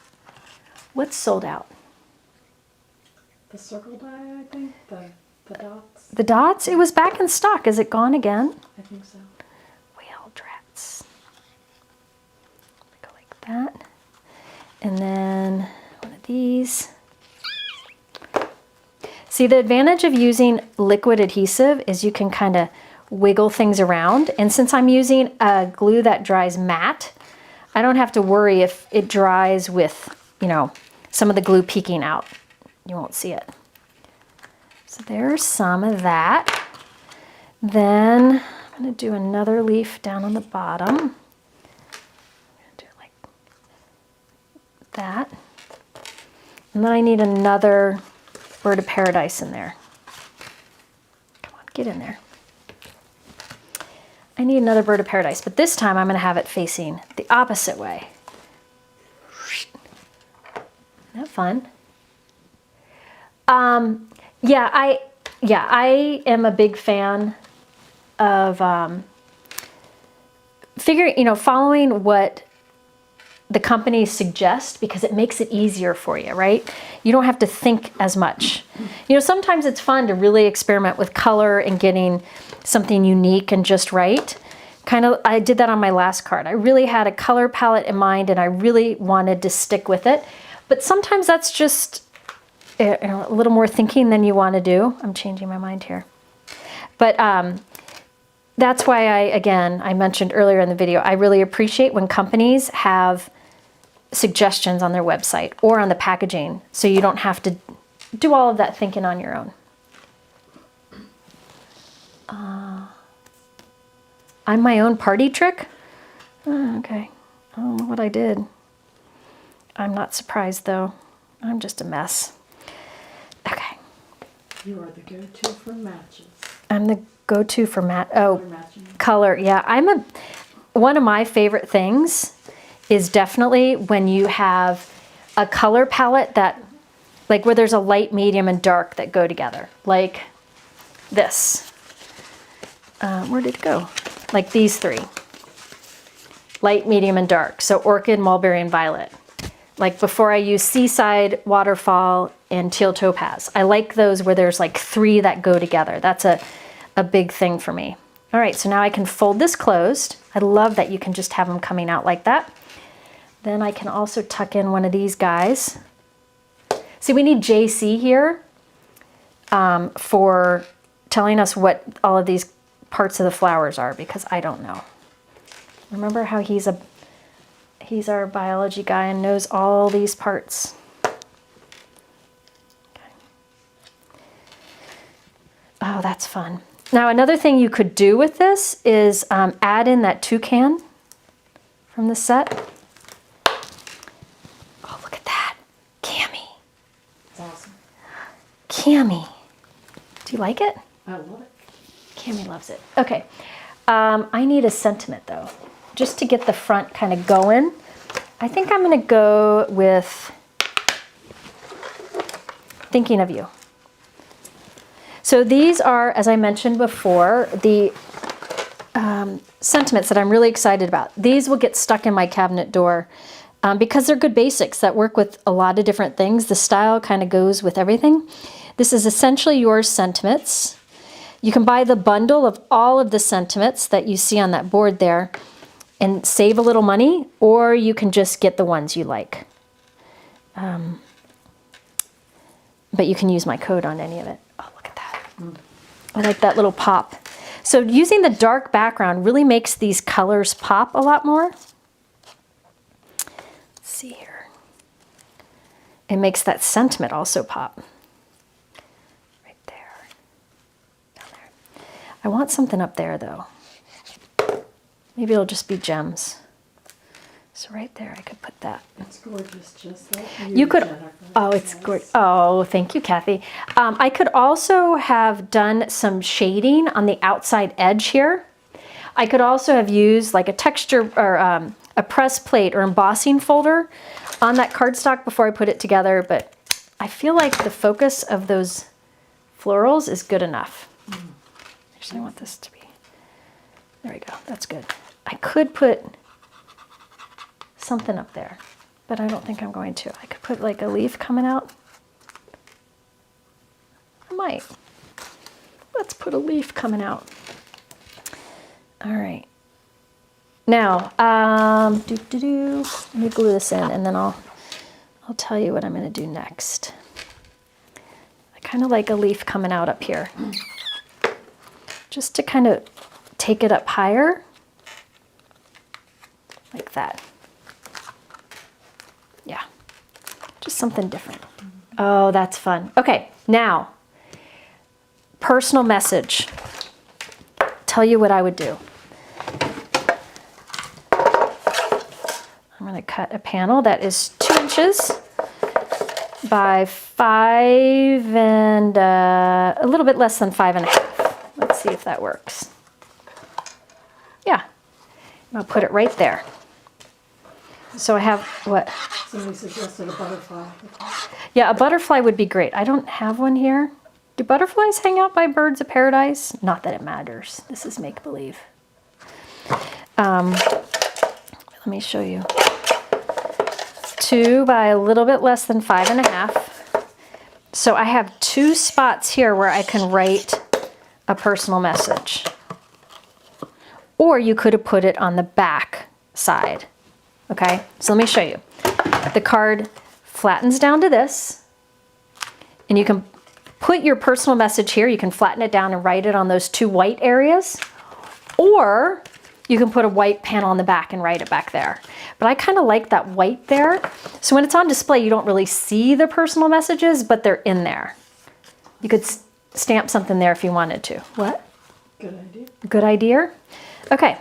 What's sold out? The circle die, I think. The dots. The dots? It was back in stock. Is it gone again? I think so. Whale drats. Go like that. And then one of these. See, the advantage of using liquid adhesive is you can kind of wiggle things around. And since I'm using a glue that dries matte, I don't have to worry if it dries with, you know, some of the glue peeking out. You won't see it. So there's some of that. Then I'm going to do another leaf down on the bottom. I'm going to do it like that. And then I need another Bird of Paradise in there. Come on, get in there. I need another Bird of Paradise, but this time I'm going to have it facing the opposite way. Isn't that fun? Yeah, I am a big fan of following what the companies suggest, because it makes it easier for you, right? You don't have to think as much. You know, sometimes it's fun to really experiment with color and getting something unique and just right. I did that on my last card. I really had a color palette in mind and I really wanted to stick with it. But sometimes that's just a little more thinking than you want to do. I'm changing my mind here. But that's why I mentioned earlier in the video, I really appreciate when companies have suggestions on their website or on the packaging, so you don't have to do all of that thinking on your own. I'm my own party trick? Oh, okay. I don't know what I did. I'm not surprised though. I'm just a mess. Okay. You are the go-to for matches. I'm the go-to for Matching. color. Yeah, one of my favorite things is definitely when you have a color palette that, like where there's a light, medium, and dark that go together. Like this. Where did it go? Like these three. Light, medium, and dark. So orchid, mulberry, and violet. Like before I use seaside, waterfall, and teal topaz. I like those where there's like three that go together. That's a big thing for me. All right, so now I can fold this closed. I love that you can just have them coming out like that. Then I can also tuck in one of these guys. See, we need JC here for telling us what all of these parts of the flowers are, because I don't know. Remember how he's our biology guy and knows all these parts. Okay. Oh, that's fun. Now, another thing you could do with this is add in that toucan from the set. Oh, look at that. Cammy. It's awesome. Cammy. Do you like it? I love it. Cammy loves it. Okay. I need a sentiment, though, just to get the front kind of going. I think I'm going to go with Thinking of You. So these are, as I mentioned before, the sentiments that I'm really excited about. These will get stuck in my cabinet door because they're good basics that work with a lot of different things. The style kind of goes with everything. This is Essentially Yours Sentiments. You can buy the bundle of all of the sentiments that you see on that board there and save a little money, or you can just get the ones you like. But you can use my code on any of it. Oh, look at that. I like that little pop. So using the dark background really makes these colors pop a lot more. Let's see here. It makes that sentiment also pop. I want something up there though. Maybe it'll just be gems. So right there, I could put that. It's gorgeous, just like You could, Jennifer. oh, it's gorgeous. Oh, thank you, Kathy. I could also have done some shading on the outside edge here. I could also have used like a texture or a press plate or embossing folder on that cardstock before I put it together, but I feel like the focus of those florals is good enough. Actually, I want this to be, there we go, that's good. I could put something up there, but I don't think I'm going to. I could put like a leaf coming out. I might. Let's put a leaf coming out. All right. Now, let me glue this in, and then I'll tell you what I'm going to do next. I kind of like a leaf coming out up here, just to kind of take it up higher, like that. Yeah, just something different. Oh, that's fun. Okay, now, personal message. Tell you what I would do. I'm going to cut a panel that is 2 inches by 5 and a little bit less than 5.5. Let's see if that works. Yeah, I'll put it right there. So I have what? Somebody suggested a butterfly. Yeah, a butterfly would be great. I don't have one here. Do butterflies hang out by birds of paradise? Not that it matters. This is make-believe. Let me show you. 2 by a little bit less than 5.5. So I have 2 spots here where I can write a personal message. Or you could have put it on the back side. Okay, so let me show you. The card flattens down to this, and you can put your personal message here. You can flatten it down and write it on those 2 white areas, or you can put a white panel on the back and write it back there. But I kind of like that white there. So when it's on display, you don't really see the personal messages, but they're in there. You could stamp something there if you wanted to. What? Good idea. Good idea? Okay,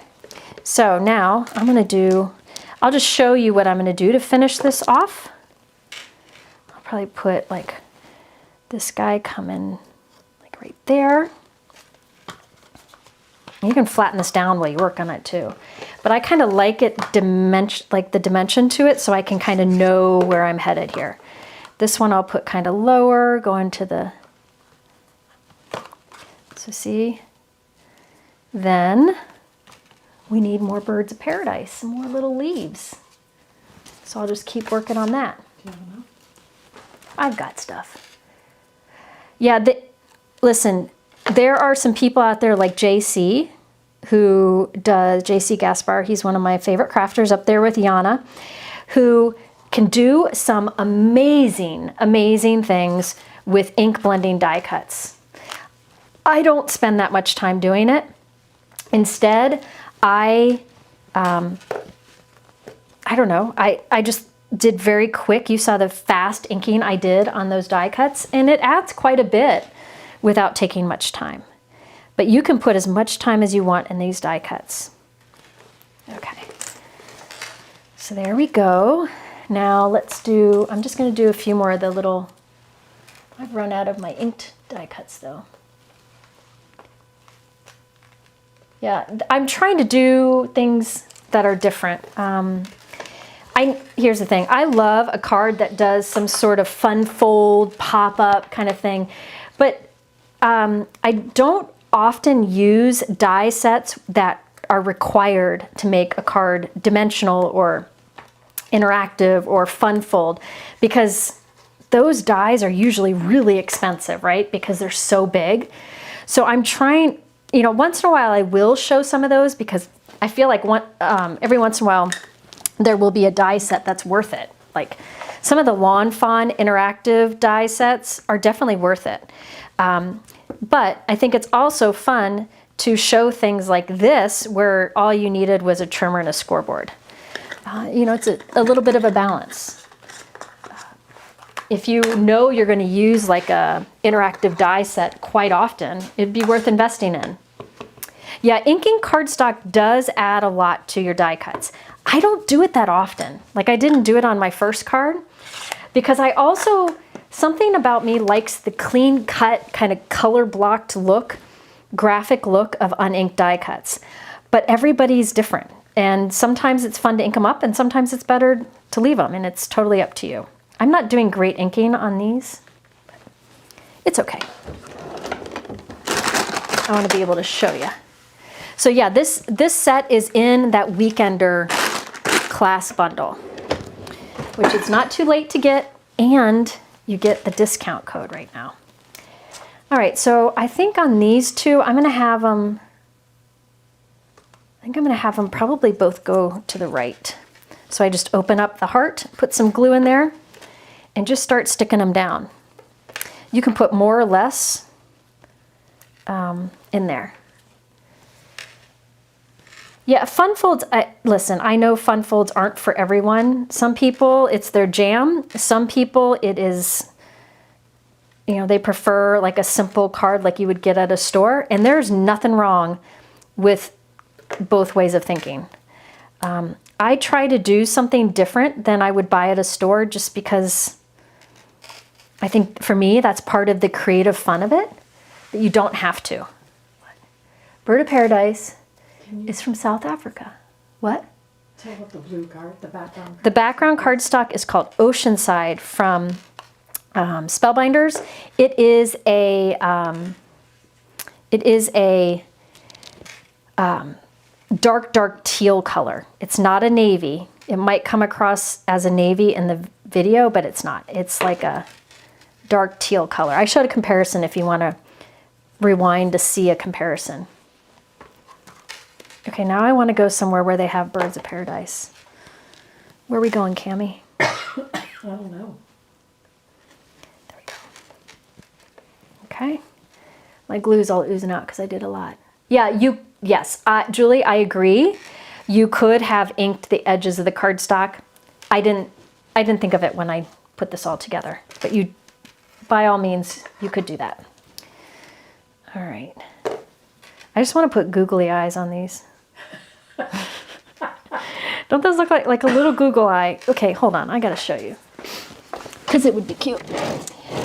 so now I'll just show you what I'm going to do to finish this off. I'll probably put like this guy coming like right there. You can flatten this down while you work on it too. But I kind of like it the dimension to it, so I can kind of know where I'm headed here. This one I'll put kind of lower, going to the, so see? Then we need more birds of paradise, some more little leaves. So I'll just keep working on that. Do you have enough? I've got stuff. Yeah, listen, there are some people out there like JC, who does, JC Gaspar, he's one of my favorite crafters up there with Yana, who can do some amazing, amazing things with ink blending die cuts. I don't spend that much time doing it. Instead, I don't know, I just did very quick. You saw the fast inking I did on those die cuts, and it adds quite a bit without taking much time. But you can put as much time as you want in these die cuts. Okay, so there we go. Now let's do, I'm just going to do a few more of the little, I've run out of my inked die cuts though. Yeah, I'm trying to do things that are different. Here's the thing, I love a card that does some sort of fun fold, pop-up kind of thing, but I don't often use die sets that are required to make a card dimensional or interactive or fun fold, because those dies are usually really expensive, right? Because they're so big. So I'm trying, you know, once in a while I will show some of those, because I feel like every once in a while there will be a die set that's worth it. Like some of the Lawn Fawn interactive die sets are definitely worth it. But I think it's also fun to show things like this, where all you needed was a trimmer and a scoreboard. You know, it's a little bit of a balance. If you know you're going to use like a interactive die set quite often, it'd be worth investing in. Yeah, inking cardstock does add a lot to your die cuts. I don't do it that often. Like I didn't do it on my first card because I also, something about me likes the clean cut, kind of color blocked look, graphic look of uninked die cuts. But everybody's different. And sometimes it's fun to ink them up and sometimes it's better to leave them, and it's totally up to you. I'm not doing great inking on these, but it's okay. I want to be able to show you. So yeah, this set is in that Weekender class bundle, which it's not too late to get, and you get the discount code right now. All right, so I think on these two, I'm going to have them, probably both go to the right. So I just open up the heart, put some glue in there, and just start sticking them down. You can put more or less in there. Yeah, fun folds, listen, I know fun folds aren't for everyone. Some people, it's their jam. Some people, it is, you know, they prefer like a simple card like you would get at a store. And there's nothing wrong with both ways of thinking. I try to do something different than I would buy at a store just because I think for me, that's part of the creative fun of it, that you don't have to. Bird of Paradise is from South Africa. What? Tell what the blue card, the background. The background cardstock is called Oceanside from Spellbinders. It is a dark teal color. It's not a navy. It might come across as a navy in the video, but it's not. It's like a dark teal color. I showed a comparison if you want to rewind to see a comparison. Okay, now I want to go somewhere where they have birds of paradise. Where are we going, Cammie? I don't know. There we go. Okay. My glue's all oozing out because I did a lot. Yeah, yes, Julie, I agree. You could have inked the edges of the cardstock. I didn't think of it when I put this all together, but you, by all means, you could do that. All right. I just want to put googly eyes on these. Don't those look like a little Google eye? Okay, hold on. I got to show you because it would be cute.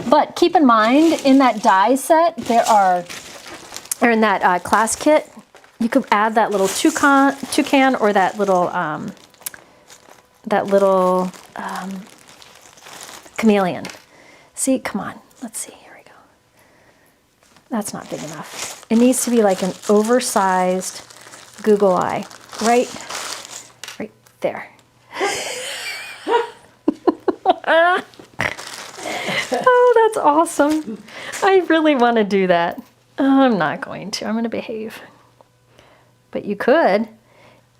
But keep in mind, in that die set, or in that class kit, you could add that little toucan or that little chameleon. See, come on. Let's see. Here we go. That's not big enough. It needs to be like an oversized Google eye, right there. Oh, that's awesome. I really want to do that. Oh, I'm not going to. I'm going to behave. But you could.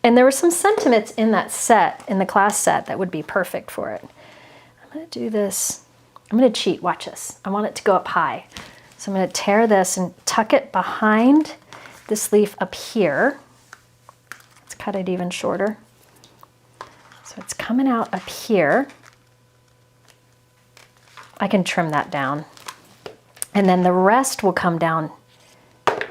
And there were some sentiments in that set, in the class set, that would be perfect for it. I'm going to do this. I'm going to cheat. Watch this. I want it to go up high. So I'm going to tear this and tuck it behind this leaf up here. Let's cut it even shorter. So it's coming out up here. I can trim that down. And then the rest will come down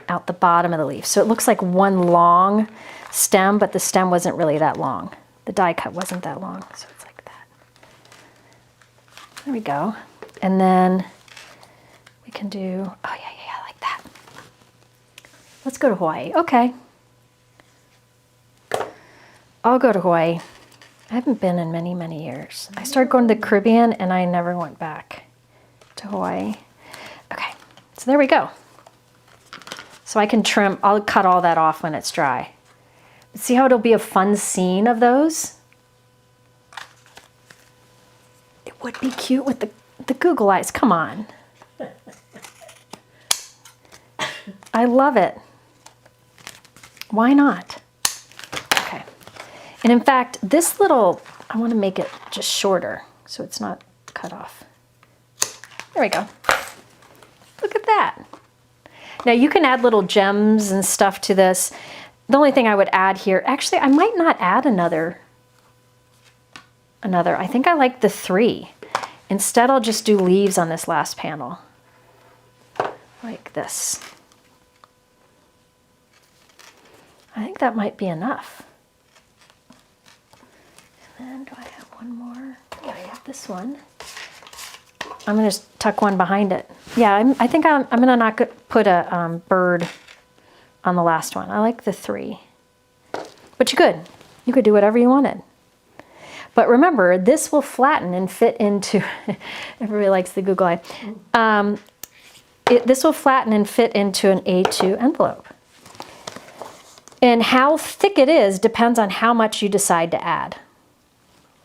out the bottom of the leaf. So it looks like one long stem, but the stem wasn't really that long. The die cut wasn't that long, so it's like that. There we go. And then we can do, oh yeah, like that. Let's go to Hawaii. Okay. I'll go to Hawaii. I haven't been in many, many years. I started going to the Caribbean and I never went back to Hawaii. Okay, so there we go. So I can trim, I'll cut all that off when it's dry. But see how it'll be a fun scene of those? It would be cute with the Google eyes, come on. I love it. Why not? Okay. And in fact, this little, I want to make it just shorter so it's not cut off. There we go. Look at that. Now you can add little gems and stuff to this. The only thing I would add here, actually I might not add another. I think I like the 3. Instead I'll just do leaves on this last panel. Like this. I think that might be enough. And then do I have one more? Yeah, I have this one. I'm gonna just tuck one behind it. Yeah, I think I'm gonna not put a bird on the last one. I like the 3. But you could do whatever you wanted. But remember, this will flatten and fit into, everybody likes the Google Eye. This will flatten and fit into an A2 envelope. And how thick it is depends on how much you decide to add.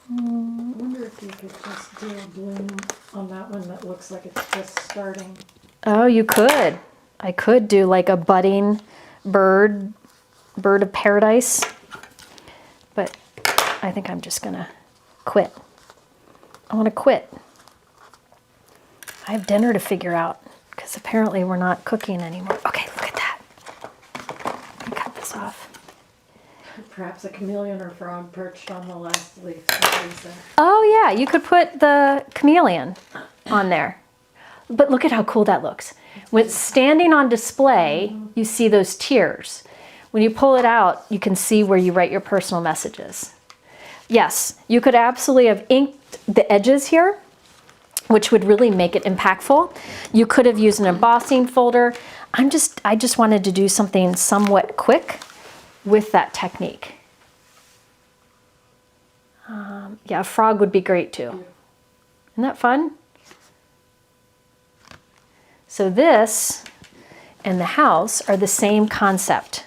I wonder if you could just do a bloom on that one that looks like it's just starting. Oh, you could. I could do like a budding bird of paradise. But I think I'm just gonna quit. I want to quit. I have dinner to figure out because apparently we're not cooking anymore. Okay, look at that. Let me cut this off. Perhaps a chameleon or frog perched on the last leaf. Oh yeah, you could put the chameleon on there. But look at how cool that looks. When it's standing on display, you see those tiers. When you pull it out, you can see where you write your personal messages. Yes, you could absolutely have inked the edges here, which would really make it impactful. You could have used an embossing folder. I just wanted to do something somewhat quick with that technique. Yeah, a frog would be great too. Isn't that fun? So this and the house are the same concept.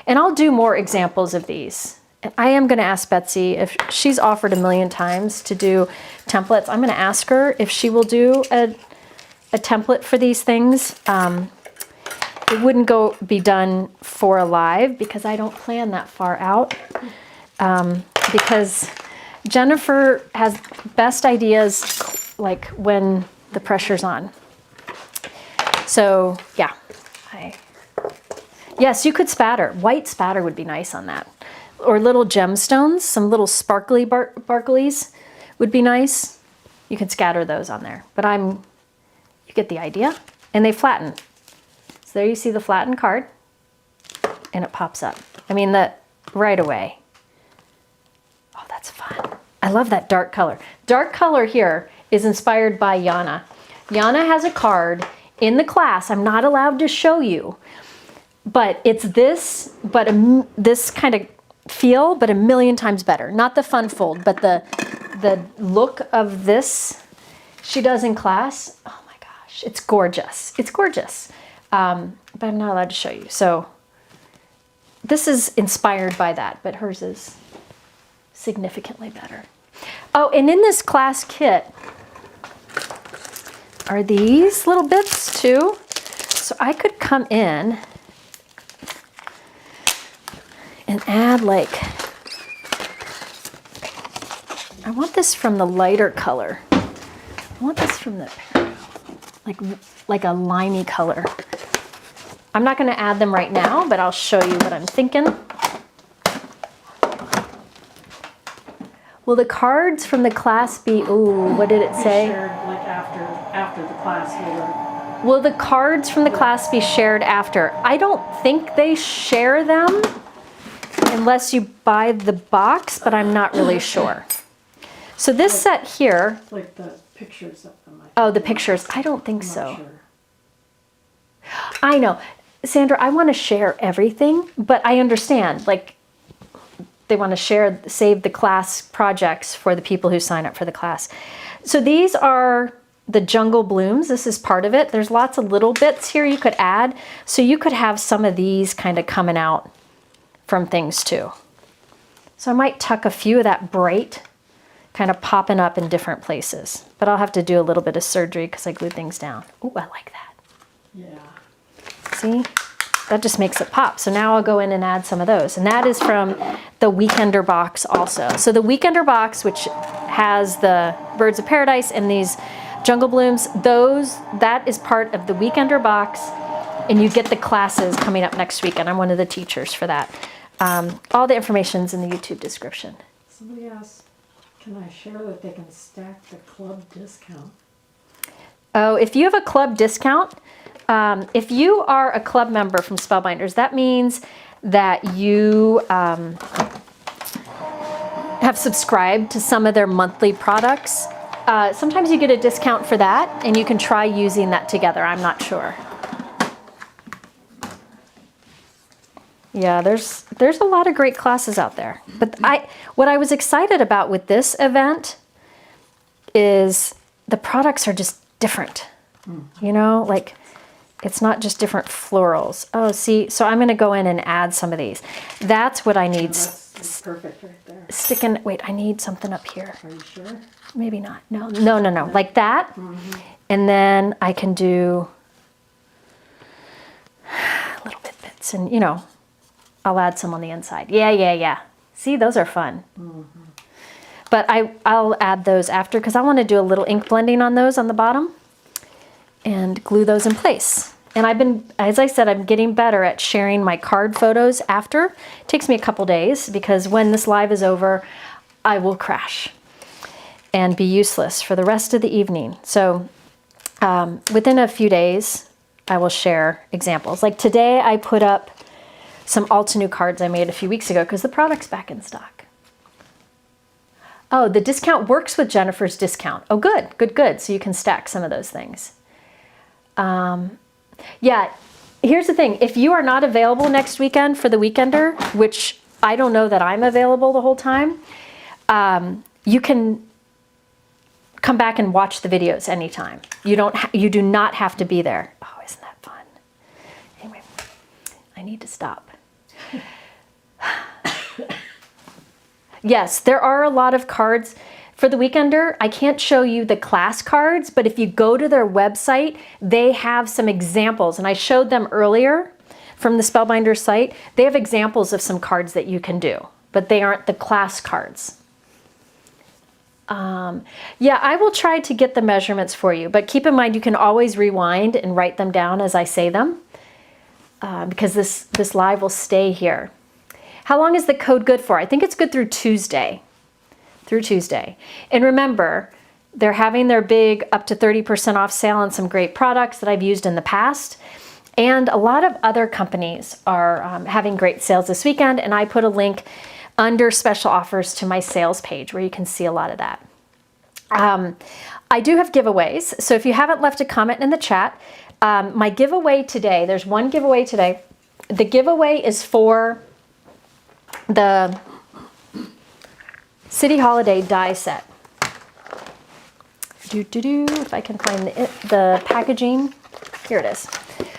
And I'll do more examples of these. And I am going to ask Betsy if she's offered a million times to do templates. I'm going to ask her if she will do a template for these things. It wouldn't be done for a live because I don't plan that far out. Because Jennifer has best ideas like when the pressure's on. So yeah, yes, you could spatter. White spatter would be nice on that. Or little gemstones, some little sparkly barklies would be nice. You can scatter those on there. But you get the idea. And they flatten. So there you see the flattened card. And it pops up. I mean, right away. Oh, that's fun. I love that dark color. Dark color here is inspired by Yana. Yana has a card in the class. I'm not allowed to show you. But it's this, but this kind of feel, but a million times better. Not the fun fold, but the look of this she does in class. Oh my gosh, it's gorgeous. It's gorgeous. But I'm not allowed to show you. So this is inspired by that, but hers is significantly better. Oh, and in this class kit are these little bits too. So I could come in and add I want this from the lighter color. I want this from the, like a limey color. I'm not gonna add them right now, but I'll show you what I'm thinking. Will the cards from the class be, ooh, what did it say? Shared like after the class Will the cards from the class be shared after? I don't think they share them unless you buy the box, but I'm not really sure. So this set here. Like the pictures of them. Oh, the pictures. I don't think so. Sure. I know. Sandra, I want to share everything, but I understand. Like, they want to save the class projects for the people who sign up for the class. So these are the jungle blooms. This is part of it. There's lots of little bits here you could add. So you could have some of these kind of coming out from things too. So I might tuck a few of that bright kind of popping up in different places. But I'll have to do a little bit of surgery because I glued things down. Oh, I like that. Yeah. See? That just makes it pop. So now I'll go in and add some of those. And that is from the Weekender box also. So the Weekender box, which has the Birds of Paradise and these jungle blooms, that is part of the Weekender box. And you get the classes coming up next week. And I'm one of the teachers for that. All the information's in the YouTube description. Somebody asked, can I share that they can stack the club discount? Oh, if you have a club discount, If you are a club member from Spellbinders, that means that you have subscribed to some of their monthly products. Sometimes you get a discount for that, and you can try using that together. I'm not sure. Yeah, there's a lot of great classes out there. But what I was excited about with this event is the products are just different. You know, like it's not just different florals. Oh, see, so I'm going to go in and add some of these. That's what I need. That's perfect right there. Wait, I need something up here. Are you sure? Maybe not. No. Like that. And then I can do little bits and, you know, I'll add some on the inside. Yeah. See, those are fun. But I'll add those after because I want to do a little ink blending on those on the bottom and glue those in place. And as I said, I'm getting better at sharing my card photos after. It takes me a couple days because when this live is over, I will crash and be useless for the rest of the evening. So within a few days, I will share examples. Like today, I put up some Altenew cards I made a few weeks ago because the product's back in stock. Oh, the discount works with Jennifer's discount. Oh, good. So you can stack some of those things. Yeah, here's the thing. If you are not available next weekend for the Weekender, which I don't know that I'm available the whole time, you can come back and watch the videos anytime. You do not have to be there. Oh, isn't that fun? Anyway, I need to stop. Yes, there are a lot of cards. For the Weekender, I can't show you the class cards, but if you go to their website, they have some examples, and I showed them earlier from the Spellbinders site. They have examples of some cards that you can do, but they aren't the class cards. Yeah, I will try to get the measurements for you, but keep in mind you can always rewind and write them down as I say them, because this live will stay here. How long is the code good for? I think it's good through Tuesday. And remember, they're having their big up to 30% off sale on some great products that I've used in the past. And a lot of other companies are having great sales this weekend. And I put a link under special offers to my sales page where you can see a lot of that. I do have giveaways. So if you haven't left a comment in the chat, my giveaway today, there's one giveaway today. The giveaway is for the City Holiday die set. If I can find the packaging. Here it is.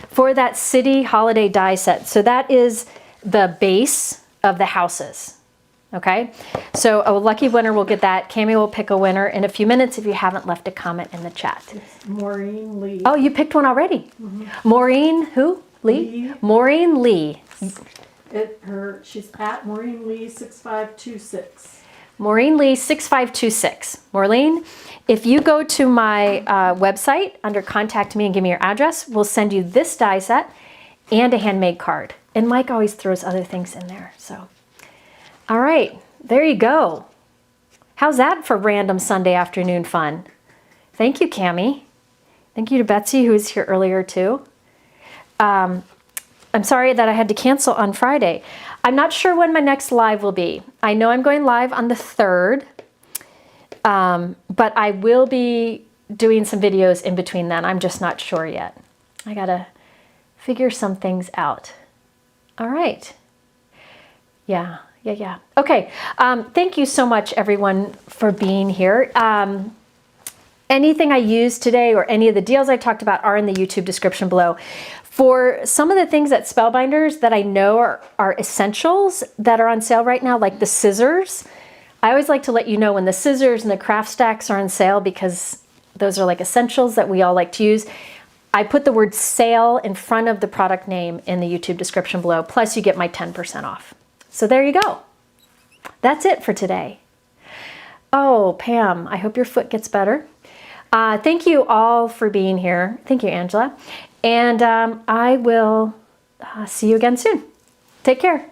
For that City Holiday die set. So that is the base of the houses. Okay? So a lucky winner will get that. Cami will pick a winner in a few minutes if you haven't left a comment in the chat. It's Maureen Lee. Oh, you picked one already. Maureen who? Lee? Maureen Lee. She's at Maureen Lee 6526. Maureen Lee 6526. Maureen, if you go to my website under contact me and give me your address, we'll send you this die set and a handmade card. And Mike always throws other things in there. So, all right, there you go. How's that for random Sunday afternoon fun? Thank you, Cami. Thank you to Betsy, who was here earlier too. I'm sorry that I had to cancel on Friday. I'm not sure when my next live will be. I know I'm going live on the 3rd, but I will be doing some videos in between then. I'm just not sure yet. I gotta figure some things out. All right. Yeah. Okay. Thank you so much, everyone, for being here. Anything I used today or any of the deals I talked about are in the YouTube description below. For some of the things at Spellbinders that I know are essentials that are on sale right now, like the scissors, I always like to let you know when the scissors and the craft stacks are on sale because those are like essentials that we all like to use. I put the word sale in front of the product name in the YouTube description below, plus you get my 10% off. So there you go. That's it for today. Oh, Pam, I hope your foot gets better. Thank you all for being here. Thank you, Angela. And I will see you again soon. Take care.